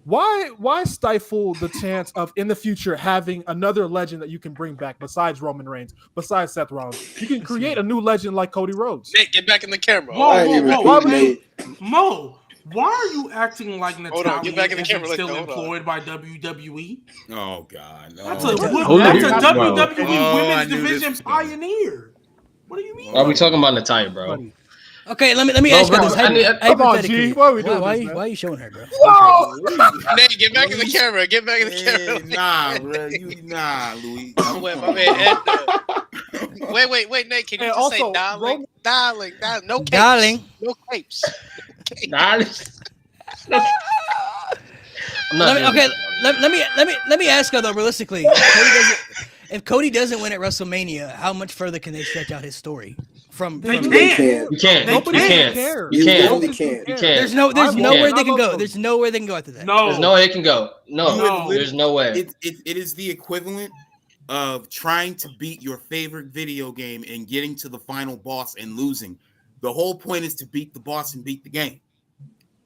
Why stifle the chance of in the future having another legend that you can bring back besides Roman Reigns, besides Seth Rollins? You can create a new legend like Cody Rhodes. Nate, get back in the camera. Whoa, I ain't even whoa, think Nate. Mo, why are you acting like Hold on, get back in the Natalia camera isn't like still that, hold on. employed by WWE? Oh God, no. That's a Hold that's on. a WWE Oh, I Women's knew this Division was coming. pioneer. What do you mean? Are we talking about Natalia, bro? Okay, let me Bro, ask you bro, this. I need- Come on, Hypothetically, G. Why are we doing why, this, man? why are you showing her, bro? Nate, get back in the camera. Get back in the camera. Nah, bro. Nah, Louis. Oh, wait, my man. Ed, wait, Nate. Can you And just say also, darling? Darling. No capes. Darling. No capes. Nah, I'm not doing Okay, this. let me ask her though. Realistically, if Cody doesn't win at WrestleMania, how much further can they stretch out his story? They from They can't. can't. You can't. Nobody You can't. cares. You You can't. definitely can't. You can't. There's You nowhere can't. they can go. There's nowhere they can go after that. No, There's no way it can go. No, No. there's no way. It is the equivalent of trying to beat your favorite video game and getting to the final boss and losing. The whole point is to beat the boss and beat the game.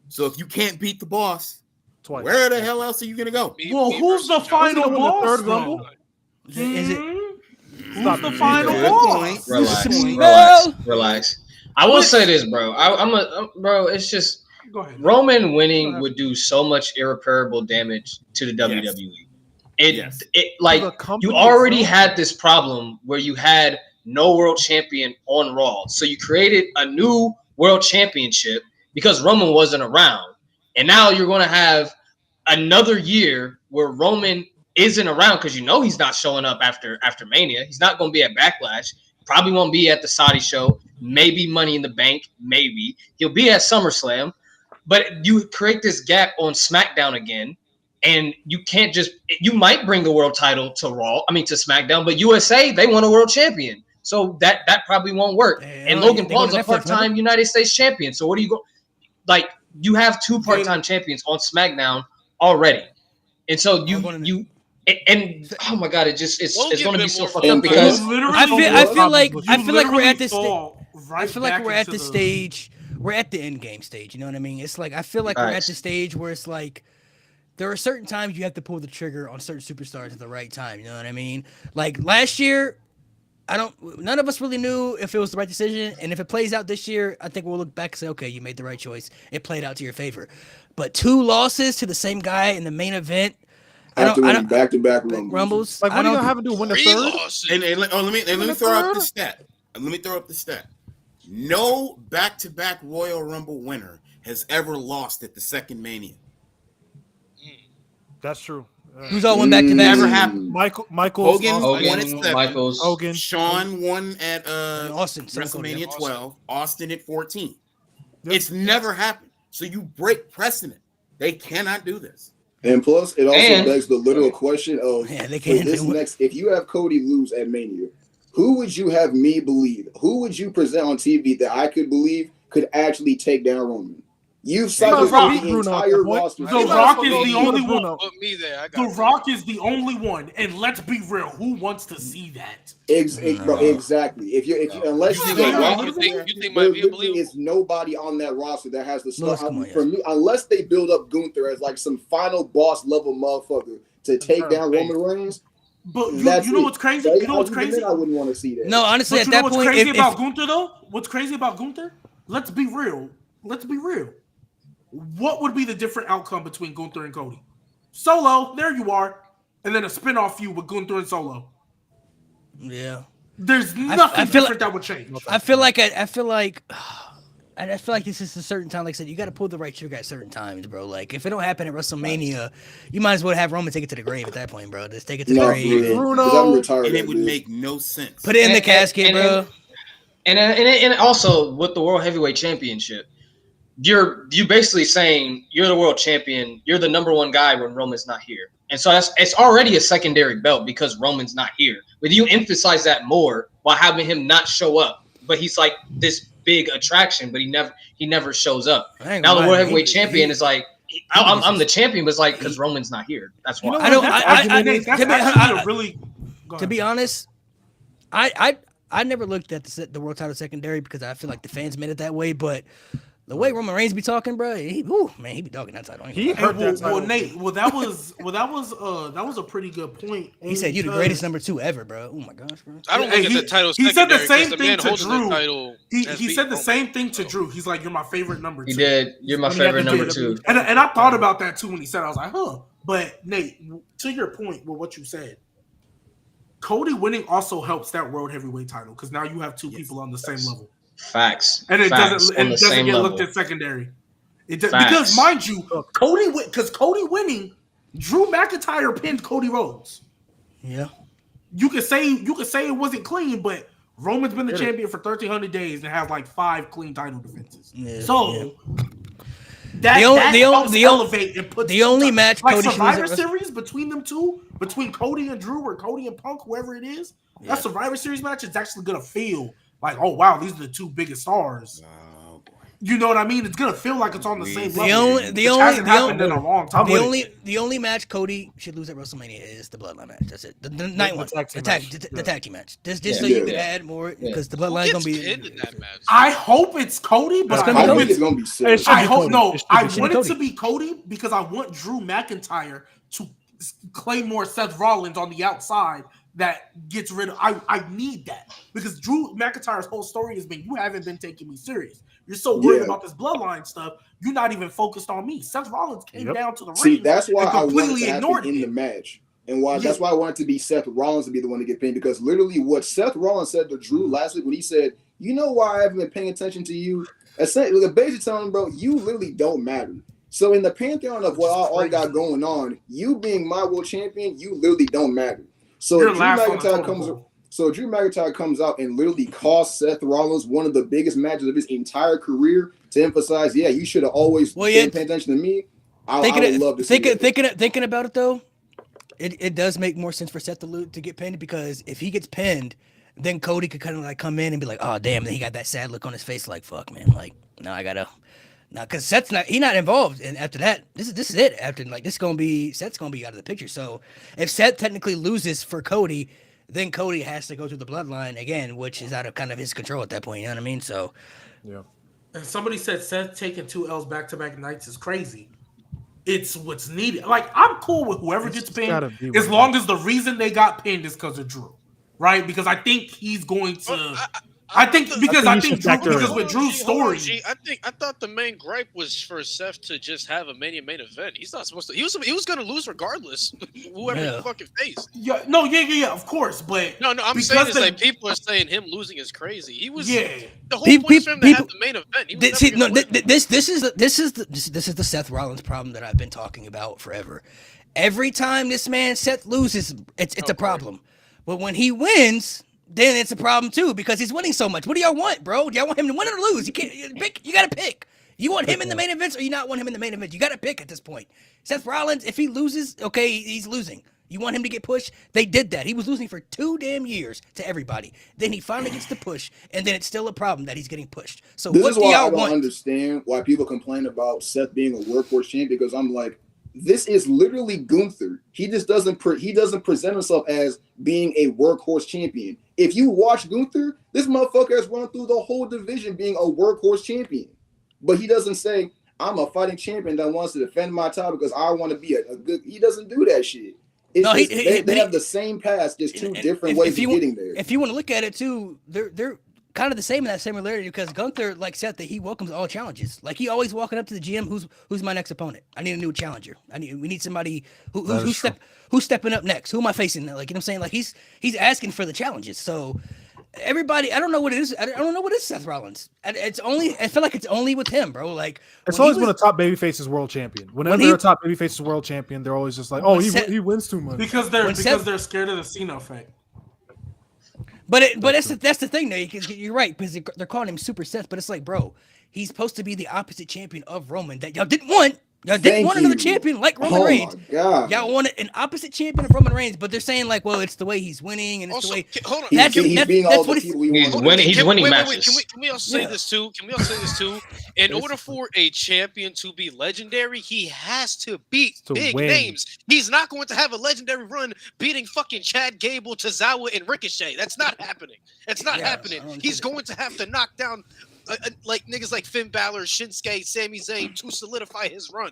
So if you can't beat the boss, Twice. where the hell else are you gonna go? Well, who's the final Wasn't it boss? the third though? Rumble? Is it? Who's the final Good boss? point. Relax, No. relax, relax. I will say this, bro. Bro. It's just Go ahead. Roman winning would do so much irreparable damage to the WWE. Yes. It like The company you already itself. had this problem where you had no world champion on Raw, so you created a new world championship because Roman wasn't around, and now you're going to have another year where Roman isn't around because you know he's not showing up after Mania. He's not going to be at Backlash. Probably won't be at the Saudi show. Maybe Money in the Bank. Maybe he'll be at SummerSlam. But you create this gap on SmackDown again, and you can't just. You might bring the world title to Raw. I mean to SmackDown, but USA they want a world champion, so that probably won't work. And Logan they go Paul's to a Netflix, part-time remember? United States champion. So what do you go? Like you have 2 part-time champions on SmackDown already, and so and oh my god, it's Logan going to be been so more fucked up And because I feel like we're at this. Right I feel like back we're at into the stage. We're at the end game stage. You know what I mean? It's like I feel like we're at Facts. the stage where it's like there are certain times you have to pull the trigger on certain superstars at the right time. You know what I mean? Like last year, none of us really knew if it was the right decision, and if it plays out this year, I think we'll look back and say, okay, you made the right choice. It played out to your favor. But 2 losses to the same guy in the main event. After winning back-to-back Rumbles. Like, I what are you don't- gonna have to do? Win the 3 third? losses. And let me throw up the stat. No back-to-back Royal Rumble winner has ever lost at the second Mania. That's true. Who's all won back to back? Never happened. Michaels, Hogan won at 7. Michaels. Hogan. Sean won at Austin, WrestleMania Austin. 12. Austin at 14. Yep. It's never happened. So you break precedent. They cannot do this. And plus, it also And- begs the literal question of Yeah, they for can't this do it. next. If you have Cody lose at Mania, who would you have me believe? Who would you present on TV that I could believe could actually take down Roman? You've Rock sacrificed beat the Bruno at entire that point. roster. The He might Rock as is well the go only Bruno. Put me there. I The got Rock is the only one, and let's be real, who wants to see that? Bro, exactly. If you unless You you think go Rock- roster, you think there might be literally unbelievable? is nobody on that roster that has the Lewis, start. come on, For me, unless they build up Gunther as like some final boss level motherfucker to take down Roman Reigns. But That's you know it. what's crazy? Right? You know what's Even crazy? then, I wouldn't want to see that. No, honestly, But at you know that what's point, crazy if, about Gunther though? What's crazy about Gunther? Let's be real. What would be the different outcome between Gunther and Cody? Solo, there you are, and then a spin-off feud with Gunther and Solo. yeah, There's nothing feel different that would change. I feel like this is a certain time. Like I said, you got to pull the right trigger at certain times, bro. Like if it don't happen at WrestleMania, you might as well have Roman take it to the grave at that point, bro. Just take it to the No, grave. Bruno. because I'm retired. And it at would this. make no sense. Put it in the And- casket, and- bro. And also with the World Heavyweight Championship, you basically saying you're the world champion, you're the number one guy when Roman's not here. And so it's already a secondary belt because Roman's not here. But you emphasize that more while having him not show up. But he's like this big attraction, but he never shows up. I ain't Now gonna the lie, World Heavyweight Champion is like, I'm the just- champion, but it's like because Roman's not here. That's why. You know I don't. That's I, actually- that's to be- actually a really. Go to ahead. be honest, I never looked at the world title secondary because I feel like the fans made it that way. But the way Roman Reigns be talking, bro, he be dogging that title. He Hey, hurt well, that title. Nate, that was a pretty good point. He said you the greatest number 2 ever, bro. Oh my gosh, bro. I don't Hey, look at he- the title he said the secondary same 'cause thing man to holding Drew. the title He has said beat the Roman. same thing to Drew. He's like, "You're my favorite number 2." He did. You're my When he had favorite the number WWE. 2. And I thought about that too when he said. I was like, "Huh." But Nate, to your point with what you said, Cody winning also helps that world heavyweight title because now you have two people on the same level, Facts. and it Facts doesn't on it the doesn't same get level. looked at secondary. It does, Facts. because mind you, Cody winning, Drew McIntyre pinned Cody Rhodes. Yeah. You could say it wasn't clean, but Roman's been the champion for 1,300 days and has like 5 clean title defenses. Yeah, So The only- helps the only- elevate and put the only match like Cody should lose Survivor at Series between them two, between Cody and Drew or Cody and Punk, whoever it is. Yeah. That Survivor Series match is actually gonna feel like, oh wow, these are the two biggest stars. Oh boy. You know what I mean? It's gonna feel like it's on the same The level. only- which the only- hasn't the happened only- in a long time. The only match Cody should lose at WrestleMania is the Bloodline match. That's it. The night one. tag The team tag, match. the tag team match. Just so Yeah. you can add more because the Who Bloodline gets gonna be. pinned in that match? I hope it's Cody, but It's I gonna be I hope think it's it's gonna be It sick. should I be hope Cody. no. It should I be want it Cody. to be Cody because I want Drew McIntyre to claim more Seth Rollins on the outside. That gets rid of. I need that because Drew McIntyre's whole story has been you haven't been taking me serious. You're so worried Yeah. about this bloodline stuff. You're not even focused on me. Seth Rollins came Yep. down to the See, ring. that's why and I wanted completely to ignored happen in it. the match, and why Yeah. that's why I wanted to be Seth Rollins to be the one to get pinned because literally what Seth Rollins said to Drew last week when he said, "You know why I haven't been paying attention to you?" Essentially, basically telling him, "Bro, you literally don't matter." So in the pantheon of what all got going on, you being my world champion, you literally don't matter. So You're Drew last on the McIntyre totem comes. pole. So Drew McIntyre comes out and literally costs Seth Rollins one of the biggest matches of his entire career to emphasize, yeah, you should have always Well, yeah, been paying attention to me. I would love to see that. Thinking about it though, it does make more sense for Seth to get pinned because if he gets pinned, then Cody could kind of like come in and be like, oh damn, then he got that sad look on his face like fuck man, like now I gotta now because Seth's not involved and after that this is it after like Seth's gonna be out of the picture. So if Seth technically loses for Cody, then Cody has to go through the bloodline again, which is out of kind of his control at that point. You know what I mean? So Yeah. And somebody said Seth taking 2 L's back-to-back nights is crazy. It's what's needed. Like, I'm cool with whoever gets gotta pinned be as what long as the reason they got pinned is because of Drew, right? Because I think he's going to. I think you should factor because in. with Drew's story, I thought the main gripe was for Seth to just have a main event. He's not supposed to. He was going to lose regardless, whoever Yeah. he fucking faced. yeah, of course, but No, I'm because saying is they- like people are saying him losing is crazy. He was yeah. the whole Peop- point is for him to peop- have the main event. He was This, see, never no, gonna win. this is the Seth Rollins problem that I've been talking about forever. Every time this man Seth loses, it's a problem. But when he wins, then it's a problem too because he's winning so much. What do y'all want, bro? Do y'all want him to win or lose? You can't pick. You gotta pick. You want him in the main events or you not want him in the main event? You gotta pick at this point. Seth Rollins, if he loses, okay, he's losing. You want him to get pushed? They did that. He was losing for 2 damn years to everybody. Then he finally gets the push, and then it's still a problem that he's getting pushed. So This what is do why I y'all don't want? understand why people complain about Seth being a workhorse champion, because I'm like, this is literally Gunther. He just doesn't present himself as being a workhorse champion. If you watch Gunther, this motherfucker has run through the whole division being a workhorse champion. But he doesn't say, I'm a fighting champion that wants to defend my title because I want to be a good. He doesn't do that shit. It's No, just, they have the same past, just two And different ways of getting there. If you want to look at it too, they're kind of the same in that similarity because Gunther, like Seth, that he welcomes all challenges. Like he always walking up to the gym. Who's my next opponent? I need a new challenger. We need somebody who's stepping up next. Who am I facing? Like, you know what I'm saying? Like he's asking for the challenges. So everybody, I don't know what it is. I don't know what is Seth Rollins. I feel like it's only with him, bro. Like it's always when a top babyface is world champion. Whenever a top babyface is world champion, they're always just like, oh, he wins too much because they're scared of the Cena effect. But that's the thing, though. You're right because they're calling him Super Seth, but it's like, bro, he's supposed to be the opposite champion of Roman that y'all didn't want. Y'all didn't want another champion like Roman Reigns. Y'all wanted an opposite champion of Roman Reigns, but they're saying like, well, it's the way he's winning and it's the way. Hold on. That's what he's winning matches. Can we also say this too? In order for a champion to be legendary, he has to beat big names. He's not going to have a legendary run beating fucking Chad Gable, Tozawa, and Ricochet. That's not happening. It's not happening. He's going to have to knock down like niggas like Finn Balor, Shinsuke, Sami Zayn to solidify his run.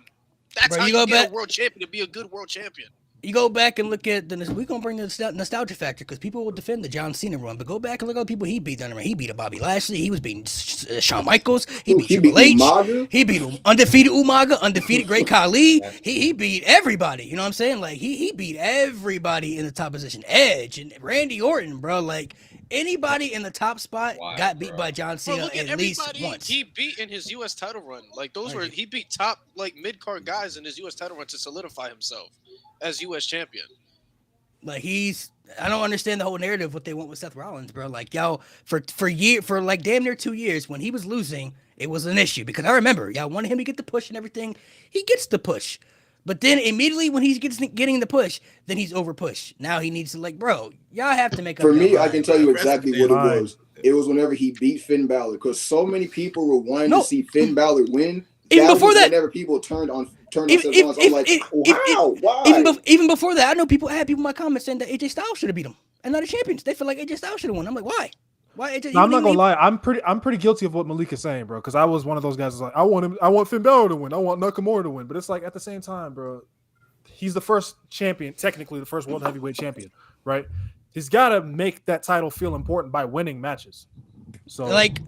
That's how you get a world champion to be a good world champion. You go back and look at we're gonna bring the nostalgia factor because people will defend the John Cena run, but go back and look at the people he beat down there. He beat a Bobby Lashley. He was beating Shawn Michaels. He beat Triple H. Umaga. He beat undefeated Umaga, undefeated Great Khali. He beat everybody. You know what I'm saying? Like he beat everybody in the top position. Edge and Randy Orton, bro. Like anybody in the top spot got beat by John Cena at least once. He beat in his U.S. title run. Like he beat top like mid card guys in his U.S. title run to solidify himself as U.S. champion. Like I don't understand the whole narrative what they want with Seth Rollins, bro. Like y'all for like damn near 2 years when he was losing, it was an issue because I remember y'all wanted him to get the push and everything. He gets the push, but then immediately when he's getting the push, then he's over pushed. Now he needs to like, bro, y'all have to make up. For me, I can tell you exactly what it was. It was whenever he beat Finn Balor because so many people were wanting to see Finn Balor win. Even before that, whenever people turned on Seth Rollins, I'm like, wow, why? Even before that, I know I had people in my comments saying that AJ Styles should have beat him and not the champions. They feel like AJ Styles should have won. I'm like, why? Why AJ? No, I'm not gonna lie. I'm pretty guilty of what Malik is saying, bro. Because I was one of those guys who's like, I want Finn Balor to win. I want Nakamura to win. But it's like at the same time, bro, he's the first champion, technically the first world heavyweight champion, right? He's got to make that title feel important by winning matches. So like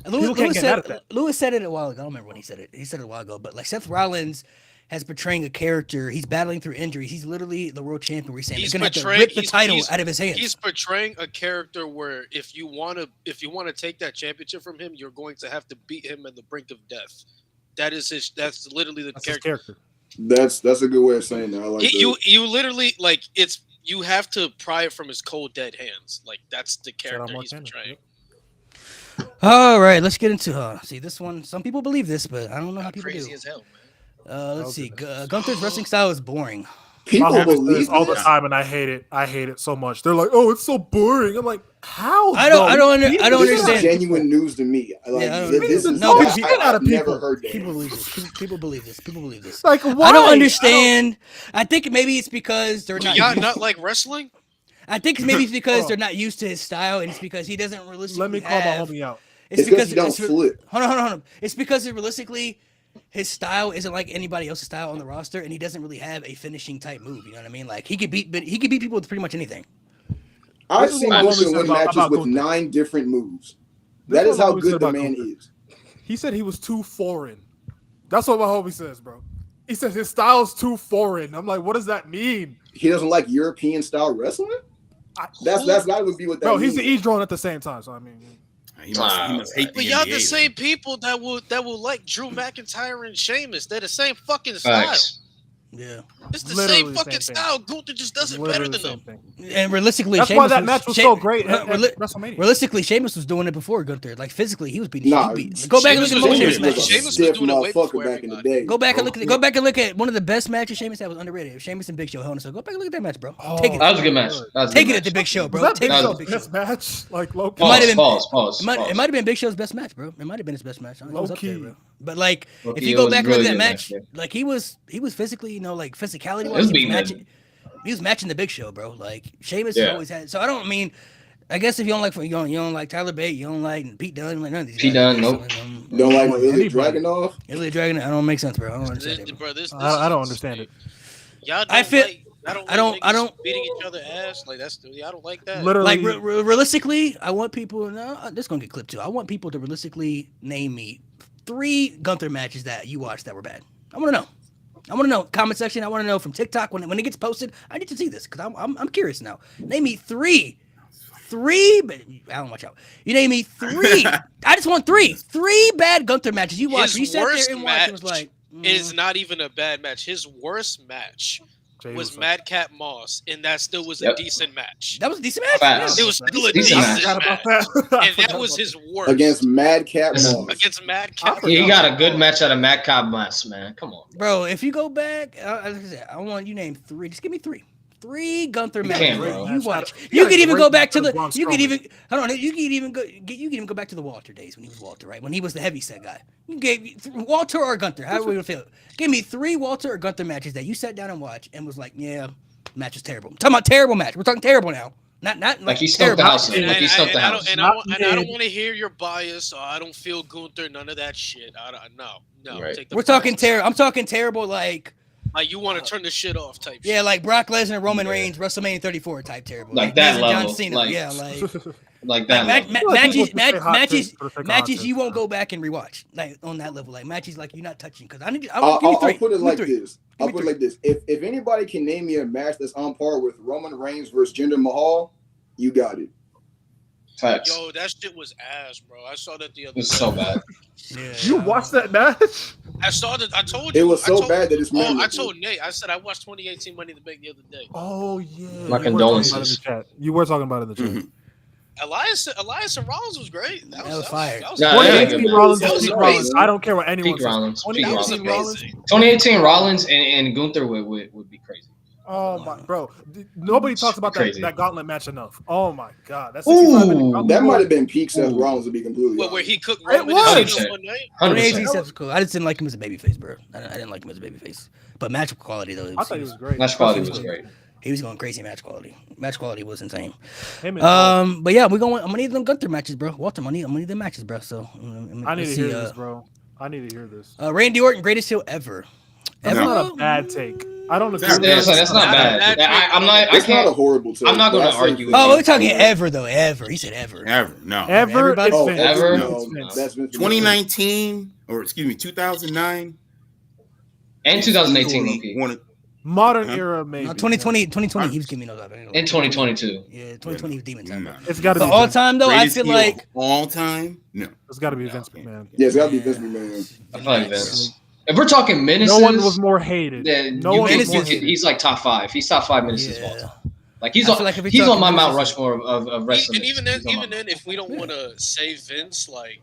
Lewis said it a while ago. I don't remember when he said it. He said it a while ago. But like Seth Rollins has portraying a character. He's battling through injuries. He's literally the world champion. We're saying he's gonna have to rip the title out of his hands. He's portraying a character where if you want to take that championship from him, you're going to have to beat him at the brink of death. That's literally the character. That's a good way of saying that. I like you literally like you have to pry it from his cold dead hands. Like that's the character he's portraying. All right, let's get into see this one. Some people believe this, but I don't know how people crazy do. As hell, man. Let's see. Gunther's wrestling style is boring. People believe this all the time, and I hate it. I hate it so much. They're like, "Oh, it's so boring." I'm like, "How?" I don't understand. This is genuine news to me. Like, this is I've never heard that. People believe this. People believe this. Like, why? I don't understand. I think maybe it's because they're not. Y'all not like wrestling? I think maybe it's because they're not used to his style, and it's because he doesn't realistically. Let me call my homie out. It's because he don't flip. Hold on. It's because realistically, his style isn't like anybody else's style on the roster, and he doesn't really have a finishing type move. You know what I mean? Like he could beat people with pretty much anything. I've seen Gunther win matches with 9 different moves. That is how good the man is. He said he was too foreign. That's what my homie says, bro. He says his style's too foreign. I'm like, what does that mean? He doesn't like European style wrestling? That's got to be what that means. Bro, he's the E-drone at the same time, so I mean. He must hate but the y'all NBA, the same people that will like Drew McIntyre and Sheamus. They're the same fucking style. Yeah. It's the Literally same the fucking same thing. style. Gunther just does it Literally better the than same them. thing. And realistically, That's why Sheamus that match was so great at WrestleMania. Realistically, Sheamus was doing it before Gunther. Like physically, he was beating. Nah, Go back and look Sheamus at was most doing Sheamus it. matches. Sheamus was stiff doing it way motherfucker before back in the everybody. day. Go back and bro. look at one of the best matches Sheamus had was underrated. Sheamus and Big Show, Hell in a Cell. Go back and look at that match, bro. Take it. That was a good match. That was a Take good it at the match. Big Show, bro. Was that Take Big it at the Show's Big Show. best match? Like low key. It might have been. Pause. It might have been Big Show's best match, bro. It might have been his best match. It was up there, Low-key. bro. But like, Low-key, if you it go was back and really look at that good match, match, like he was physically, like physicality It wise, was he was beating matching. him. He was matching the Big Show, bro. Like Sheamus has Yeah. always had. So I don't mean. I guess if you don't like Tyler Bate, you don't like Pete Dunne, like none of these. Pete guys. Dunne, nope. Don't like Anybody. Ilya Dragunov? Ilya Dragunov, I don't make sense, bro. I don't understand it, bro. Bro, this I don't is understand it. Y'all don't I feel- like, I I don't don't- beating each other ass. Like that's I don't like that. Literally, Like realistically, I want people. No, this is gonna get clipped too. I want people to realistically name me 3 Gunther matches that you watched that were bad. I want to know. I want to know. Comment section. I want to know from TikTok when it gets posted. I need to see this because I'm curious now. Name me 3, but I don't watch out. You name me 3. I just want 3 bad Gunther matches you watched. His You sat worst there and watched. And was match like, Is not even a bad match. His worst match Jay was Uso. Madcap Moss, and that still was a Yep. decent match. that was a decent match. Facts. Yeah. It was still a Decent decent match. match, and that was his worst Against Madcap This is- Moss. against Madcap. He got a good match out of Matt Cobb Moss, man. Come on. Bro, if you go back, like I said, I want you name 3. Just give me 3. 3 Gunther You matches. can't, bro. bro. You watch. You You got could a even great go back to match the. with Braun You could Strowman. even. Hold on. You could even go. You could even go back to the Walter days when he was Walter, right? When he was the heavy set guy. You gave Walter or Gunther. How would you feel? Give me 3 Walter or Gunther matches that you sat down and watched and was like, yeah, match was terrible. I'm talking about terrible match. We're talking terrible now. Not Like he stumped the terrible. house. Like he stumped the I house. don't want to hear your bias. Or I don't feel Gunther. None of that shit. No. Right. Take the We're talking bias. terrible. I'm talking terrible like. Like you want to turn the shit off type. Yeah, shit. like Brock Lesnar, Roman Reigns, WrestleMania 34 type terrible. Like that Miz and John level, Cena. like- Yeah, like. Like that. Like, level. I feel like people say hot matches takes for the sake of hot matches takes. you won't go back and rewatch like on that level like matches like you're not touching because I give me I'll 3 put it Give me like 3. this. I'll me put it 3. like this. If anybody can name me a match that's on par with Roman Reigns versus Jinder Mahal, you got it. Facts. Yo, that shit was ass, bro. I saw that the other It was day. so bad. Yeah. You watched that match? I saw that. I told you. It was I so told- bad that it's Oh, memorable. I told Nate. I said I watched 2018 Money in the Bank the other day. Oh yeah. My You were talking condolences. about it in the chat. You were talking about it in the chat. Mhm. Elias and Rollins was great. That was fire. That was Nah, What yeah, do you good think, man. Rollins? That was Pete amazing. Rollins. I don't care what anyone Peak says. Rollins. Peak That was 2018 Rollins. Rollins. amazing. 2018 Rollins and Gunther would be crazy. Oh my, bro! Nobody talks about that, Crazy. that gauntlet match enough. Oh my god, that's 65-minute Ooh. gauntlet. That might have been peak Seth Ooh. Rollins, to be completely Where honest. he cooked It Roman was. and Cena one night. 2018 100%. stuff was cool. I just didn't like him as a babyface, bro. I didn't like him as a babyface. But match quality though, I thought he was great. Match quality was great. he was going crazy. Match quality was insane. Him and But yeah, I'm gonna need them Gunther matches, bro. Walter, I'm gonna need them matches, bro. So I need let's to hear see, this, bro. I need to hear this. Randy Orton, greatest heel ever. That's No. not a bad take. I don't agree. That's- with that. That's not bad. I'm not. I It's not a can't. horrible take. I'm not gonna but I say argue Vince. with Oh, you. we're talking ever though. Ever. He said ever. Ever. No. Ever, Everybody- it's Oh, Vince. Ever? No, It's Vince. that's Vince. 2019, or excuse me, 2009. And 2018, Loki. Modern Huh? era, maybe. No, 2020, he was giving me those up. In 2022. Yeah, 2020 was demon time. No. It's got to But be. all Vince. time though, I Greatest feel heel like of all time. No. It's got to be No. Vince McMahon. Yeah, it's got to be Vince McMahon. I feel like Vince. If we're talking menaces, No one was more hated. then No you one can- was more you can- hated. he's like top 5. He's top 5 menaces of all yeah. time. Like he's I on. feel like if we're He's on talking my Mount menaces- Rushmore of wrestling. And even then, He's on my- if we don't want to say Vince, like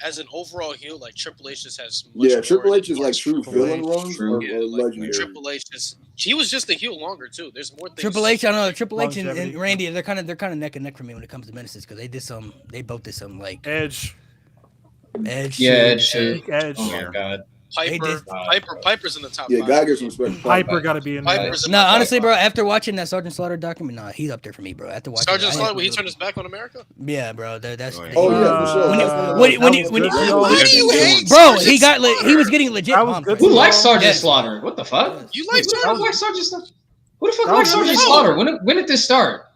as an overall heel, like Triple H just has. Much Yeah, more Triple H is like influence. true Triple villain H, runs true. or Yeah, like legendary. Triple H he was just a heel longer too. There's more things. Triple H, I don't know. Triple H and Longevity. Randy, they're kind of neck and neck for me when it comes to menaces because they both did some like Edge. Edge. Yeah, shit. Edge. Edge. Oh my god. They Piper, did- Piper's in the top. Yeah, 5. gotta get some respect. Piper got to be in there. Piper's in No, the top honestly, 5. bro. After watching that Sergeant Slaughter document, nah, he's up there for me, bro. After watching Sergeant it, Slaughter, when he turned his back on America. yeah, bro. That's Oh, yeah. Oh yeah, for sure. When you- That's- when you- when you- that when was you- good. Why do you hate bro. Sergeant He got Slaughter? he was getting legit. That was bomb good. Who threats. likes Sergeant Yeah. Slaughter? What the fuck? You like Who the fuck Sergeant? likes Sergeant Slaughter? Who the fuck That likes was Sergeant good. Slaughter? When did this start?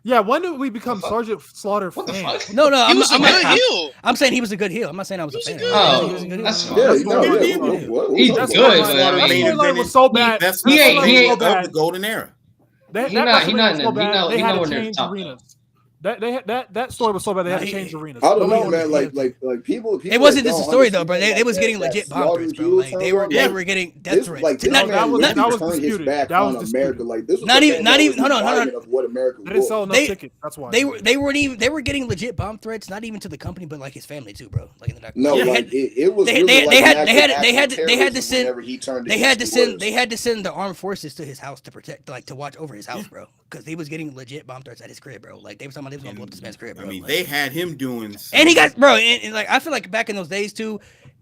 Yeah, when did we become Sergeant Slaughter What the fans? fuck? No, He was a I'm good not- heel. I'm saying he was a good heel. I'm not saying I was a He was a fan. good heel. He was a good heel. That's fine. Yeah, That's no, what yeah. we're What- doing. what- He's what- That's good, why but that I mean, storyline was so bad. That's He ain't- the he ain't- of the golden era. That He not- he WrestleMania not was in so the- he bad, not- they he had to nowhere near the change top, arenas. That story was so bad they had to change arenas. I don't know, Nobody man. understood. Like people. It wasn't that just a don't story though, bro. understand, They was like, getting that legit bomb slaughter threats, bro. heel Like they were turnaround. getting death This, threats. like, this Not- man that was literally turned disputed. his back That was on disputed. America. Like this was Not the even- man not that even- was hold on, hold on. environment of what America They didn't sell was. enough tickets. That's why They were getting legit bomb threats, not even to the company, but like his family too, bro. Like in the documentary. No, They like had- it was. they- really they- like they an had- act they of had- actual they had to terrorism send- whenever he turned They had to against send worse. they had to send the armed forces to his house to protect, like to watch over his house, bro, because he was getting legit bomb threats at his crib, bro. Like they were talking about they was gonna blow up this man's crib, bro. I mean, Like- they had him doing. and he got, bro, and like I feel like back in those days too,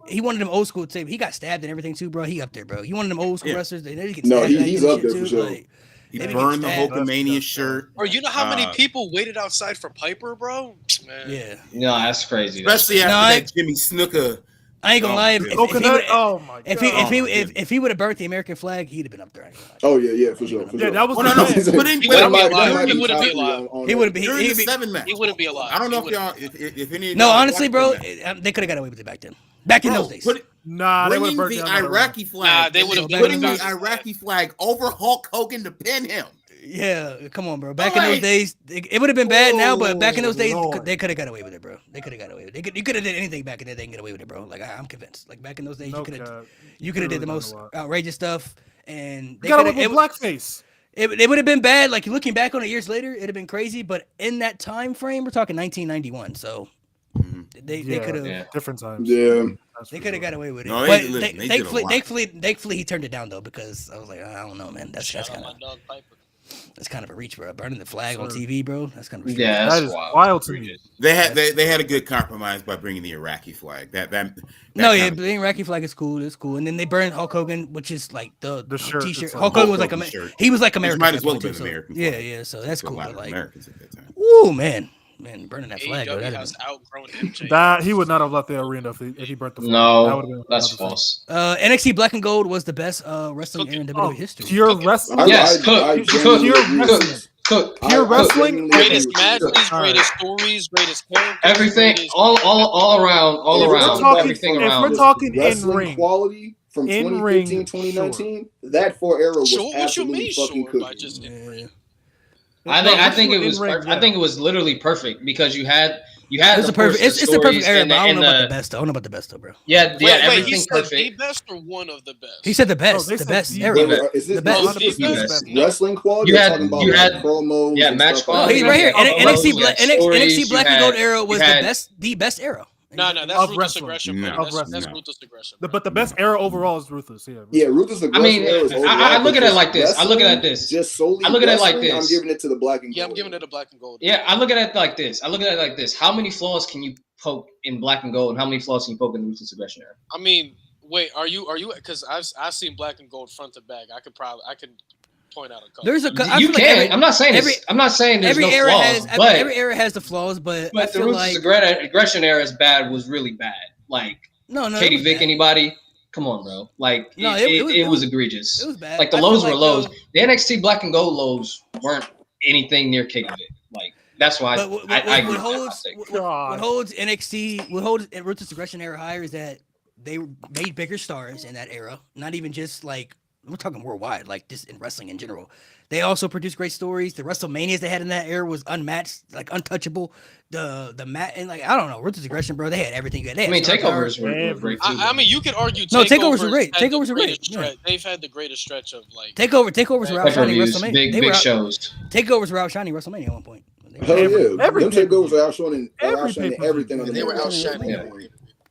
he wanted them old school too. He got stabbed and everything too, bro. He up there, bro. He wanted them old school Yeah. wrestlers. They get No, stabbed back he's and up shit, there for too. sure. Like, He they burned the get stabbed. Hulkamania shirt, Bro, you know how many Uh, people waited outside for Piper, bro? Man. Yeah, No, that's crazy. especially after No, I- that Jimmy Snuka. I ain't gonna lie. If he Coconut. would, Oh my god. if he would have burnt the American flag, he'd have been up there. I ain't gonna lie. Oh yeah, for sure. Yeah, that was Oh the no, no, plan. but in, He but wouldn't be in- alive. during He the- wouldn't be top three alive. on He that. would have been. during He'd the be. 7 match. He wouldn't be alive. I don't know He if y'all, if any. of No, y'all honestly, watched bro, that match. they could have got away with it back then. Back in Bro, those days. put it- Nah, they would have bringing burnt the down that arena. Iraqi flag. Nah, they would've- they putting would've the done that. Iraqi flag over Hulk Hogan to pin him. Yeah, come on, bro. Back in those Alright. days, it would have been bad now, but back in those days, Lord. they could have got away with it, bro. They could have got away with it. You could have did anything back in there, they can get away with it, bro. Like I'm convinced. Like back in those days, No you could have cap. did the really most done a lot. outrageous stuff, and They got away with blackface. it would have been bad. Like looking back on it years later, it'd have been crazy. But in that time frame, we're talking 1991, so they could have Yeah. Different times. Yeah. That's they for could have sure. got away with it. No, but they did a thankfully, lot. thankfully, he turned it down though, because I was like, I don't know, man. That's Shout out kind my of dog Piper. that's kind of a reach, bro. Burning the flag on Sure. TV, bro. That's kind of a Yeah, That that's is wild. wild to me. They had a good compromise by bringing the Iraqi flag. That No, kind yeah, of- the Iraqi flag is cool. It's cool. And then they burned Hulk Hogan, which is like the shirt t-shirt. itself. Hulk Hogan was Hulk like Hogan shirt. he was like Which American. might at as that well point, have too, been so- American Yeah, flag. yeah. So that's to a cool. lot But of like, Americans at that time. woo, man, burning that flag, bro. AEW That'd has have outgrown MJ. That he would not have left the arena if he burnt the flag. That No, would've been that's 100%. false. been, NXT Black and Gold was the best wrestling era in WWE Oh, history. pure wrestling. Yes, Cook, Pure wrestling. Cook, Pure wrestling. genuinely Greatest agree with you. matches, All right. greatest stories, greatest characters. everything, greatest- all around, If we're talking- everything if around. we're talking in Wrestling ring, quality from In 2015, ring, 2019, that 4 era was Sure, what you absolutely mean, fucking sure? cooking. By just Yeah. I think it In was. ring, I think it was literally perfect because you had. It's a of course, perfect. It's a perfect stories era, and but I don't know about the- the best. Though. I don't know about the best though, bro. Yeah, Wait, everything he said perfect. the best or one of the best? He said the best. they the said best the era. best. Wait, is this The best. 100% No. wrestling quality? You Or had- talking about you like had- promos. yeah, and match stuff like No, quality. he's that? right here. You had NXT promos, Black, you had stories, NXT Black you and Gold had- era was you had- the best era. No, that's Of ruthless wrestling. aggression. No. Bro. Of That's wrestling. ruthless aggression. But the best era overall is Ruthless. Yeah. Yeah, Ruthless I aggression mean, era is overall, I look at but it like this. I look at it like wrestling, this. Just solely I look at it like wrestling, this. I'm giving it to the black and Yeah, gold. I'm giving it a black and gold. Yeah, I look at it like this. How many flaws can you poke in Black and Gold, and how many flaws can you poke in Ruthless Aggression era? I mean, wait, are you? Because I've seen black and gold front to back. I could point out a couple. There's a. I You feel like can. I'm not saying every- I'm not saying there's every no era flaws, has. but Every era has the flaws, but I the feel Ruthless like Aggression era is bad. Was really bad. Like no. Katie it was Vick, bad. anybody? Come on, bro. Like No, it was egregious. It was bad. Like the I feel lows were lows. though, The NXT Black and Gold lows weren't anything near Katie Vick. Like that's why But what, I agree what with that holds take. what holds NXT, what holds Ruthless Aggression era higher is that they made bigger stars in that era. Not even just like we're talking worldwide, like just in wrestling in general. They also produced great stories. The WrestleManias they had in that era was unmatched, like untouchable. The mat and like I don't know, Ruthless Aggression, bro. They had everything good. They I had mean, star power. takeovers were great too. I mean, you could argue. No, takeovers were Takeovers great. had the Takeovers were great, greatest yeah. stretch- They've had the greatest stretch of like. Takeovers were outshining Pay-per-views, WrestleMania. big They were out- shows. Takeovers were outshining WrestleMania at one point. Hell yeah. Every Them takeovers are outshining Every outshining pay-per-view. everything on the They were network. outshining. Yeah.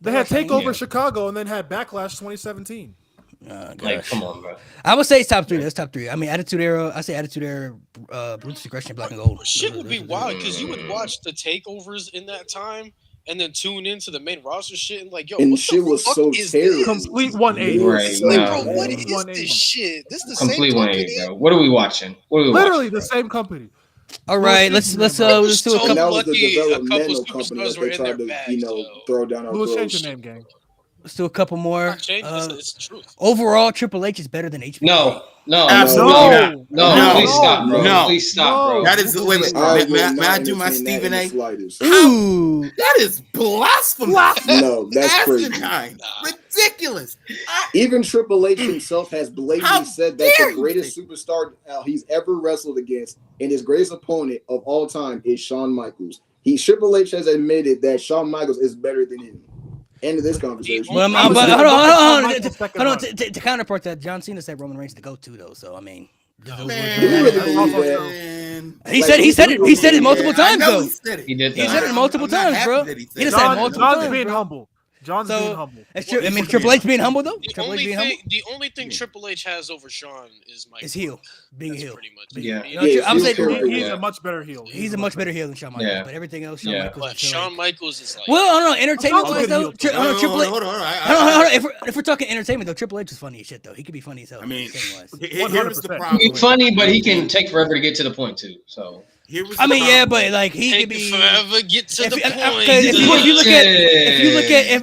They had Takeover Yeah. Chicago and then had Backlash 2017. Like, Gosh. come on, bro. I would say it's top three. That's top three. I mean, Attitude Era. I say Attitude Era, Ruthless Aggression, Black and Gold. Shit would be wild because you would watch the takeovers in that time and then tune into the main roster shit and like, yo, And what shit the was fuck so is terrible. this? Complete 180. Right, Like, no, bro, what no. is 180. this shit? This is the Complete same 180, company. bro. What are we watching? What are we Literally watching, the bro? same company. All right, let's do a so And that was the lucky a couple developmental company superstars that were they in tried their to, bags, though. throw down our Louis, change throats. your name, gang. let's do a couple more. Not changing, it's the truth. Overall, Triple H is better than HBK. No, No, Absolutely not. not. No, please stop, bro. No. Please stop, bro. That is wait. I will May not I do my entertain that Stephen in the A? slightest. Ooh. That is blasphemous. No, that's crazy. Asinine. Ridiculous. Even Triple H himself has blatantly How said that dare the you greatest think- superstar he's ever wrestled against and his greatest opponent of all time is Shawn Michaels. Triple H has admitted that Shawn Michaels is better than him. End of this conversation. Well, I'm but gonna hold on. Michael's second Hold on. run. To counterpart that, John Cena said Roman Reigns to go to though. So I mean, Do we really believe that? Man. he said it multiple times I know though. he said it. He did He that. said it multiple I'm not times, happy bro. that he said He just it. said John, multiple John's times, being bro. humble. John's So- being humble. It's true. I mean, He's Triple H being humble though. The Triple H only being thing, humble the only thing Triple H has over Sean is Mike. is heel, being That's heel. pretty much. Yeah. it. You know, Yeah, I'm heel saying character. He's Yeah. a much better heel. he's a much better heel than Shawn Michaels, Yeah. but everything else, Shawn Yeah. Michaels. I But feel Shawn like, Michaels is like. well, I don't know. Entertainment wise Shawn's though, a good heel. Triple H. Hold on. Hold on. If we're talking entertainment though, Triple H is funny as shit though. He could be funny as hell. I mean, entertainment-wise. here's the 100%. problem. He's funny, but he can take forever to get to the point too. So Here was I the mean, yeah, problem. but like he Take could be. forever get to If, the if- point. 'cause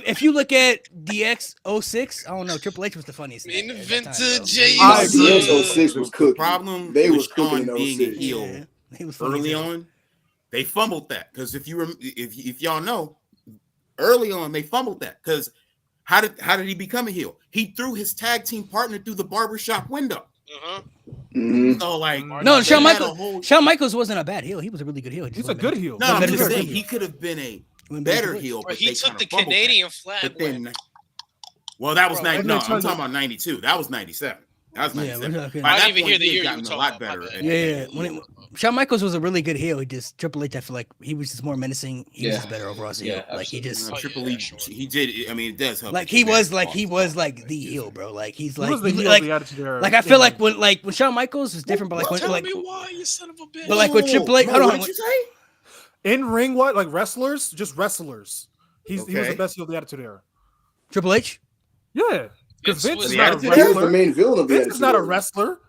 if you look at DX06, I don't know. Triple H was the funniest. Main at that time, event bro. Jay I The agree. DX06 was The cooking. problem They with was cooking Shawn in being a 06. heel Yeah, he was funny early as hell. on, they fumbled that because if y'all know, early on they fumbled that because how did he become a heel? He threw his tag team partner through the barbershop window. Uh-huh. Mhm. So like, No, they Shawn had a Michaels. whole- Shawn Michaels wasn't a bad heel. He was a really good heel. He just He's a wasn't good better- heel. No, wasn't I'm better just than saying Triple he H. could have been a Wasn't better Triple H. heel, Bro, but he they took kinda the fumbled that. Canadian flag. But then, win. well, that was Bro, 90. and No, they I'm turned talking it- about 92. That was 97. That was Yeah, 97. we're talking- By I that didn't even point, hear the he had year you gotten were a lot talking about, better. my at- bad. Yeah. When Shawn Michaels was a really good heel. He just Triple H. I feel like he was just more menacing. He was Yeah. just better overall as a heel. Yeah, Like he just Oh, Triple yeah, H, sure. he did. I mean, it does help. like that he you was had like he Paul. was like the heel, bro. Like he's He like was the heel like of the Attitude Era. like I feel like when Shawn Michaels was different, but like when Tell like me why, you son of a bitch. but like with Triple H. Mo, Hold what on. did you say? in ring, what like wrestlers, just wrestlers. He was Okay. the best heel of the Attitude Era. Triple H. Yeah, because Vince Vince was is the not a Attitude He was the wrestler. main villain of the Vince Attitude is not a Era. wrestler.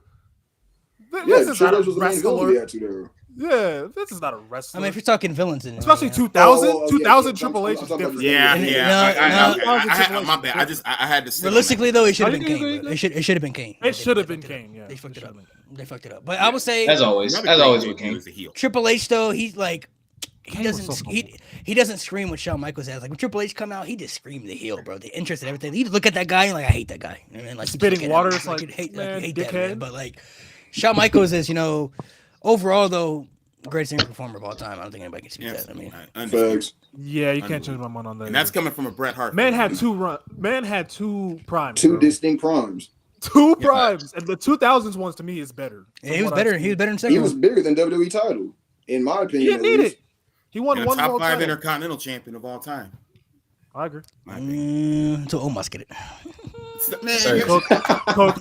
Vince Yeah, is not Triple a H was the main villain of the wrestler. Attitude Era. Yeah, Vince is not a I wrestler. mean, if you're talking villains, in especially yeah. 2000, Oh, yeah, 2000 I'm Triple H is talking about different. the- Yeah, And- yeah. no, I had my bad. I had to. sit on Realistically, that. though, it should Oh, have been you Kane. good, bro. you It should have been Kane. It should have They been fucked it up. Kane. Yeah, They fucked it it up. should have They fucked it up. But I would say as always, Another as great always with debut Kane. as a heel. Triple H though, he's like he Kane was doesn't so he doesn't scream what Shawn Michaels has. Like when Triple H come out, he just screamed the heel, bro. The interest and everything. You look at that guy and like I hate that guy. You know what I mean? Like you just Spitting look at water, him, it's like, you hate, man, you hate that man. dickhead. But like Shawn Michaels is, overall though, greatest ring performer of all time. I don't think anybody can speak Yes, that. I mean, undisputed. Facts. Yeah, you can't change my mind on that. And that's either. coming from a Bret Hart. Man fan. had two primes. Two bro. distinct primes. Two Yeah. primes, and the 2000s ones to me is better. yeah, he was better. He was better in He second. was bigger than WWE title, in my He opinion. didn't at need least. it. He won And a one top world 5 title. Intercontinental champion of all time. I agree. My opinion. Until Omos get it. Man, Sorry. Coach,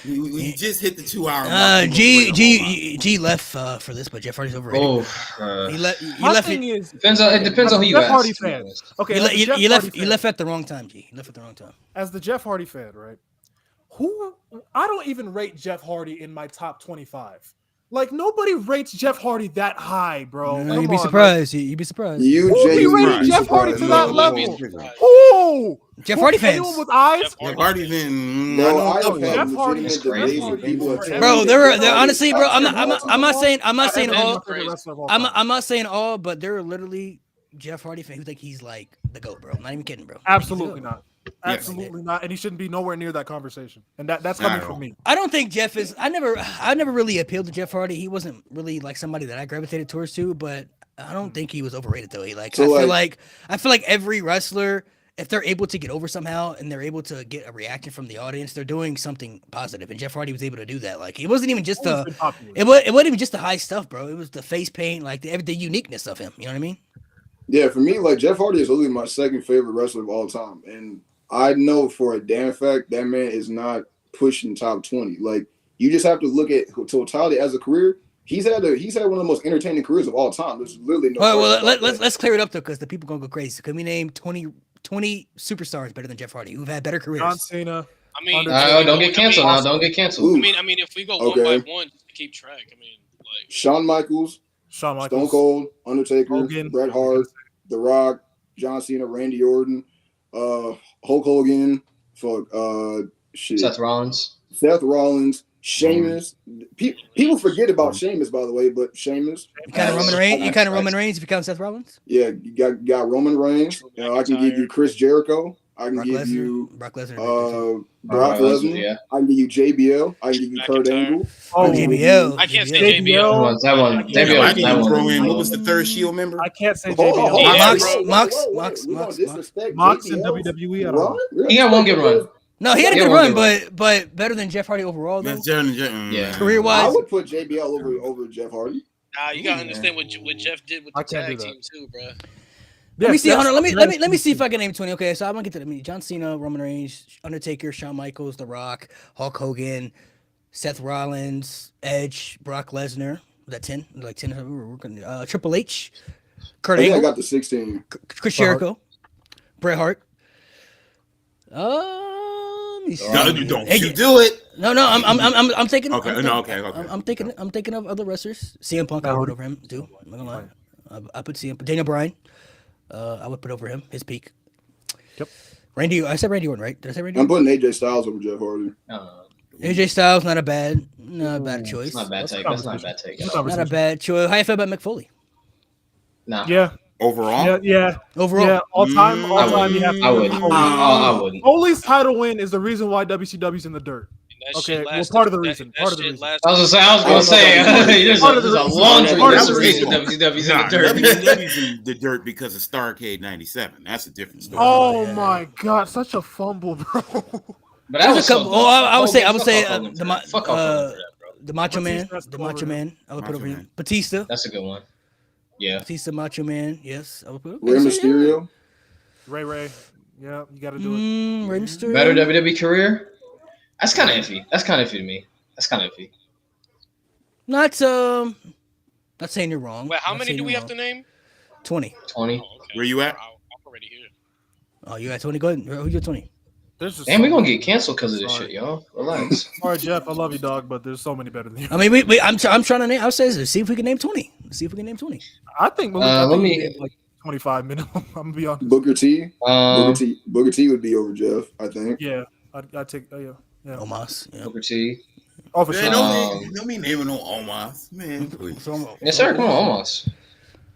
we just hit the 2 hour mark. G left for this, but Jeff Hardy's overrated. Oh, He left. He my left. thing is, depends on who you Jeff ask. Hardy to be fan. honest. Okay, You, as a Jeff you Hardy left. You fan- left at the wrong time, G. You left at the wrong time. as the Jeff Hardy fan, right? I don't even rate Jeff Hardy in my top 25. Like nobody rates Jeff Hardy that high, bro. No, Come you'd be on, surprised. You'd be surprised. You Who be genuinely rating be Jeff Hardy to surprised. that No, level? no, Oh, Jeff Hardy fans. Anyone with eyes? Jeff Hardy's in. Bro, I I've don't know. had Jeff Hardy- legitimate Jeff debates Hardy- with people that tell Bro, me there that were there honestly, bro. I'm not saying That's all. my favorite wrestler of all I'm time. not saying all, but there are literally Jeff Hardy fans who think he's like the GOAT, bro. I'm not even kidding, bro. Absolutely not. Yes. Absolutely not. And he shouldn't be nowhere near that conversation. And that's Not coming at from all. me. I don't think Jeff is. I never really appealed to Jeff Hardy. He wasn't really like somebody that I gravitated towards too. But I don't think he was overrated though. He like So, I feel like every wrestler, if they're able to get over somehow and they're able to get a reaction from the audience, they're doing something positive. And Jeff Hardy was able to do that. Like it wasn't even just Always the been popular. it wasn't even just the high stuff, bro. It was the face paint, like the uniqueness of him. You know what I mean? Yeah, for me, like Jeff Hardy is literally my second favorite wrestler of all time, and I know for a damn fact that man is not pushing top 20. Like you just have to look at totality as a career. He's had one of the most entertaining careers of all time. There's literally no. Well, question about that. let's clear it up though, because the people gonna go crazy. Can we name 20 superstars better than Jeff Hardy who've had better careers? John Cena. I mean, Don't get canceled now. Don't get canceled. Ooh. I mean, if we go Okay. one by one just to keep track, I mean, like Shawn Michaels, Shawn Stone Michaels. Cold, Undertaker, Hogan. Bret Hart, The Rock, John Cena, Randy Orton, Hulk Hogan, shit. Seth Rollins. Seth Rollins, Sheamus. People forget about Sheamus, by the way, but Sheamus. You kind of Roman Reigns. You Facts, kind of facts. Roman Reigns if you count Seth Rollins. Yeah, you got Roman Reigns. I can give you Chris Jericho. I can Brock give Lesnar. you Brock Lesnar. Brock Lesnar. Yeah. I can give you JBL. I can give you Kurt McIntyre. Angle. Oh, JBL. I can't say JBL. JBL. That one. I I JBL. can That even throw one. in what was the third Shield member? I can't say Hold on, hold JBL. on. Mox, Wait, wait, Mox, wait, wait. Mox, We gonna Mox, disrespect Mox in JBL's WWE. I don't know. run? He got one good run. No, he had a Yeah, good we'll run, give but better than Jeff Hardy overall though. Yeah. Career-wise, I would put JBL over Jeff Hardy. Nah, you gotta understand what Jeff did with I the can't tag do team too, bro. Let me see. Yes, Hold on. that's- Let me see if I can name 20. Okay, so I'm gonna get to them. John Cena, Roman Reigns, Undertaker, Shawn Michaels, The Rock, Hulk Hogan, Seth Rollins, Edge, Brock Lesnar. Was that 10? Like 10. We're gonna, Triple H, Kurt I think I Angle, got the 16. Chris Jericho, Bret Hart. Let me see. No, don't Hey, you do it. No, I'm taking. Okay, I'm no, thinking- okay. I'm thinking of other wrestlers. CM Punk, I would put over him too. I'm not gonna lie. I put CM. Daniel Bryan. I would put over him. His peak. Yep. Randy. I said Randy Orton, right? Did I say Randy I'm Orton? putting AJ Styles over Jeff Hardy. AJ Styles, not a bad choice. It's not a bad take. That's not a bad take. That's Not a bad choice. How you feel about Mick Foley? Nah. Yeah, Overall, yeah. Overall, All time, you have to I wouldn't. Foley. I wouldn't. Foley's title win is the reason why WCW's in the dirt. That Okay, shit well, lasted- part of the that- reason, that part of the shit reason. lasted- I was gonna say there's Part of a the reason. laundry Part of list the of reasons reason. WCW's in nah, the dirt. WCW's in the dirt because of Starrcade '97. That's a different story. Oh my god, such a fumble, bro. But that There's was a couple. so Oh, I would say Fuck Hulk the Hogan for that. Fuck Hulk Hogan for that, bro. the Macho Man, Batista's the over Macho him. Man. I would put Macho over him. Man. Batista, That's a good one. Yeah. Batista, Macho Man. Yes, I would put. Rey Mysterio. Ray. Yeah, you got to do it. Rey Mysterio. Better WWE career? That's kind of iffy. That's kind of iffy to me. That's kind of iffy. Not saying you're wrong. Wait, how Not many saying do we you're have to wrong. name? 20. 20. Oh, okay. Where you at? I'm already here. Oh, you got 20. Go ahead. Who you got 20? There's just Damn, we so gonna many. get canceled because of this Sorry. shit, y'all. Relax. Sorry, Jeff. I love you, dog, but there's so many better than you. I mean, I'm trying to name. I'll say this. See if we can name 20. See if we can name 20. I think Malik, Let me- he did, like 25 minimum. I'm gonna be honest. Booker T. Um, Booker T would be over Jeff, I think. Yeah, I take. Yeah. Omos. Yeah. Booker T. Oh, for Man, sure. don't be naming no Omas, man. Please. So, Yes, sir. Come on, almost.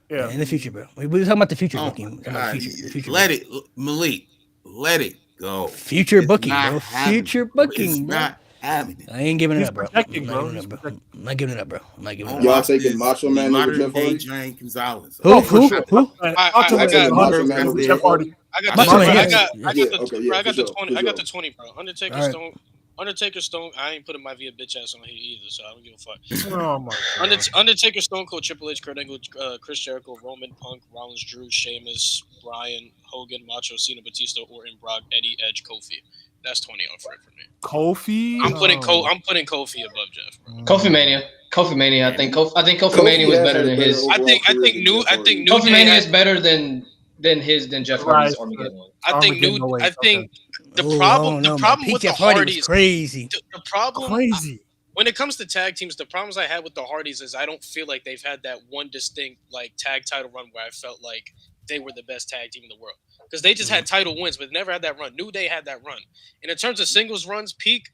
Yeah. in the future, bro. We were talking about the future Oh, booking. my Talking about God. the future Let booking. it, Malik. Let it go. Future It's booking, not bro. happening. Future booking, It's bro. not happening. I ain't giving it He's up, bro. protecting, I'm bro. not giving it He's up, bro. protecting. I'm not giving it up, bro. I'm not giving it up. Y'all Omos taking is Macho the Man over modern Jeff day Hardy? Giant Gonzalez. Who? Oh, for Who? sure. Who? I Macho got- Man Macho over Man over Jeff Jeff Hardy. I got Macho the Man, I yes. got Yeah, the okay, bro, yeah, I got for the sure, 20. for I got the sure. 20, bro. Undertaker All right. Stone. Undertaker Stone. I ain't putting my via bitch ass on here either, so I don't give a fuck. Oh my god. Undertaker, Stone Cold, Triple H, Kurt Angle, Chris Jericho, Roman, Punk, Rollins, Drew, Sheamus, Bryan, Hogan, Macho, Cena, Batista, Orton, Brock, Eddie, Edge, Kofi. That's 20 off right for me. Kofi. I'm putting Oh. I'm putting Kofi above Jeff, bro. Kofi Mania. Kofi Mania. I think Kofi Kofi Mania was has better had a than better his. I think overall career than New Jeff I think Hardy. New Kofi Day Mania has- is better than Jeff Hardy's Right. Armageddon one. I think Armageddon, New no way. I think the Oh, I problem don't the know, man. problem Peak with the Jeff Hardy was Hardys crazy. the problem Crazy. when it comes to tag teams, the problems I had with the Hardys is I don't feel like they've had that one distinct like tag title run where I felt like they were the best tag team in the world because they just had title wins, but never had that run. New Day had that run. And in terms of singles runs, peak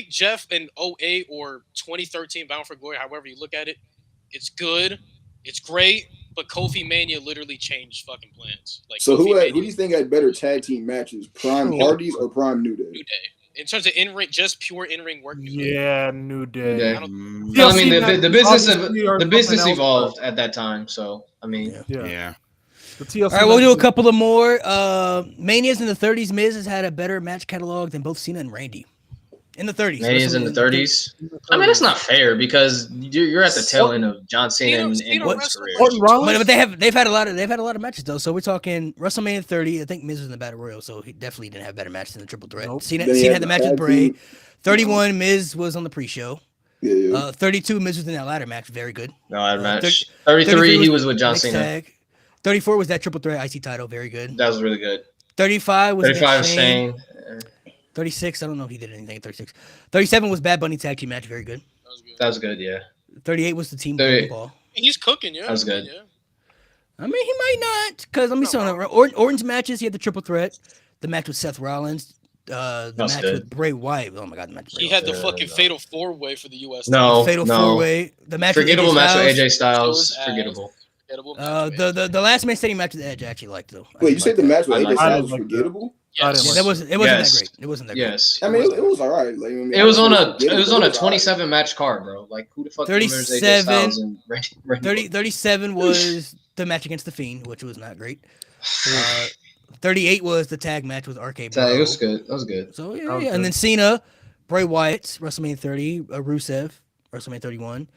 Jeff in 08 or 2013 Bound for Glory, however you look at it, it's good, it's great, but Kofi Mania literally changed fucking plans. Like So Kofi who Mania, do you think had better tag team matches, Prime True. Hardys or Prime New Day? New Day in terms of in ring, just pure in ring work. New Day. Yeah, New Day. Yeah. Mm, No, I mean TLC the business obviously or the business something else, evolved at that time. So I mean, Yeah. Yeah. yeah. The TLC. All right, we'll do a matches- couple of more. Manias in the 30s. Miz has had a better match catalog than both Cena and Randy. In the 30s. Mania's in the 30s. I mean, that's not fair because you're at the tail end of John Cena and Cena Orton's wrestled career. Orton Rollins. But they've had a lot of matches though. So we're talking WrestleMania 30. I think Miz was in the Battle Royal, so he definitely didn't have better matches than the Triple Threat. Nope. Cena Then he had the match with tag Bray. team. 31, Miz was on the pre-show. Yeah. 32, Miz was in that ladder match, very good. No, that match. 33 33, he was with John next Cena. tag. 34 was that Triple Threat IC title, very good. That was really good. 35 was 35 against Shane. Shane. 36, I don't know if he did anything at 36. 37 was Bad Bunny tag team match, very good. That was good. That was good. Yeah. 38 was the team 30. ball. He's cooking, yeah. That was good. Yeah. I mean, he might not, because let me say, Orton's matches, he had the Triple Threat, the match with Seth Rollins, the That's match good. with Bray Wyatt. Oh my god, the match. With He Bray had Wyatt. the fucking fatal 4-way for the US. No, Fatal no. 4-way. The match. Forgettable with match with Styles. AJ Styles. It was ass. Forgettable. Forgettable match with AJ. The last man standing match with Edge I actually liked though. I Wait, did you said like the that. match with I AJ like Styles that. was forgettable? I didn't Yeah, like that wasn't. It wasn't Yes. that great. It wasn't that great. Yes. I mean, it was all right. Like, I mean, It was on a forgettable, it was on but a it all right. 27 match card, bro. Like who the fuck remembers AJ 37, Styles and Randy 37 was the match against the Fiend, which was not great. 38 was the tag match with RK Bro. It was good. That was good. So That yeah, was yeah. And good. then Cena, Bray Wyatt, WrestleMania 30, Rusev, WrestleMania 31.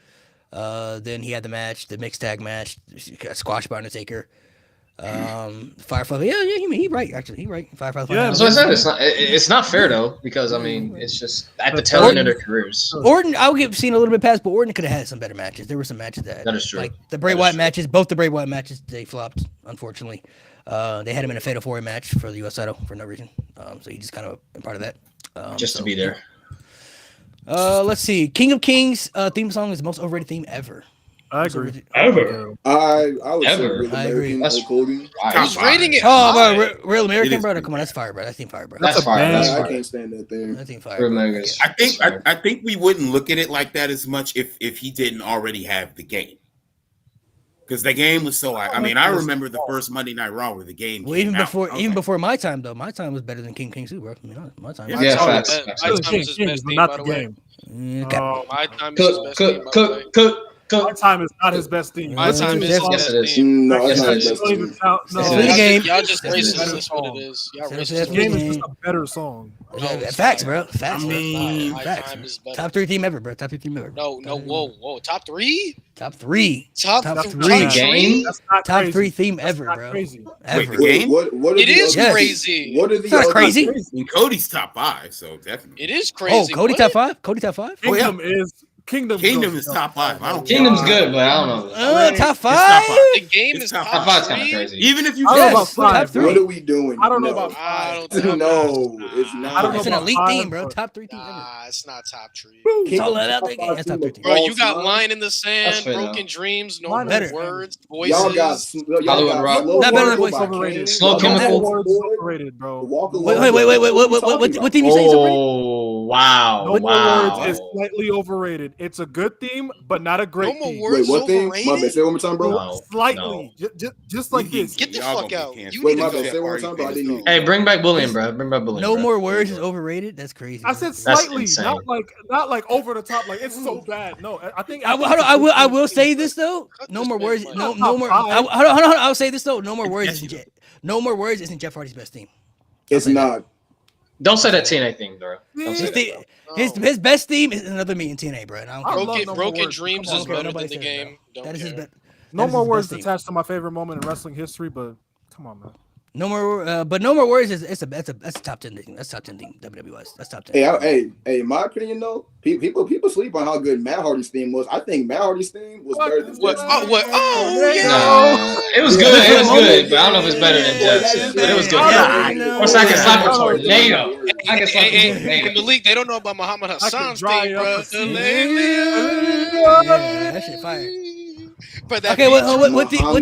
Then he had the match, the mixed tag match, got squashed by Undertaker. Firefly. Yeah, he right actually. He right. Firefly. Yeah, That's what I said. It's not fair though because I mean it's just at the tail end of their careers. Orton, I'll give Cena a little bit past, but Orton could have had some better matches. There were some matches that That is true. like the Bray That is Wyatt true. matches. Both the Bray Wyatt matches they flopped, unfortunately. They had him in a fatal 4-way match for the US title for no reason. So he just kind of been part of that. Just to so- be there. Let's see. King of Kings theme song is the most overrated theme ever. I agree. Ever. I would say Ever. Real I agree. American That's- Hulk Hogan. Who's rating it? Oh, high? bro, Real American, is brother. pretty Come on, that's fire, bro. That theme fire, bro. That's a fire. That's bang. I fire. can't stand that thing. That theme fire. Real bro. America's- I think That's I think we wouldn't look at it like that as much if he didn't already have the game. Because the game was so. I mean, I remember the first Monday Night Raw where the game. Well, came even out. before, I was even like, before my time though, my time was better than King of Kings too, bro. I mean, my time. Yeah, Yeah, Oh, facts. My facts. time King is his Kings, best but theme, not by the the way. game. Okay. Oh, My time is his Cook, best theme, cook, by the way. cook, cook, my cook. time is not his best theme. My Listen time to is the his song. Yes, it is. No, That it's not Yes, it the is. best don't even thing. count. No, It's Yes, for the it is. game. Y'all just Yes, it is. racist. That's what it is. Y'all Yes, The it is. racist. game is just a better song. Facts, bro. Facts. I mean, My Facts. time is better. Top 3 theme ever, bro. Top 3 theme ever. No, whoa. Top 3? Top 3. Top Top 3. three. Game? That's not Top crazy. 3 theme That's ever, not bro. crazy. Ever. Wait, game? What are It the is other- crazy. What are the It's not other- crazy. I mean, Cody's top 5, so definitely. It is Oh, crazy. Cody What? top 5? Cody top 5? Oh, yeah. Kingdom Kingdom is top 5. I don't care. Kingdom's good, but I don't know. Top top 5? five. The game It's is top Top top five's kind of 3? crazy. Even if you I don't know Yes, about top five. 3. What are we doing? I don't know No. about I five. don't think No, it's not. I don't know It's an about elite five, theme, bro. but- Top 3 theme ever. Nah, it's not top 3. It's all that out there. That's top 3 team. Bro, you got Line in the That's Sand, fair, Broken though. Dreams, No Line More in the Sand. Words, Y'all got Voices. Hollywood Rock. Not better than Voices. Overrated. Slow Chemical. Words is overrated, bro. What theme you say is overrated? Oh wow! No More wow! Words is slightly overrated. It's a good theme, but not a No great More theme. Words Wait, what thing? My bad. overrated? Say it one more time, bro. No. Slightly, just like this. Get the Y'all fuck gonna out. get canceled. You Wait, need my to bad. go. Say it one more time, bro. I didn't hear. Hey, bring back Bullion, bro. Bring back Bullion. No bro. More Words is overrated? That's crazy. I said That's slightly, insane. not like over the top. Like it's so bad. No, I think I will say this though. Cut No this more man, words. man. No Top more. five. Hold on. I'll say this though. No more words. Yes, Isn't you No More Words isn't Jeff Hardy's best theme. It's not. Don't say that TNA thing, bro. Don't say His, that, the- bro. his best theme is another me in TNA, bro. And I don't care. I love No More Broken Words. Dreams Come on, is bro. better Nobody than the says that. game. Don't That is his care. best. No that is More his Words best theme. attached to my favorite moment in wrestling history, but come on, man. No more, but No More Words is that's a top 10 thing. That's top 10 thing. WWE. That's top 10. Hey, in my opinion, though, people sleep on how good Matt Hardy's theme was. I think Matt Hardy's theme was better than What? Jeff's. Oh, yeah. Nah, it was good. It was good, but I don't know if it's better than Jeff's. But it was good. Yeah. Of course, I can slap a Yeah. tornado. I can slap a Hey, tornado. Malik, they don't know about Muhammad Hassan's dry thing, up bro. the sea. Yeah, that shit fire. But that Okay,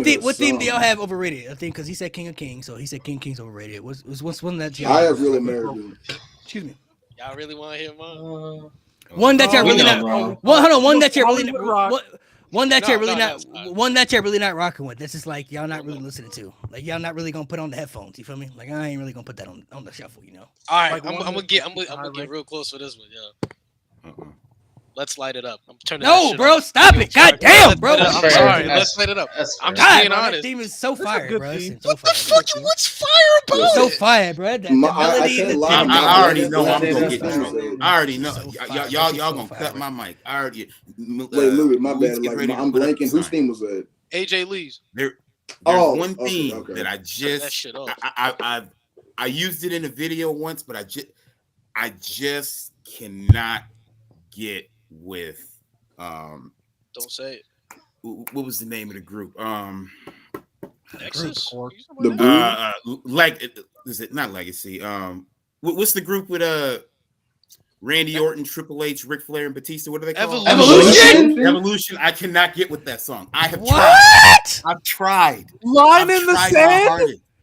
beat- what theme do y'all Muhammad have overrated? I think because he said King of Kings, so he said King of Kings overrated. What's one that y'all I have Real American. Excuse me. Y'all really want to hear mine? One that y'all We really know, not. bro. One, hold on. One that you're really Hollywood Rock. what, one that you're No, really no, not. no, no. One that you're really not rocking with. That's just like y'all not really listening to. Like y'all not really gonna put on the headphones. You feel me? Like I ain't really gonna put that on the shuffle. You know. All right, Like I'm one gonna that- get Alright. real close for this one, yo. Let's light it up. I'm turning. that No, shit bro, off. stop it. God damn, bro. I'm Fair. sorry. That's- Let's light it up. That's I'm fair. just God, being bro, that honest. theme is so That's a fire, good bro. theme. It's so fire. What's fire about It's so it? fire, bro. The I melody, can't the lie, theme. I already know That's I'm it, gonna that's get it. trouble. I already know. So fire. Y'all So gonna fire, cut bro. my mic. I already. Wait, Louis, my Louis, bad. get Like, ready to I'm put up blanking. the Whose sign. theme was that? AJ Lee's. There's Oh, one okay, theme okay. that I That just shit up. I used it in a video once, but I just cannot get with Don't say it. what was the name of the group? Nexus. Group. You talking The about Blue. Like is it not Legacy? What's the group with Randy Orton, Triple H, Ric Flair, and Batista? What are they called? Evolution? Evolution. I cannot get with that song. I have tried. What? I've tried. Line I've in the tried my sand. hardest.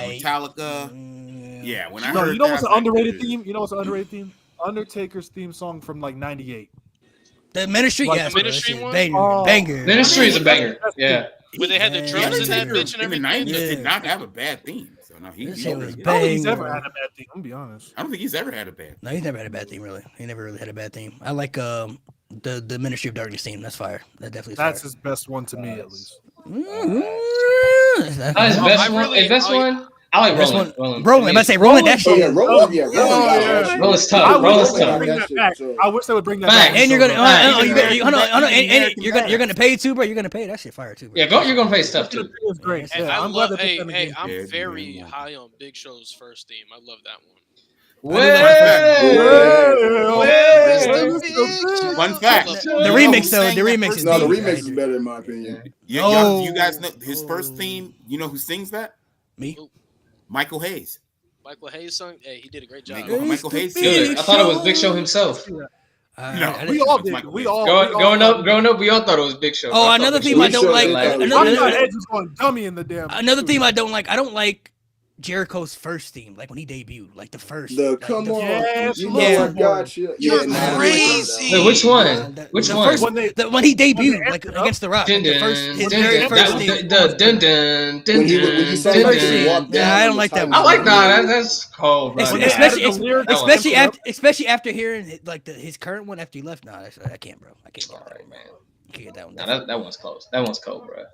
Metallica. Yeah, when I No, heard you know that, what's I an was like, underrated dude. theme? You know what's an underrated theme? Undertaker's theme song from like '98. The Ministry, Like yes, the bro, that Ministry shit one? banger, Oh. banger. Ministry is a banger. That's Yeah. When they had the Yeah, drums in that Undertaker bitch and in the everything. 90s Yeah. did not have a bad theme. So no, This he's shit was pretty good. I don't think he's bang, ever bro. had a bad thing. I'm gonna be honest. I don't think he's ever had a bad. No, he's never had a bad theme, really. He never really had a bad theme. I like the Ministry of Darkness theme. That's fire. That definitely is That's fire. his best one to me, at least. His His best one. really- His best one. I like Best Roland. one, Roland. I'm about to say Roland. That Oh shit. yeah, Roland. Yeah, Roland. Oh, got yeah. that shit. Roland's I tough. wish Roland's they would tough. bring That that shit back. was I wish they would bring that Facts. back. And you're gonna, Right. you're gonna pay too, bro. You're gonna pay. That shit fire too, bro. Yeah, you're gonna pay stuff too. It's great. Hey, Yeah, I I'm glad love. they Hey, put that hey, in. I'm Yeah, very yeah. high on Big Show's first theme. I love that one. Fun fact. The You know remix who though, sang the that remix first is No, the deep, remix right? is better in my opinion. You guys know his first theme. You know who sings that? Me. Michael Hayes. Michael Hayes sung. Hey, he did a great job. Michael Hayes. Good. I thought it was Big Show himself. No. I We didn't- all It's did. Michael We Hayes. all. Growing up, we all thought it was Big Show. Oh, I thought another Big theme Show I was don't like. like- I Another, thought Edge was going dummy in the damn. another theme I don't like. I don't like Jericho's first theme, like when he debuted, like the first. The like, come the- on, Yes, you yeah. know I got you. You're nah, I like crazy. that. Wait, which one? the- Which the one? first- When they- when he debuted, when they like entered up, against the Rock, Dun, like, the dun, first, his dun, very dun, first that- theme. the dun dun dun When you saw dun, that dun, shit walk dun. down Yeah, I don't on the like that title. one. I like that. That's cold, bro. Ex- When Nah. they especially, added the lyrics, that one- especially after hearing like his current one after he left. No, I can't, bro. I can't get that Alright, one. man. I can't get that one. Nah, that one's close. That one's cold, bro.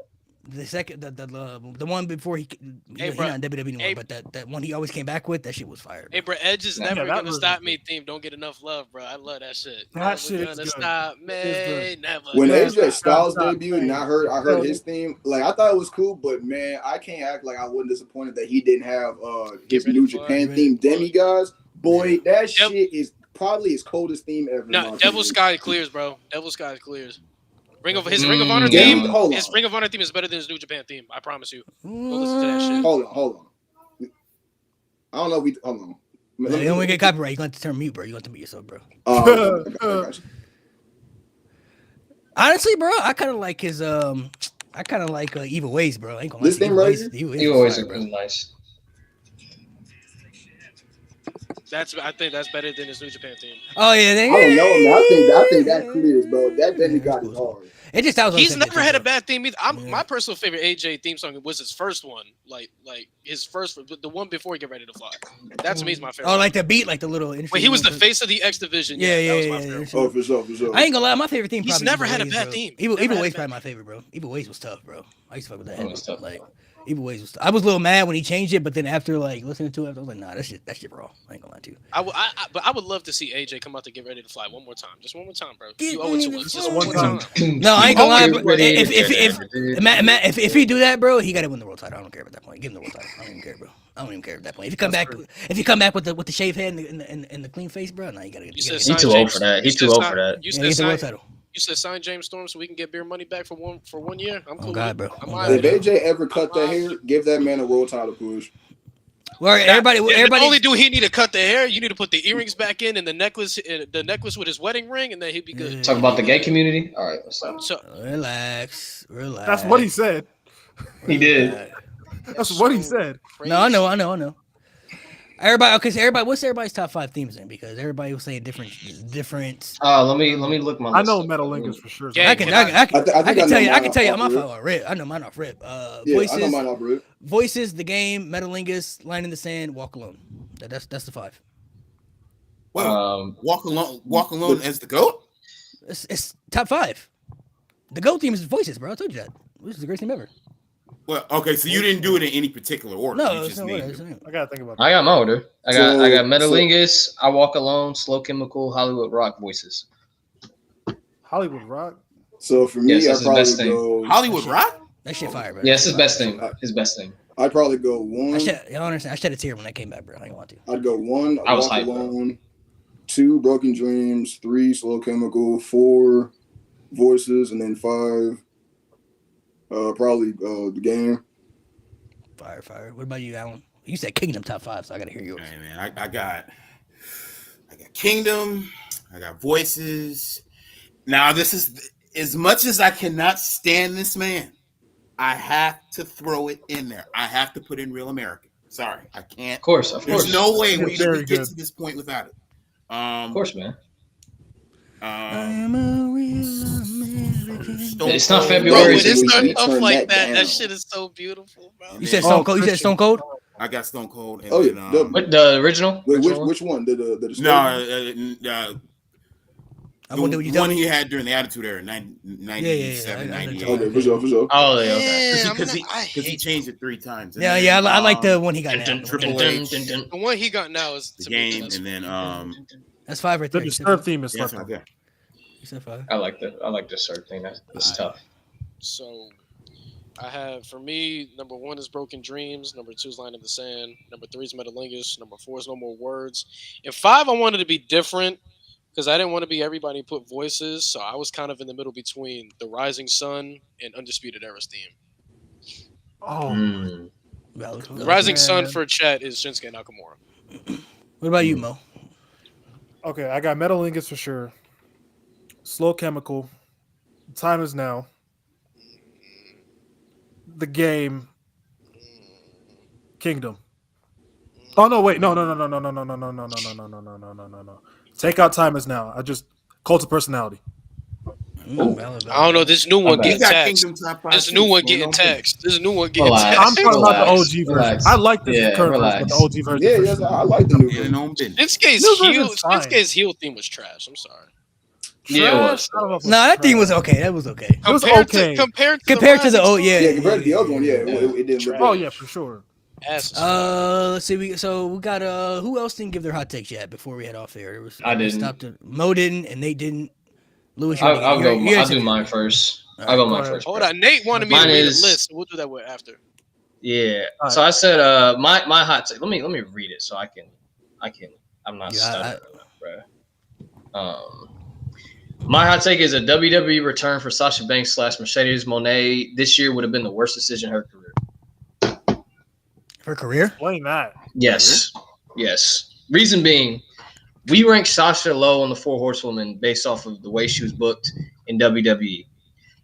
The second, the one before he Hey, not bro. in WWE anymore, Hey. but that one he always came back with, that shit was fire. Hey, bro, Edge is Yeah, never that gonna was stop good. me. Theme don't get enough love, bro. I love that shit. That Never shit is gonna good. stop me. It's Never. When Yeah, AJ Styles stop, debuted and I heard his theme, like I thought it was cool, but man, I can't act like I wasn't disappointed that he didn't have his Ready New for Japan it. theme Demigods. Boy, that Yep. shit is probably his coldest theme ever. in my No, Devil opinion. Sky clears, bro. Devil Sky clears. Ring of Honor Mm. theme. Hold His on. Ring of Honor theme is better than his New Japan theme. I promise you. Go listen to that shit. Hold on. I don't know if we hold on. You don't want to get copyright. You're going to have to turn mute, bro. You want to mute yourself, bro. I got you. Honestly, bro, I kind of like his I kind of like Evil Ways, bro. I ain't gonna lie. This to you. thing right Evil Ways You was always fire, was nice. I think that's better than his New Japan theme. Oh yeah, they, I don't know, man. I think that clears, bro. That Demigod is hard. It just sounds. He's like never had a bad. bad theme either. Yeah. My personal favorite AJ theme song was his first one, like his first, the one before he get ready to fly. That to me is my favorite. Oh, like the beat, like the little. When he was the face of the X Division. Yeah, that was yeah, my yeah. favorite. Oh, for sure. I ain't gonna lie, my favorite theme. He's probably never Evil had a Ways, bad bro. theme. Evil Never had a Ways bad probably my favorite, bro. Evil Ways was tough, bro. I used to fuck with that. That was heavy. tough, Like Evil Ways was. I was a little mad when he changed it, but then after like listening to it, I was like, nah, that shit raw. I ain't gonna lie to you. But I would love to see AJ come out to Get Ready to Fly one more time. Just one more time, bro. Get You owe it to ready us. to Just fly. one more time. No, I ain't gonna lie, Get bro. ready to If he do that, bro, he gotta win the world title. I don't care at that point. Give him the world title. I don't even care, bro. I don't even care at that point. If you come back with the shaved head and the clean face, bro, now you gotta get. You said He sign too old James- for that. you He's said too old sign- for that. You Yeah, said get the world sign. title. You said sign James Storm so we can get beer money back for 1 year. I'm cool. God, with bro. it. I'm Oh, all God, right. If AJ ever cut that hair, give that man a world title push. Well, everybody. Not only do he need to cut the hair, you need to put the earrings back in and the necklace with his wedding ring, and then he'd be good. Talk about the gay community. All right, what's up? So Relax. That's what he said. He did. That's what he said. No, I know. Everybody, okay. So what's everybody's top 5 themes then? Because everybody was saying different. Let me look my. I know list up. Metalingus for sure. Yeah, I can tell you. I can tell you. mine My off rip. fault. Rip. I know mine off rip. Yeah, I know Voices, mine off rip. Voices, the game, Metalingus, Line in the Sand, Walk Alone. That's the 5. Well, walk alone as the GOAT. It's top 5. The GOAT theme is Voices, bro. I told you that. This is the greatest theme ever. Well, okay, so you didn't do it in any particular order. No, you it's just not named what them. I'm saying. I gotta think about that. I got my order. I got So- Metalingus, I Walk Alone, Slow Chemical, Hollywood Rock, Voices. Hollywood Rock. So for me, Yes, that's I'd his probably best thing. go. Hollywood Rock. That shit fire, bro. Yeah, it's his best thing. His best thing. I'd probably go one. Y'all understand? I shed a tear when I came back, bro. I didn't want to. I'd go 1, I was Walk hyped, bro. Alone, 2, Broken Dreams, 3, Slow Chemical, 4, Voices, and then 5, probably the game. Fire. What about you, Alan? You said Kingdom top 5, so I gotta hear yours. Hey man, I got Kingdom. I got Voices. Now this is as much as I cannot stand this man. I have to throw it in there. I have to put in Real American. Sorry, I can't. Of course. There's no way we Very could get good. to this point without it. Of course, man. I'm a real American. Stone It's not Cold. February. Bro, when It's it We starts should off turn like that that down. shit is so beautiful, bro. You said Stone Cold. You said Stone Cold. I got Stone Cold. And Oh, then, yeah, What, the original? Wait, Original one? which one? The no, I'm gonna do what you the tell one me. he had during the Attitude Era, 97, I 98. know. Okay, for sure, for sure. Oh, yeah, okay. Yeah, Because I he hate changed it 3 times. And Yeah, then, yeah. I like the one he got Dun, dun, now. Triple dun, H. dun, dun, the one he got now is the to me the game, best and then That's 5 right The there. You said Disturbed theme is yeah, stuff. yeah. You said 5. I like the Cirque thing. That's tough. So I have, for me, number 1 is Broken Dreams, number 2 is Line in the Sand, number 3 is Metalingus, number 4 is No More Words, and 5 I wanted to be different because I didn't want to be everybody put voices, so I was kind of in the middle between The Rising Sun and Undisputed Era's theme. Oh, Mm. The Rising man. Sun for chat is Shinsuke Nakamura. What about you, Mo? okay. I got Metalingus for sure. Slow Chemical. Time is now. The Game. Kingdom. Oh no! Wait! No! Take out Time is now. Cult of Personality. Valid. I don't know, this new one bad. You getting got taxed. Kingdom top 5. This new one getting taxed. This new one getting Relax. I'm taxed. talking about the Relax, OG version. relax. I like the Yeah, current version, relax. but the OG version. Yeah, for yes, sure. I like the new In version. own business. Shinsuke's New heel, version's fine. Shinsuke's heel theme was trash. I'm sorry. Yeah, it was. I don't know if it Nah, that thing trash. was okay. That was okay. It was okay. Compared Compared to the old, yeah. Yeah, compared to the other one, yeah, it didn't look Oh good. yeah, for sure. Let's see. We got who else didn't give their hot takes yet before we head off there? It was, I didn't. Stopped it. Mo didn't, and Nate didn't. Lewis, I'll do mine first. I'll go mine Go first. Hold on, Nate wanted me Mine to read is- a list. So we'll do that with after. Yeah. All So I said my hot take. Let me read it so I can I'm not Yeah, stuttering, bro. My hot take is a WWE return for Sasha Banks / Mercedes Moné this year would have been the worst decision of her career. Her career. Explain that. Yes. Yes. Reason being, we ranked Sasha low on the 4 Horsewomen based off of the way she was booked in WWE.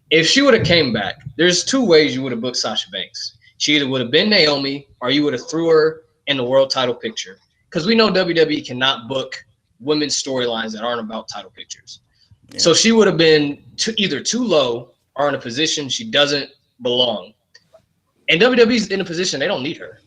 If she would have came back, there's 2 ways you would have booked Sasha Banks. She either would have been Naomi or you would have threw her in the world title picture. Because we know WWE cannot book women's storylines that aren't about title pictures. Yeah. So she would have been either too low or in a position she doesn't belong. And WWE's in a position they don't need her.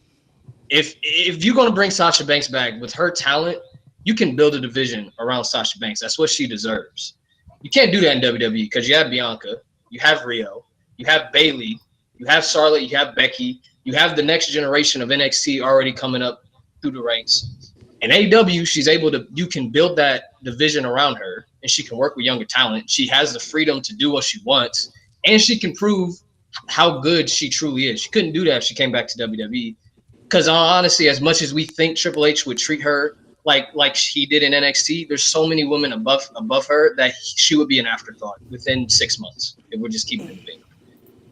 If you're going to bring Sasha Banks back with her talent, you can build a division around Sasha Banks. That's what she deserves. You can't do that in WWE because you have Bianca, you have Rio, you have Bayley, you have Charlotte, you have Becky, you have the next generation of NXT already coming up through the ranks. In AEW, you can build that division around her, and she can work with younger talent. She has the freedom to do what she wants, and she can prove how good she truly is. She couldn't do that if she came back to WWE. Because honestly, as much as we think Triple H would treat her like she did in NXT, there's so many women above her that she would be an afterthought within 6 months. It would just keep moving.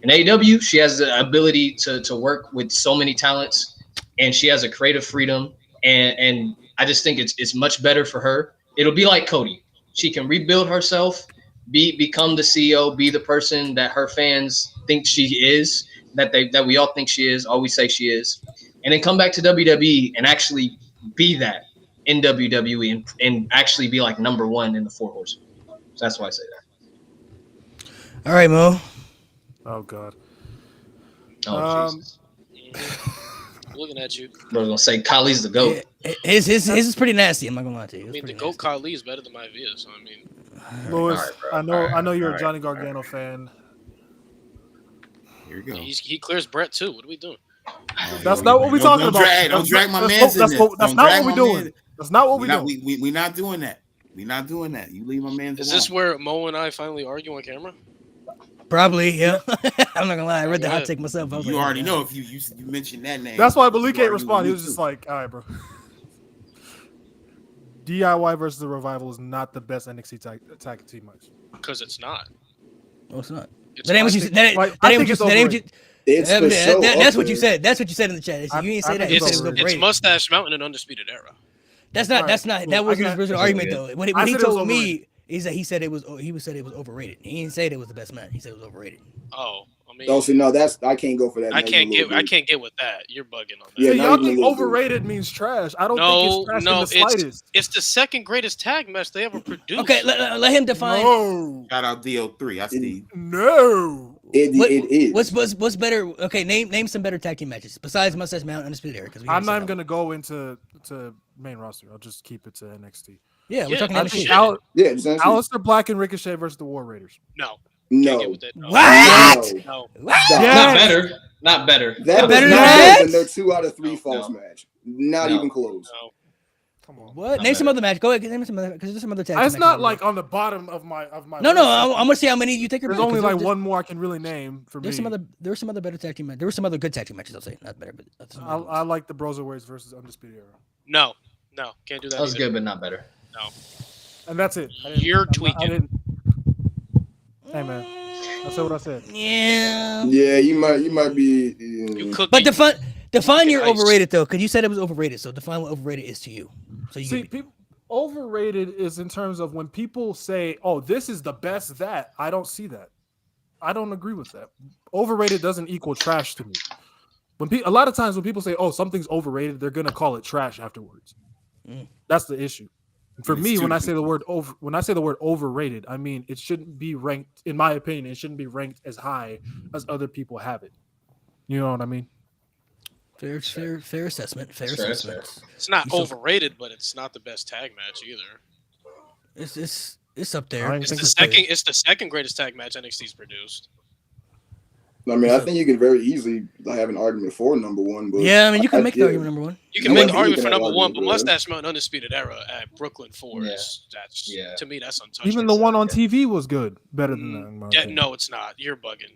In AEW, she has the ability to work with so many talents, and she has a creative freedom. And I just think it's much better for her. It'll be like Cody. She can rebuild herself, become the CEO, be the person that her fans think she is, that we all think she is, always say she is, and then come back to WWE and actually be that in WWE and actually be like number 1 in the 4 Horsemen. So that's why I say that. All right, Mo. Oh god. Oh, Jesus. Looking at you. I was gonna say Kali's the GOAT. Yeah, his is pretty nasty. I'm not gonna lie to you. I It's mean, the pretty GOAT nasty. Khali is better than my view. So I mean, Louis, All right, bro. I know you're All a right, Johnny all Gargano fan. Here we go. he clears Brett too. What are we doing? That's not what we're talking about. Don't drag my That's man's in not- this. That's Don't not drag what we're my doing. man. That's not what we're doing. We not doing that. We not doing that. You leave my man's Is alone. this where Mo and I finally argue on camera? Probably, yeah. I'm not gonna lie. I read the hot Yeah. take myself. I was You like, already oh, know if you mentioned that name. That's why Malik You can't already respond. know He was me just too. like, all right, bro. DIY versus the Revival is not the best NXT tag team match. Because it's not. No, it's not. It's That ain't what you classic. said. That ain't Like, that I ain't think what you it's said. That ain't what you. overrated. It's for sure That's up what you there. said. That's what you said in the chat. You ain't say I that. think You it's said it was overrated. It's overrated. Mustache Mountain and Undisputed Era. That's not. Alright, That's not. cool. That was I his got- original It's argument okay. though. When I he said it was told me, overrated. He said it was overrated. He didn't say it was the best match. He said it was overrated. Oh, I mean, Oh, so no, I can't go for that. I Not can't even a little get bit. with that. You're bugging on that. Yeah, See, not y'all even a think little bit. overrated means trash. I don't No, think it's trash in no, the slightest. it's the second greatest tag match they ever produced. Okay, let him define. No, Shout out DO3. I see. no. It is. What's better? Okay, name some better tag team matches besides Mustache Mountain Undisputed Era. Because I'm not even gonna go into main roster. I'll just keep it to NXT. Yeah, we're Yeah, talking I NXT. appreciate Yeah, just answer. Aleister Black and Ricochet versus the War Raiders. No, No. can't get with that. No. What? No. No. What? Stop. Yeah. Not better. Not better. That Better was than not that? better than their 2 out of 3 No, falls no. match. Not No. even close. No. Come on. What? Not Name some better. other match. Go ahead, name some other because there's some other tag. It's team not matches. like on the bottom of my No, list. I'm gonna see how many you think are There's better, only 'cause like one more I can really name for me. There's some other better tag team matches. There were some other good tag team matches. I'll say not better, but that's some other I ones. like the Broserweights versus Undisputed Era, No, can't do that. That was either. good, but not better. and that's it. I didn't- You're I'm not- tweaking. I didn't. Hey man, I said what I said. Yeah. Yeah, you might be. You could But be. define your Ice. overrated though, because you said it was overrated. So define what overrated is to you. So you See, can, people overrated is in terms of when people say, "Oh, this is the best that." I don't see that. I don't agree with that. Overrated doesn't equal trash to me. A lot of times when people say, "Oh, something's overrated," they're gonna call it trash afterwards. Mm. That's the issue. For It's me, when I say stupid. the word overrated, I mean it shouldn't be ranked. In my opinion, it shouldn't be ranked as high as other people have it. You know what I mean? fair assessment. Fair That's fair, that's assessment. It's not You still- overrated, but it's not the best tag match either. It's up there. I ain't It's think the it's fair. second. It's the second greatest tag match NXT's produced. I mean, I think you could very easily have an argument for number one. But Yeah, I mean you can make the yeah. argument number one. You can I make wasn't an argument looking for at number one, argument, but bro. Mustache Mountain Undisputed Era at Brooklyn Four Yeah. is that's Yeah. to me that's untouchable. Even the one on TV was good, better than that. in my Yeah, opinion. no, it's not. You're bugging.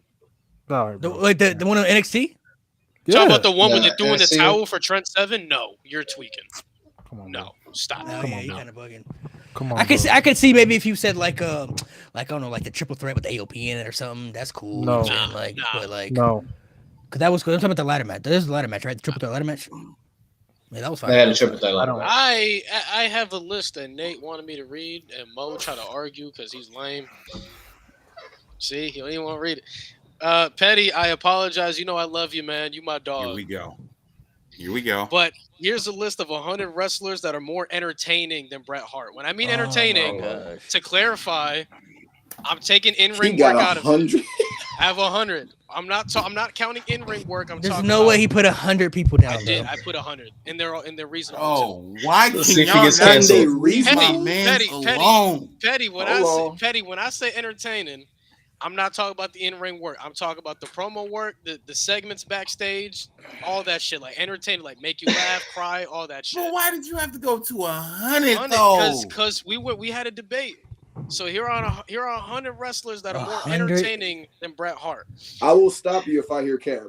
All right, The, bro. like the one on NXT. Talk about the one where Yeah, they're doing the NXT. towel for Trent Seven. No, you're tweaking. Come on, bro. No, stop. Oh Come yeah, on, you're bro. kind of bugging. Come on. I could see maybe if you said like I don't know, like the triple threat with the AOP in it or something. That's cool. No. You know what I'm saying? Like, Nah. but like, No. cause that was good. I'm talking about the ladder match. There's a ladder match, right? The triple threat ladder match. Yeah, that was fine. They had a triple threat. I don't. I have a list that Nate wanted me to read, and Mo tried to argue because he's lame. See, he don't even want to read it. Petty, I apologize. You know I love you, man. You my Here dog. we go. Here we go. But here's a list of 100 wrestlers that are more entertaining than Bret Hart. When I mean entertaining, Oh, gosh. to clarify, I'm taking He in-ring got work out of it. 100. I have 100. I'm not counting in-ring work. I'm There's talking no about, way he put 100 people down. I did. Bro. I put 100, and they're reasonable. Oh, why Let's can see if he y'all gets not canceled. leave my Petty, man Petty, alone? Petty, when Hold I say entertaining, I'm not talking about the in-ring work. I'm talking about the promo work, the segments backstage, all that shit, like entertaining, like make you laugh, cry, all that shit. But why did you have to go to 100 though? Because we had a debate. So here are 100 wrestlers that are more 100? entertaining than Bret Hart. I will stop you if I hear Cap.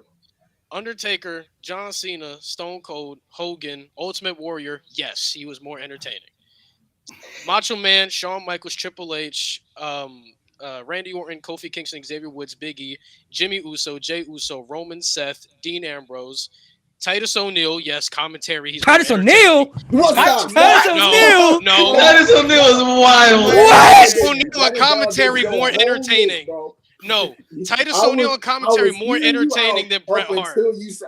Undertaker, John Cena, Stone Cold, Hogan, Ultimate Warrior. Yes, he was more entertaining. Macho Man, Shawn Michaels, Triple H, Randy Orton, Kofi Kingston, Xavier Woods, Big E, Jimmy Uso, Jey Uso, Roman, Seth, Dean Ambrose, Titus O'Neil. Yes, commentary. He's Titus more entertaining. O'Neil. What's Titus up? O'Neil. No. Titus O'Neil is wild. What? Titus O'Neil on commentary more entertaining. No, Titus O'Neil on commentary more entertaining than Bret Hart.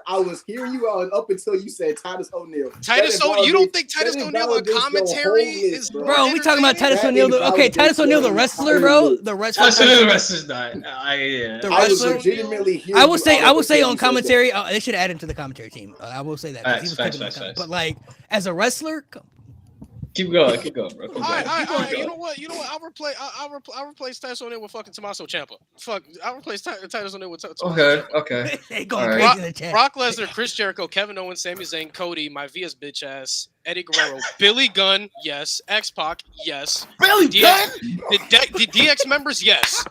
I was hearing you out up until you said Titus O'Neil. Titus O'Neil. You don't think Titus O'Neil on commentary is Bro, we talking about Titus That O'Neil. Okay, invalidates Titus O'Neil, the your wrestler, entire bro. list. The wrestler. Titus O'Neil, the wrestler's not. Yeah. The I was wrestler. legitimately hearing I will you out up say until on you said commentary, they should add him to the commentary team. I will say that. 'cause he was Facts, picking facts, the facts. But like as a wrestler, Keep going, bro. Keep All going. right. You know what? I'll replace Titus O'Neil with fucking Tommaso Ciampa. Fuck, I'll replace Titus O'Neil with Tommaso Ciampa. Okay. they going All crazy right. in the chat. Brock Lesnar, Chris Jericho, Kevin Owens, Sami Zayn, Cody, my Via's bitch ass, Eddie Guerrero, Billy Gunn, yes, X-Pac, yes, Billy DX Gunn? the DX members, yes,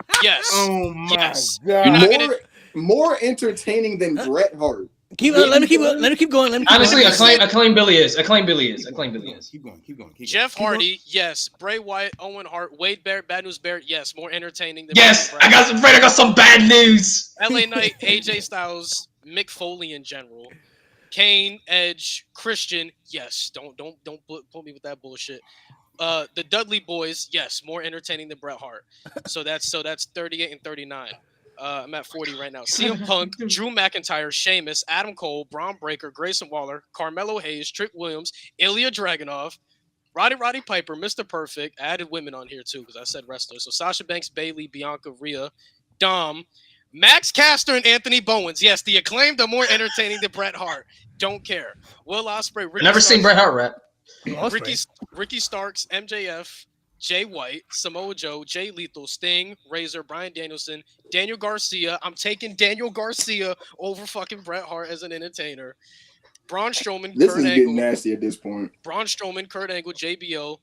Oh my yes. god! You're not gonna. more entertaining than Bret Hart. Let me keep going. Honestly, going. acclaim Billy is. Acclaim Billy is. Keep going. Jeff Hardy, yes. Bray Wyatt, Owen Hart, Wade Barrett, Bad News Barrett, yes. More entertaining than Yes, Bray I got some bad news. LA Knight, AJ Styles, Mick Foley in general, Kane, Edge, Christian, yes. Don't put me with that bullshit. The Dudley Boys, yes, more entertaining than Bret Hart. So that's 38 and 39. I'm at 40 right now. CM Punk, Drew McIntyre, Sheamus, Adam Cole, Braun Breaker, Grayson Waller, Carmelo Hayes, Trick Williams, Ilya Dragunov, Roddy Piper, Mr. Perfect. I added women on here too because I said wrestlers. So Sasha Banks, Bayley, Bianca, Rhea, Dom, Max Caster, and Anthony Bowens. Yes, the Acclaimed are more entertaining than Bret Hart. Don't care. Will Ospreay, Ricky Never seen Bret Hart rap. Ricky Starks, MJF, Jay White, Samoa Joe, Jay Lethal, Sting, Razor, Bryan Danielson, Daniel Garcia. I'm taking Daniel Garcia over fucking Bret Hart as an entertainer. Braun Strowman, This Kurt is getting Angle, nasty at this point. Braun Strowman, Kurt Angle, JBL,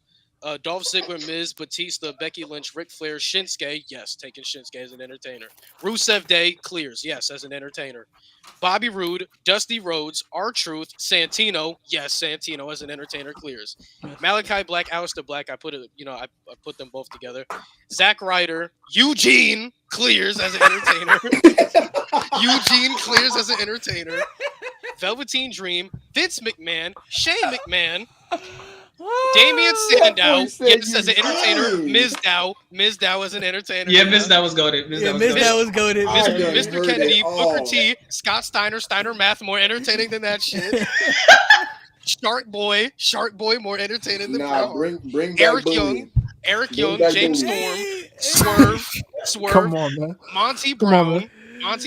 Dolph Ziggler, Miz, Batista, Becky Lynch, Ric Flair, Shinsuke. Yes, taking Shinsuke as an entertainer. Rusev Day clears. Yes, as an entertainer. Bobby Roode, Dusty Rhodes, R-Truth, Santino. Yes, Santino as an entertainer clears. Malachi Black, Aleister Black. I put them both together. Zack Ryder, Eugene clears as an entertainer. Eugene clears as an entertainer. Velveteen Dream, Vince McMahon, Shane McMahon, Damian Sandow, yes, as an entertainer. Miz Dow as an entertainer. Yeah, Miz Dow was goated. Miz Dow was goated. Mr. Kennedy, Booker T, Scott Steiner Math, more entertaining than that shit. Shark Boy, more entertaining than Nah, Bret bring back Eric bullying. Young, back James bullying. Storm, Swerve, Come on, man. Monty Come on,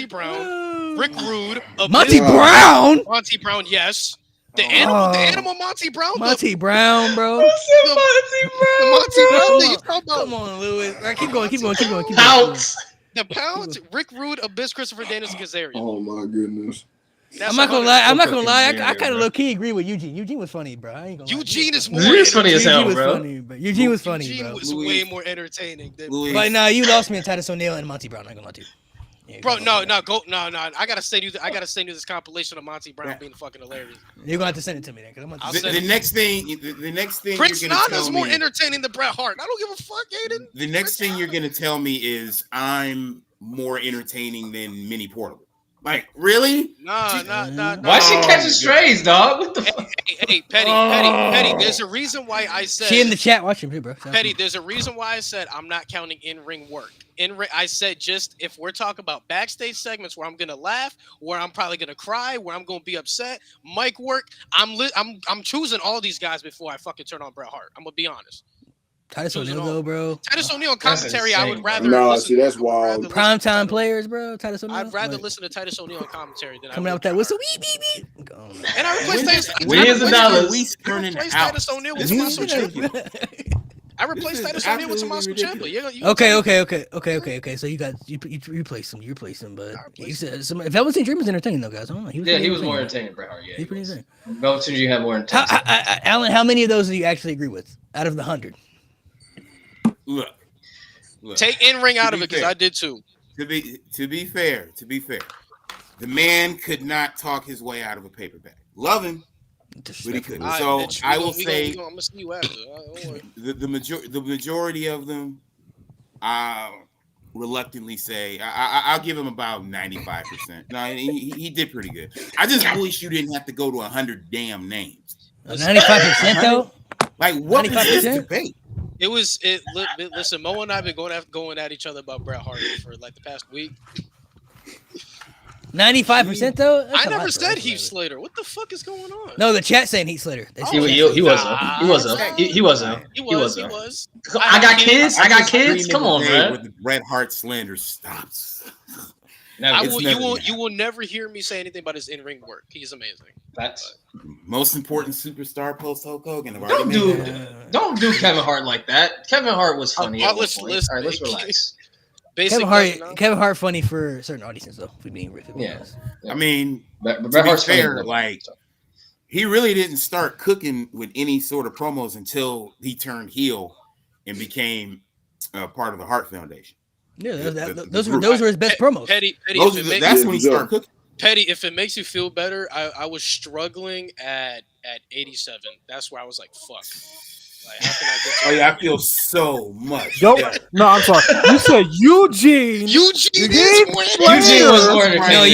Brown, Rick Rude, Monty Brown. Monty Brown, yes. The Oh. animal Monty Brown. Monty Brown, bro. The Monty Brown that you talking about. Come on, Louis. All right, keep going. Pounce. The Pounds, Rick Rude, Abyss, Christopher Daniels, and Kazarian. Oh my goodness. I'm not gonna lie. I kind of low key agree with Eugene. Eugene was funny, bro. I ain't gonna lie. Eugene is more. Eugene is funny as hell, Eugene was bro. funny, bro. Eugene was funny, Eugene bro. was way more entertaining than. Louis, But nah, you lost me in Titus O'Neil and Monty Brown. I'm not gonna lie to you. Yeah, Bro, no. I gotta send you this compilation of Monty Brown being fucking hilarious. You're gonna have to send it to me then, because I'm gonna. I'll the, send the it. next thing, the next thing Prince you're gonna Nana's tell more me, entertaining than Bret Hart. I don't give a fuck, Aiden. the next thing you're gonna tell me is I'm more entertaining than Minnie Portable. Like, really? Nah. Why she catching strays, dog? What the fuck? Hey, Petty. There's a reason why I said. She in the chat watching too, bro. Petty, there's a reason why I said I'm not counting in-ring work. I said just if we're talking about backstage segments where I'm gonna laugh, where I'm probably gonna cry, where I'm gonna be upset, mic work. I'm choosing all these guys before I fucking turn on Bret Hart. I'm gonna be honest. Titus O'Neil though, bro. Titus O'Neil commentary, I would insane, rather. No, listen, see, that's I would rather wild. listen Prime to time Titus- players, bro. Titus O'Neil. I'd rather Like, listen to Titus O'Neil commentary than coming I out would with that Bret whistle. Hart. Wee, wee, wee. Go on, man. And I replaced Millions of dollars. Titus O'Neil with Tommaso Ciampa. I replaced Titus O'Neil with Tommaso Ciampa. Okay. So you replaced him. But you said some. Velveteen Dream was entertaining though, guys. I don't know. He was more entertaining than Bret Hart. Yeah, He's pretty entertaining. Velveteen Dream had more entertaining. Alan, how many of those do you actually agree with out of the 100? Look. Take in-ring out To of be it because fair. I did too. To be fair, the man could not talk his way out of a paper bag. Love him, but he couldn't. All So right, bitch. I will say I'm gonna see you after. Don't worry. the majority of them, I'll reluctantly say I'll give him about 95%. No, he did pretty good. I just wish you didn't have to go to 100 damn names. 95% though. Like, what is this 95%? debate? Listen, Mo and I have been going at each other about Bret Hart for like the past week. 95% though. That's I a never lot, said bro. Heath Slater. What the fuck is going on? No, the chat saying Heath Slater. They said He wasn't. He wasn't. He was. I got kids. I got just kids. dream Come of on, the day man. where the Bret Hart slander stops. Never. You will never hear me say anything about his in-ring work. He's amazing. That's Most important superstar post Hulk Hogan. I've already don't made do that. don't do Kevin Hart like that. Kevin Hart was funny. At one let's- point. let's- All right, let's relax. Kevin Hart funny for certain audiences though. If we being Yeah. honest. I mean, But to Bret be Hart's funny. fair, like he really didn't start cooking with any sort of promos until he turned heel and became part of the Hart Foundation. Yeah, The those group. were his best promos. Petty, That's when he started cooking. Petty, if it makes you feel better, I was struggling at 87. That's where I was like, fuck. Like, how can I get Oh yeah, I feel so much Go. better. No, I'm sorry. You said Eugene. Eugene Eugene was more entertaining. No,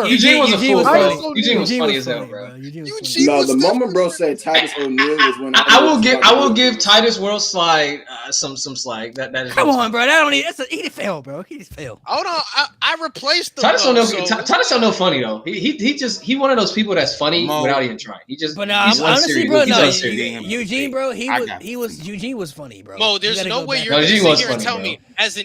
Eugene was a Eugene fool, was bro. funny. Eugene was funny as hell, bro. Eugene No, was the definitely moment bro said Titus O'Neil was when I will give Titus World Slide some slack. That is Come on, bro. That don't need. He just failed, bro. He just failed. Hold on, I replaced them. Titus though, O'Neil. so- Titus O'Neil funny though. He one of those people that's funny Mo. without even trying. He just But he's honestly, unserious. bro, He's no, unserious. Eugene, bro, I got Eugene was funny, bro. Mo, You there's gotta no go way back. you're No, gonna Eugene sit was here and funny, tell bro. me as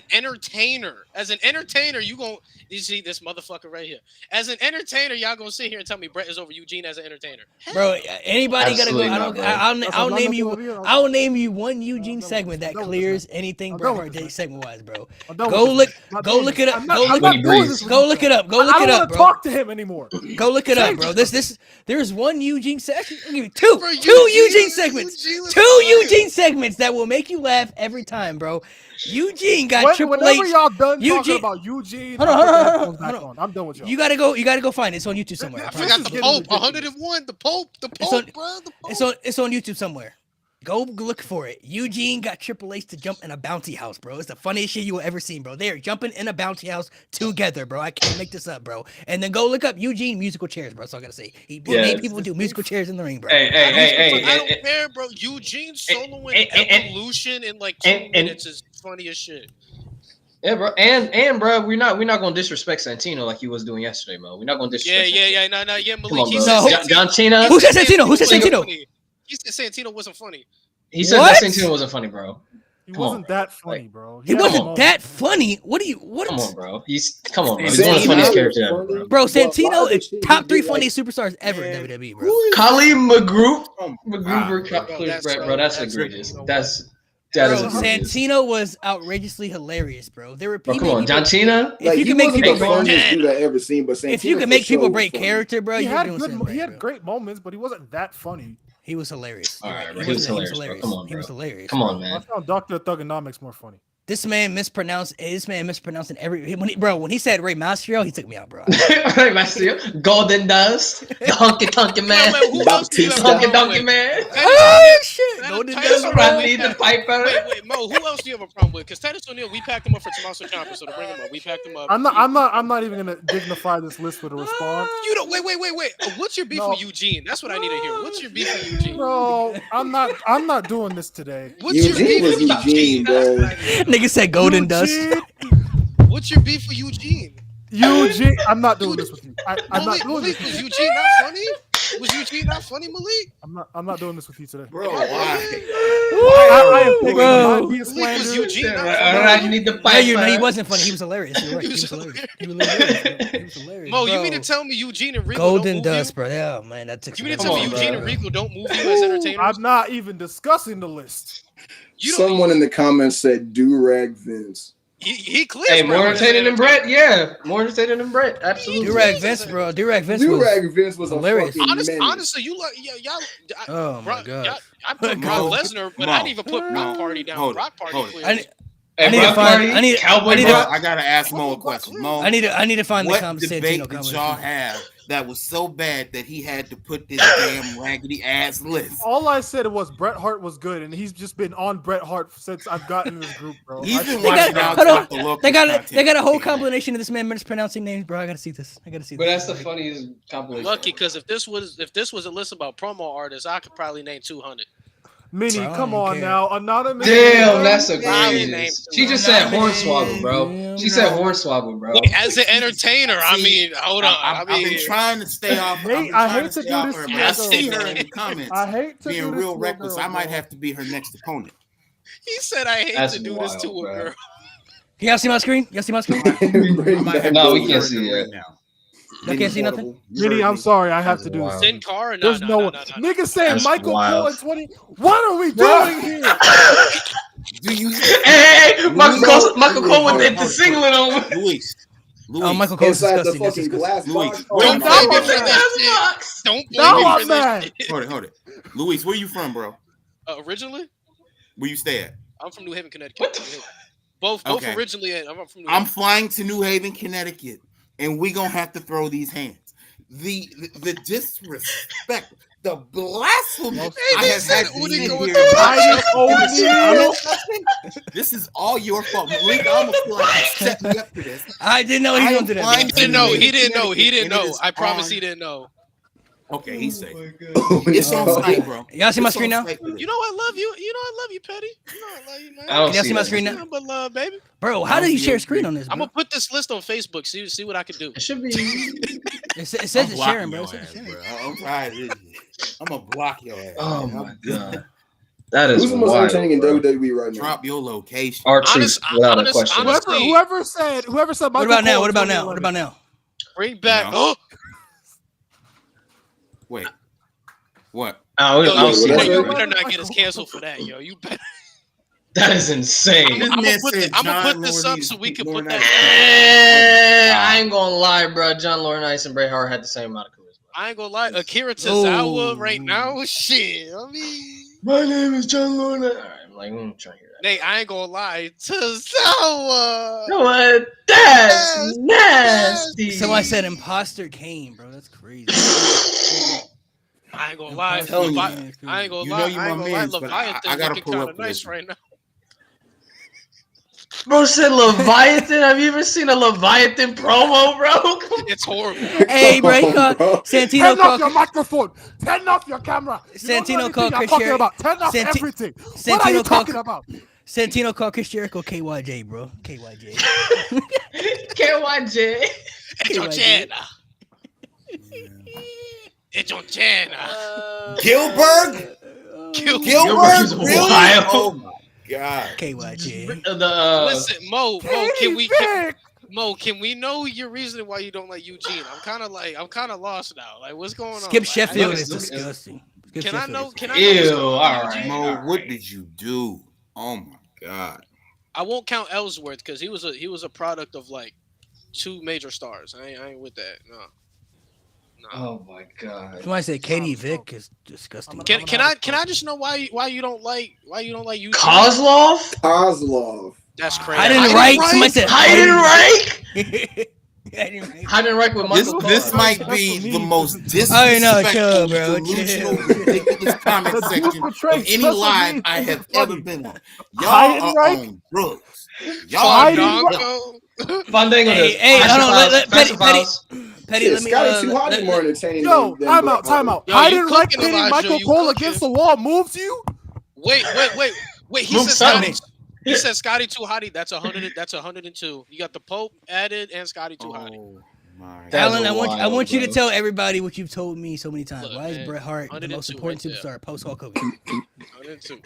an entertainer, you see this motherfucker right here. As an entertainer, y'all gonna sit here and tell me Brett is over Eugene as an entertainer. Bro, anybody gotta go. Absolutely I not, don't. bro. I'll name you. I'll name you one I'm Eugene done segment with that this, man. clears anything I'm Bret done Hart with this, did segment wise, bro. I'm done Go with look. this. I'm not Go doing look this. it up. I'm not- Go I'm look not it doing breathes. this with Go you, look man. it up. Go I look don't it want up, to bro. talk to him anymore. Go look it up, Change bro. this. There's one Eugene section. I'll give you two Bro, Eugene segments. Eugene was Two fire. Eugene segments that will make you laugh every time, bro. Eugene got Triple Whenever H. y'all done talking Eugene- about Eugene, Hold on, I'll put hold the on, headphones back hold on. on. I'm done with y'all. You gotta go find it. It's on YouTube somewhere. I I forgot promise. the getting Pope, ridiculous. 101, the Pope, It's on- bro, the Pope. It's on YouTube somewhere. Go look for it. Eugene got Triple H to jump in a bounty house, bro. It's the funniest shit you will ever seen, bro. They're jumping in a bounty house together, bro. I can't make this up, bro. And then go look up Eugene musical chairs, bro. That's all I gotta say. He made people do musical chairs in the ring, bro. Hey, I don't care, bro. Eugene soloing Evolution in like 2 minutes is funny as shit. Yeah, bro, and bro, we're not gonna disrespect Santino like he was doing yesterday, Mo. We're not gonna disrespect. Yeah, no, Come Malik. on, He bro. said John Cena. Who said Santino? Who said Santino? funny. He said Santino wasn't funny. He said What? that Santino wasn't funny, bro. He Come on, wasn't bro. that funny, bro. He had wasn't moments. that funny. What? Come on, bro. He's one of the Santino funniest was characters ever, funny. bro. Bro, Well, a lot Santino of the is shit he top 3 did, like- funniest superstars ever in Man, WWE, who bro. is- Kali McGrew, Oh, McGruber, wow. Brett, That's bro. That's that's egregious. you know That Bro, is egregious. Santino was outrageously hilarious, bro. There were Bro, people. come on, John Cena. If you he can make wasn't people the break, funniest dude I ever seen, but if you Santino can for make people sure break was funny. character, bro, He you're had doing good. something He right, had bro. great moments, but he wasn't that funny. He was hilarious. All You're right, right. bro. He was wasn't- hilarious, bro. Come on, He was bro. hilarious. Come bro. on, I man. found Dr. Thugonomics more funny. This man mispronouncing every when he said Ray Mysterio, he took me out, bro. Right, Master. Golden Dust. The Honky Tonky Man. Wait, who else do you have a Baptista. Honky problem Donkey with? Man. Oh shit! Titus Golden O'Neil, Dust, Rodney bro. the Piper. Wait, Mo. Who else do you have a problem with? Because Titus O'Neil, we packed him up for Tommaso Ciampa, so to bring him up, we packed him up. I'm not even gonna dignify this list with a response. You don't. Wait. What's your beef No. with Eugene? That's what I need to hear. What's your beef with Eugene? Bro, I'm not doing this today. What's your Eugene beef was with Eugene, bro. Nigga said Golden Dust. Eugene, What's your beef with Eugene? Eugene, I'm not doing this with you. I'm not Malik, doing this. was With you. Eugene not funny? Was Eugene not funny, Malik? I'm not doing this with you today. Bro, why? I am taking Bro. my being Was slandered. Eugene not All funny? right, you need the No, Piper. he wasn't funny. He was hilarious. You're right. He He was was hilarious. He was hilarious. Bro. He was hilarious. Mo, you bro. mean to tell me Eugene and Rico Golden don't move Dust, you? bro? Yeah, man, that took. You mean to some tell me Come on, Eugene bro. and Rico don't move you as entertainers? I'm not even discussing the list. You don't. Someone in the comments said do-rag Vince. He clears. Hey, Brett more as an entertaining than entertainer. Brett. Yeah, more entertaining than Brett. Absolutely. Durag Vince, bro. Durag Vince was. Do-rag Vince was a hilarious. fucking menace. Honestly, you like y'all. Oh my god. I put Brock Mo, Lesnar, but Mo, I didn't even put Brock Mo, Party down. hold it, Brock Party hold it. clears. I need, Hey, I need to Brock find- Party, I need- Cowboy I need to- Brock. I gotta ask Mo a question. Mo, I need to find the what comments. debate Santino did y'all comment. have that was so bad that he had to put this damn raggedy ass list? All I said was Bret Hart was good, and he's just been on Bret Hart since I've gotten in this group, bro. He's been They watching got, out hold on. for the local They got content. a whole combination of this man mispronouncing names, bro. I gotta see this. But that's the funniest compilation. Lucky, because if this was a list about promo artists, I could probably name 200. Minnie, Bro, I come don't on care. now, anonymous. Damn, that's Riley egregious. named- She just said hornswoggle, bro. Damn. She said hornswoggle, bro. Wait, as an entertainer, I See, mean, hold on. I've been trying to stay off. I've been I trying hate to stay do off this her, to but your I see girl. her in the comments I hate to being do this real to your reckless. girl, I might bro. have to be her next opponent. He said, "I hate That's to do this to wild, a bro. girl." Y'all see my screen? Y'all see my screen? Bring I might back have No, to we be can't her in see the it. ring now. Y'all can't see nothing? Minnie, I'm sorry, I have to do Wow. this. Sin Cara? No, There's no one. no. Niggas saying That's Michael wild. Cole at 20. What are we doing here? Do you, Hey, Michael Cole with Hold the on. singlet on. Luis? Oh, Michael Cole's Inside the disgusting. That's fucking disgusting. glass Luis, box. where Don't you now blame me I'm for mad. that shit. Don't Now blame me I'm for that mad. shit. Hold it. Luis, where you from, bro? Originally, Where you stay at? I'm from New Haven, Connecticut. What the New Haven. Both Okay. originally, I'm from New I'm Haven. flying to New Haven, Connecticut, and we gonna have to throw these hands. the disrespect, the blasphemy. Hey, I they have said had to Udi sit going here to and O'Neal. this is all your fault. Malik, I almost feel like you set me up for this. I didn't know he was gonna do that. I'm bro. He didn't know. He didn't know. He And didn't it know. is I promise on- he didn't know. Okay, he's safe. Oh my It's on God. site, bro. Y'all see my It's screen on now? site for this. You know I love you. You know I love you, Petty. You know I love you, man. I don't Can y'all see see my that. screen now? Nothing but love, baby. Bro, how do you share screen on this? I'm Bro? gonna put this list on Facebook. See what I can do. It should be. It says I'm it's blocking sharing, bro. It your says it's ass, sharing. bro. I'm tired of this. I'm gonna block your ass. Oh man. my god, that is Who's the most wild, entertaining in bro. WWE right now? Drop your location. R-Truth, without a question. honestly, Whoever said What Michael about now? Cole What is about gonna now? win What it. about now? bring back. No. Wait. What? I don't Yo, see what that. you is better not get us canceled for that, yo. You better. That is insane. This I'm man gonna said put John this Laurinaitis up so we can beat put Laurinaitis. that. I ain't gonna lie, bro. John Laurinaitis and Bret Hart had the same amount of charisma. I ain't gonna lie. Akira Oh. Tozawa right now, shit. I mean, My name is John Laurinaitis. All right, I'm like, I'm trying to hear that. Nate, I ain't gonna lie. Tozawa. What? That's nasty. Somebody said imposter Kane, bro. That's crazy. I ain't gonna lie. I'm telling you, I ain't gonna you lie. know you I ain't my gonna lie. mans, but Leviathan I gotta looking pull kind up of nice this. right now. Bro said Leviathan. Have you ever seen a Leviathan promo, bro? It's horrible. Hey, bro, he called Bro. Santino Turn off your called microphone. Turn off your camera. You don't know Santino anything called I'm Chris talking Jericho. about. Turn off Santi- everything. What are Santino you called- talking about? Santino called Chris Jericho KYJ, bro. KYJ. KYJ. It's on China. It's on China. Gilbert? Gilbert's Gilbert? Really? wild. Oh my god. KYJ. Listen, Mo, can we know your reason why you don't like Eugene? I'm kind of lost now. Like, what's going on? Skip Like, Sheffield I- is disgusting. Skip Can I Sheffield know? is- Can I know? Ew, what's going on all with right. Eugene? Mo, what right. did you do? Oh my god. I won't count Ellsworth because he was a product of like 2 major stars. I ain't with that. No. Oh my god. Somebody said Katie Vick is disgusting. I'm Can gonna I just know why you don't like Eugene? Kozlov? Kozlov. That's crazy. Heidenreich. Somebody said Heidenreich? Heidenreich. Heidenreich with Michael This Cole. might be the most I know, disrespectful, chill, bro, delusional, chill. ridiculous comment The dude section portrays of any special live needs I and have it's ever funny. been on. Y'all are Heidenreich? on drugs. Y'all are Fandango. Fandango. Hey, hold on, let Petty, Shit, let me. Scotty 2 Hotty let- more entertaining Yo, than time Bret out, time Hart. out. Yo, you Heidenreich cooking, pitting Elijah, Michael you Cole cooking. against the wall moves you? Wait. He Move said something. Scotty. He said Scotty Too Hottie. That's 100. That's 102. You got the Pope added and Scotty Too Hottie. Oh my That's Alan, I want wild, you to bro. tell everybody what you've told me so many times. Look, Why is man, Bret Hart the 102 most important right there. superstar post Hulk Hogan? 102.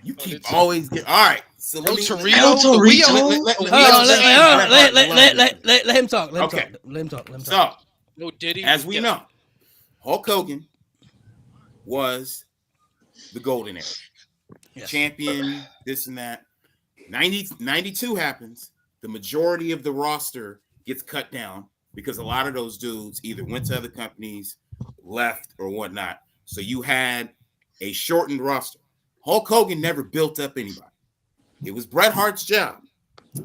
You keep it's- always get all right. So El let me Torito. El the Rio- Torito? let- Hold let- on, let- let him talk. Let him Okay. talk. Let him talk. So No Diddy. as we Yeah. know, Hulk Hogan was the golden era. Yes. Champion, this and that. 92 happens. The majority of the roster gets cut down because a lot of those dudes either went to other companies, left, or whatnot. So you had a shortened roster. Hulk Hogan never built up anybody. It was Bret Hart's job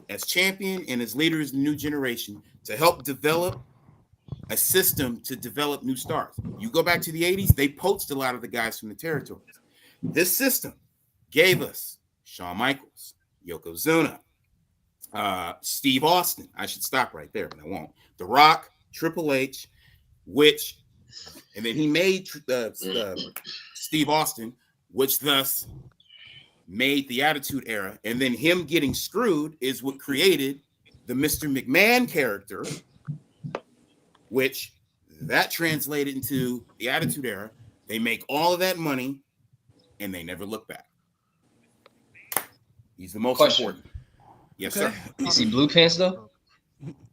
as champion and as leader of the new generation to help develop a system to develop new stars. You go back to the 80s, they poached a lot of the guys from the territories. This system gave us Shawn Michaels, Yokozuna, Steve Austin. I should stop right there, but I won't. The Rock, Triple H, and then he made Steve Austin, which thus made the Attitude Era. And then him getting screwed is what created the Mr. McMahon character, which that translated into the Attitude Era. They make all of that money and they never look back. He's the most Question. important. Yes, Okay. sir. Is he blue pants though?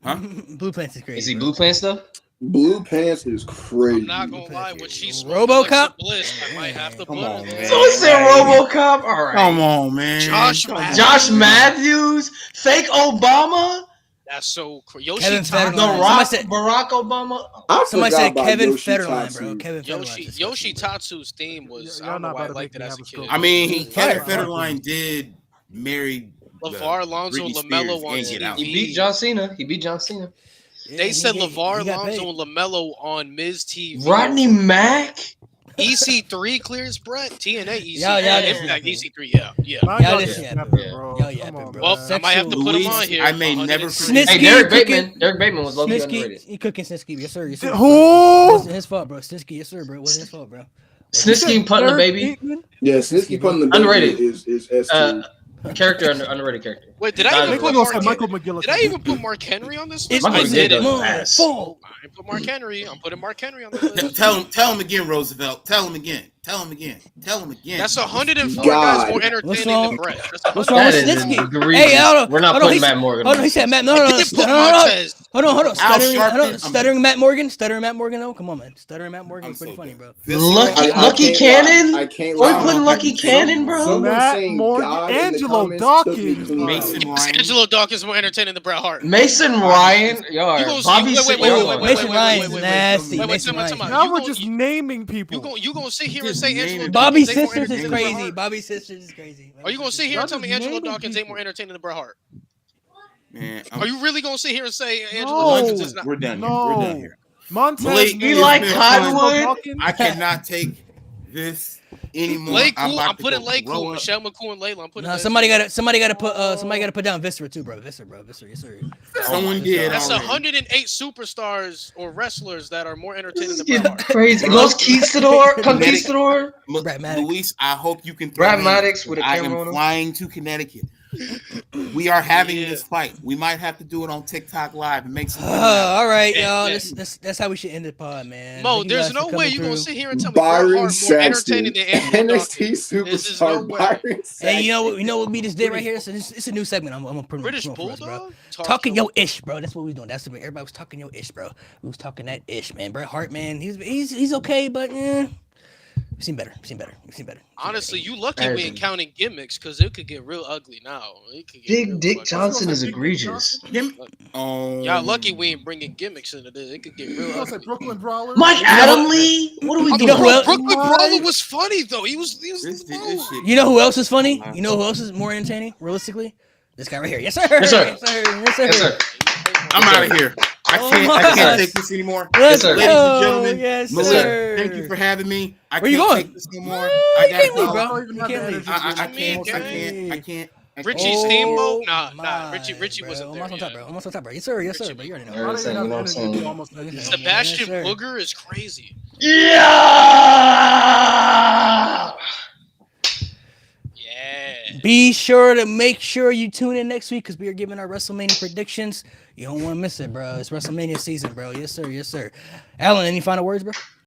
Huh? Blue Pants is crazy. Is he bro. blue pants though? Blue Pants is crazy. I'm not gonna lie. When she's RoboCop? Bliss, I might have to Come put on, her there. man. Someone said RoboCop. All right. Come on, man. Josh Come on. Matthews. Josh Matthews, fake Obama, That's so crazy. Kevin Yoshi Federline. The Tatsu. Somebody Rock, said- Barack Obama. I Somebody forgot said about Kevin Yoshi Federline, bro. Tatsu. Kevin Federline. Yoshi Tatsu's theme was. Y'all I don't know not why I about to liked make it me as a have a kid. stroke. I mean, Kevin Fire. Federline did marry LeVar Alonso, Britney LaMelo Spears on and Get Out. He beat John Cena. Yeah, They and said he LeVar got paid. Lonzo and LaMelo on Miz TV. Rodney Mack. EC3 clears Brett. TNA EC3. Yeah, Impact EC3. Yeah. Now Yeah, y'all this- just yeah, snapping, yeah. bro. Y'all Come on, bro. Well, man. I might have to put him Luis, on here. I may 100 never and- forget. Hey, Snitsky Derek cooking- Bateman. Derek Bateman was low-key Snitsky, underrated. he cooking Snitsky. Yes, sir. Yes, sir. It Who? wasn't his fault, bro. Snitsky, yes, sir, bro. It wasn't his fault, bro. Snitsky and Putnam, Derek baby. Bateman? Yeah, Snitsky putting the Underrated. baby is S tier. Character underrated character. Wait, did I Nah, even Nick put Nichols Mark? said Michael McGillis. Did I even put Mark Henry on this It's list? I Michael did McGillis it. does ass. Full. I didn't put Mark Henry. I'm putting Mark Henry on the list. Tell him again, Roosevelt. Tell him again. Tell him again. Tell him again. That's 104 God. guys more What's entertaining wrong? than Brett. What's wrong That with is Snitsky? egregious. Hey, hold on. We're not hold on, putting he- Matt Morgan. Hold on on, he this said list. Matt. No, I no, no. didn't put Hold on. Montez. Hold on. Al Stuttering, Sharpton, stuttering Matt Morgan. Stuttering Matt Morgan, though. Come on, man. Stuttering Matt Morgan I'm is pretty so funny, good. bro. Lucky I Lucky can't Cannon. lie. I can't Are we lie. putting Lucky Cannon, bro? Someone Matt saying Morgan, God in the Angelo comments took me Dawkins. through Mason that. Ryan. Angelo Dawkins more entertaining than Bret Hart. Mason Ryan. Y'all You are gonna see- Bobby. wait, wait, Hold wait, on. wait, Mason wait, Ryan's wait, nasty. wait, Mason time out, Ryan's time out. Now You we're gonna- just naming people. You gonna sit here and Just say name Angelo it. Bobby Dawkins ain't more Sisters is entertaining than Bret crazy. Hart? Bobby Sisters is crazy. Are you gonna sit here and tell me Y'all just Angelo naming Dawkins ain't people. more entertaining than Bret Hart? Man, Are you really gonna sit here and say Angelo No. Dawkins is not? we're done here. No. We're done here. Montez, Blake, named Eli it's been Cottonwood. Dawkins. I cannot take this anymore. Lay I'm Cool. about I'm to putting go Lay grow Cool. up. Michelle McCool and Layla. I'm putting. No, that somebody shit. got to somebody got to put down Viscera too, bro. Viscera, yes sir. Someone did That's already. 108 superstars or wrestlers that are more entertaining This is than Bret getting Hart. crazy. Bro. Conquistador. Look, Brad Maddox. Luis, I hope you can throw Brad hands, Maddox with a I camera on am him. flying to Connecticut. We are having Yeah. this fight. We might have to do it on TikTok Live and make some. All right, Yeah, y'all. yeah. That's how we should end the pod, man. Mo, Thank you there's guys no for way coming you're gonna through. sit here and tell me Bret Byron Hart more Saxton, entertaining than Angelo NXT Dawkins. This is superstar no way. Byron Saxton. Hey, you know what we just did right here? So it's a new segment. I'm gonna put British for us, bro. Bulldog? Talking your ish, bro. That's what we was doing. That's what everybody was talking your ish, bro. We was talking that ish, man. Bret Hart, man. He's okay, but we've seen better. Honestly, you lucky That we is ain't counting gimmicks because it could get real ugly now. It could get real Big Dick fucking- Johnson is egregious. Oh, Y'all lucky we ain't bringing gimmicks into this. It could get real You gonna say ugly. Brooklyn Brawler? Mike Adam Lee. What are we You doing? know who else? Brooklyn Brawler was funny though. He was This the shit. You know who else is funny? You know who else is more entertaining, realistically? This guy right here. Yes, sir. Yes, sir. Yes, sir. Yes, sir. Yes, sir. I'm out of here. I Oh can't. my I gosh. can't take this anymore. Let's sir. go. Ladies and gentlemen, Yes, Malik, sir. thank you for having me. I Where you can't going? take this no more. You I gotta can't leave, go. bro. even You have can't the leave. energy. I can't. Richie Oh, Steamboat? Nah, my, Richie bro. wasn't there Almost on top, yet. bro. Almost on top, bro. Yes, sir. Yes, sir. Richie- But you already You know. know what I'm saying? You know what I'm saying? Almost like that. Sebastian Yes, sir. Booger is crazy. Yeah. Yeah. Be sure to make sure you tune in next week because we are giving our WrestleMania predictions. You don't want to miss it, bro. It's WrestleMania season, bro. Yes, sir. Yes, sir. Alan, any final words, bro?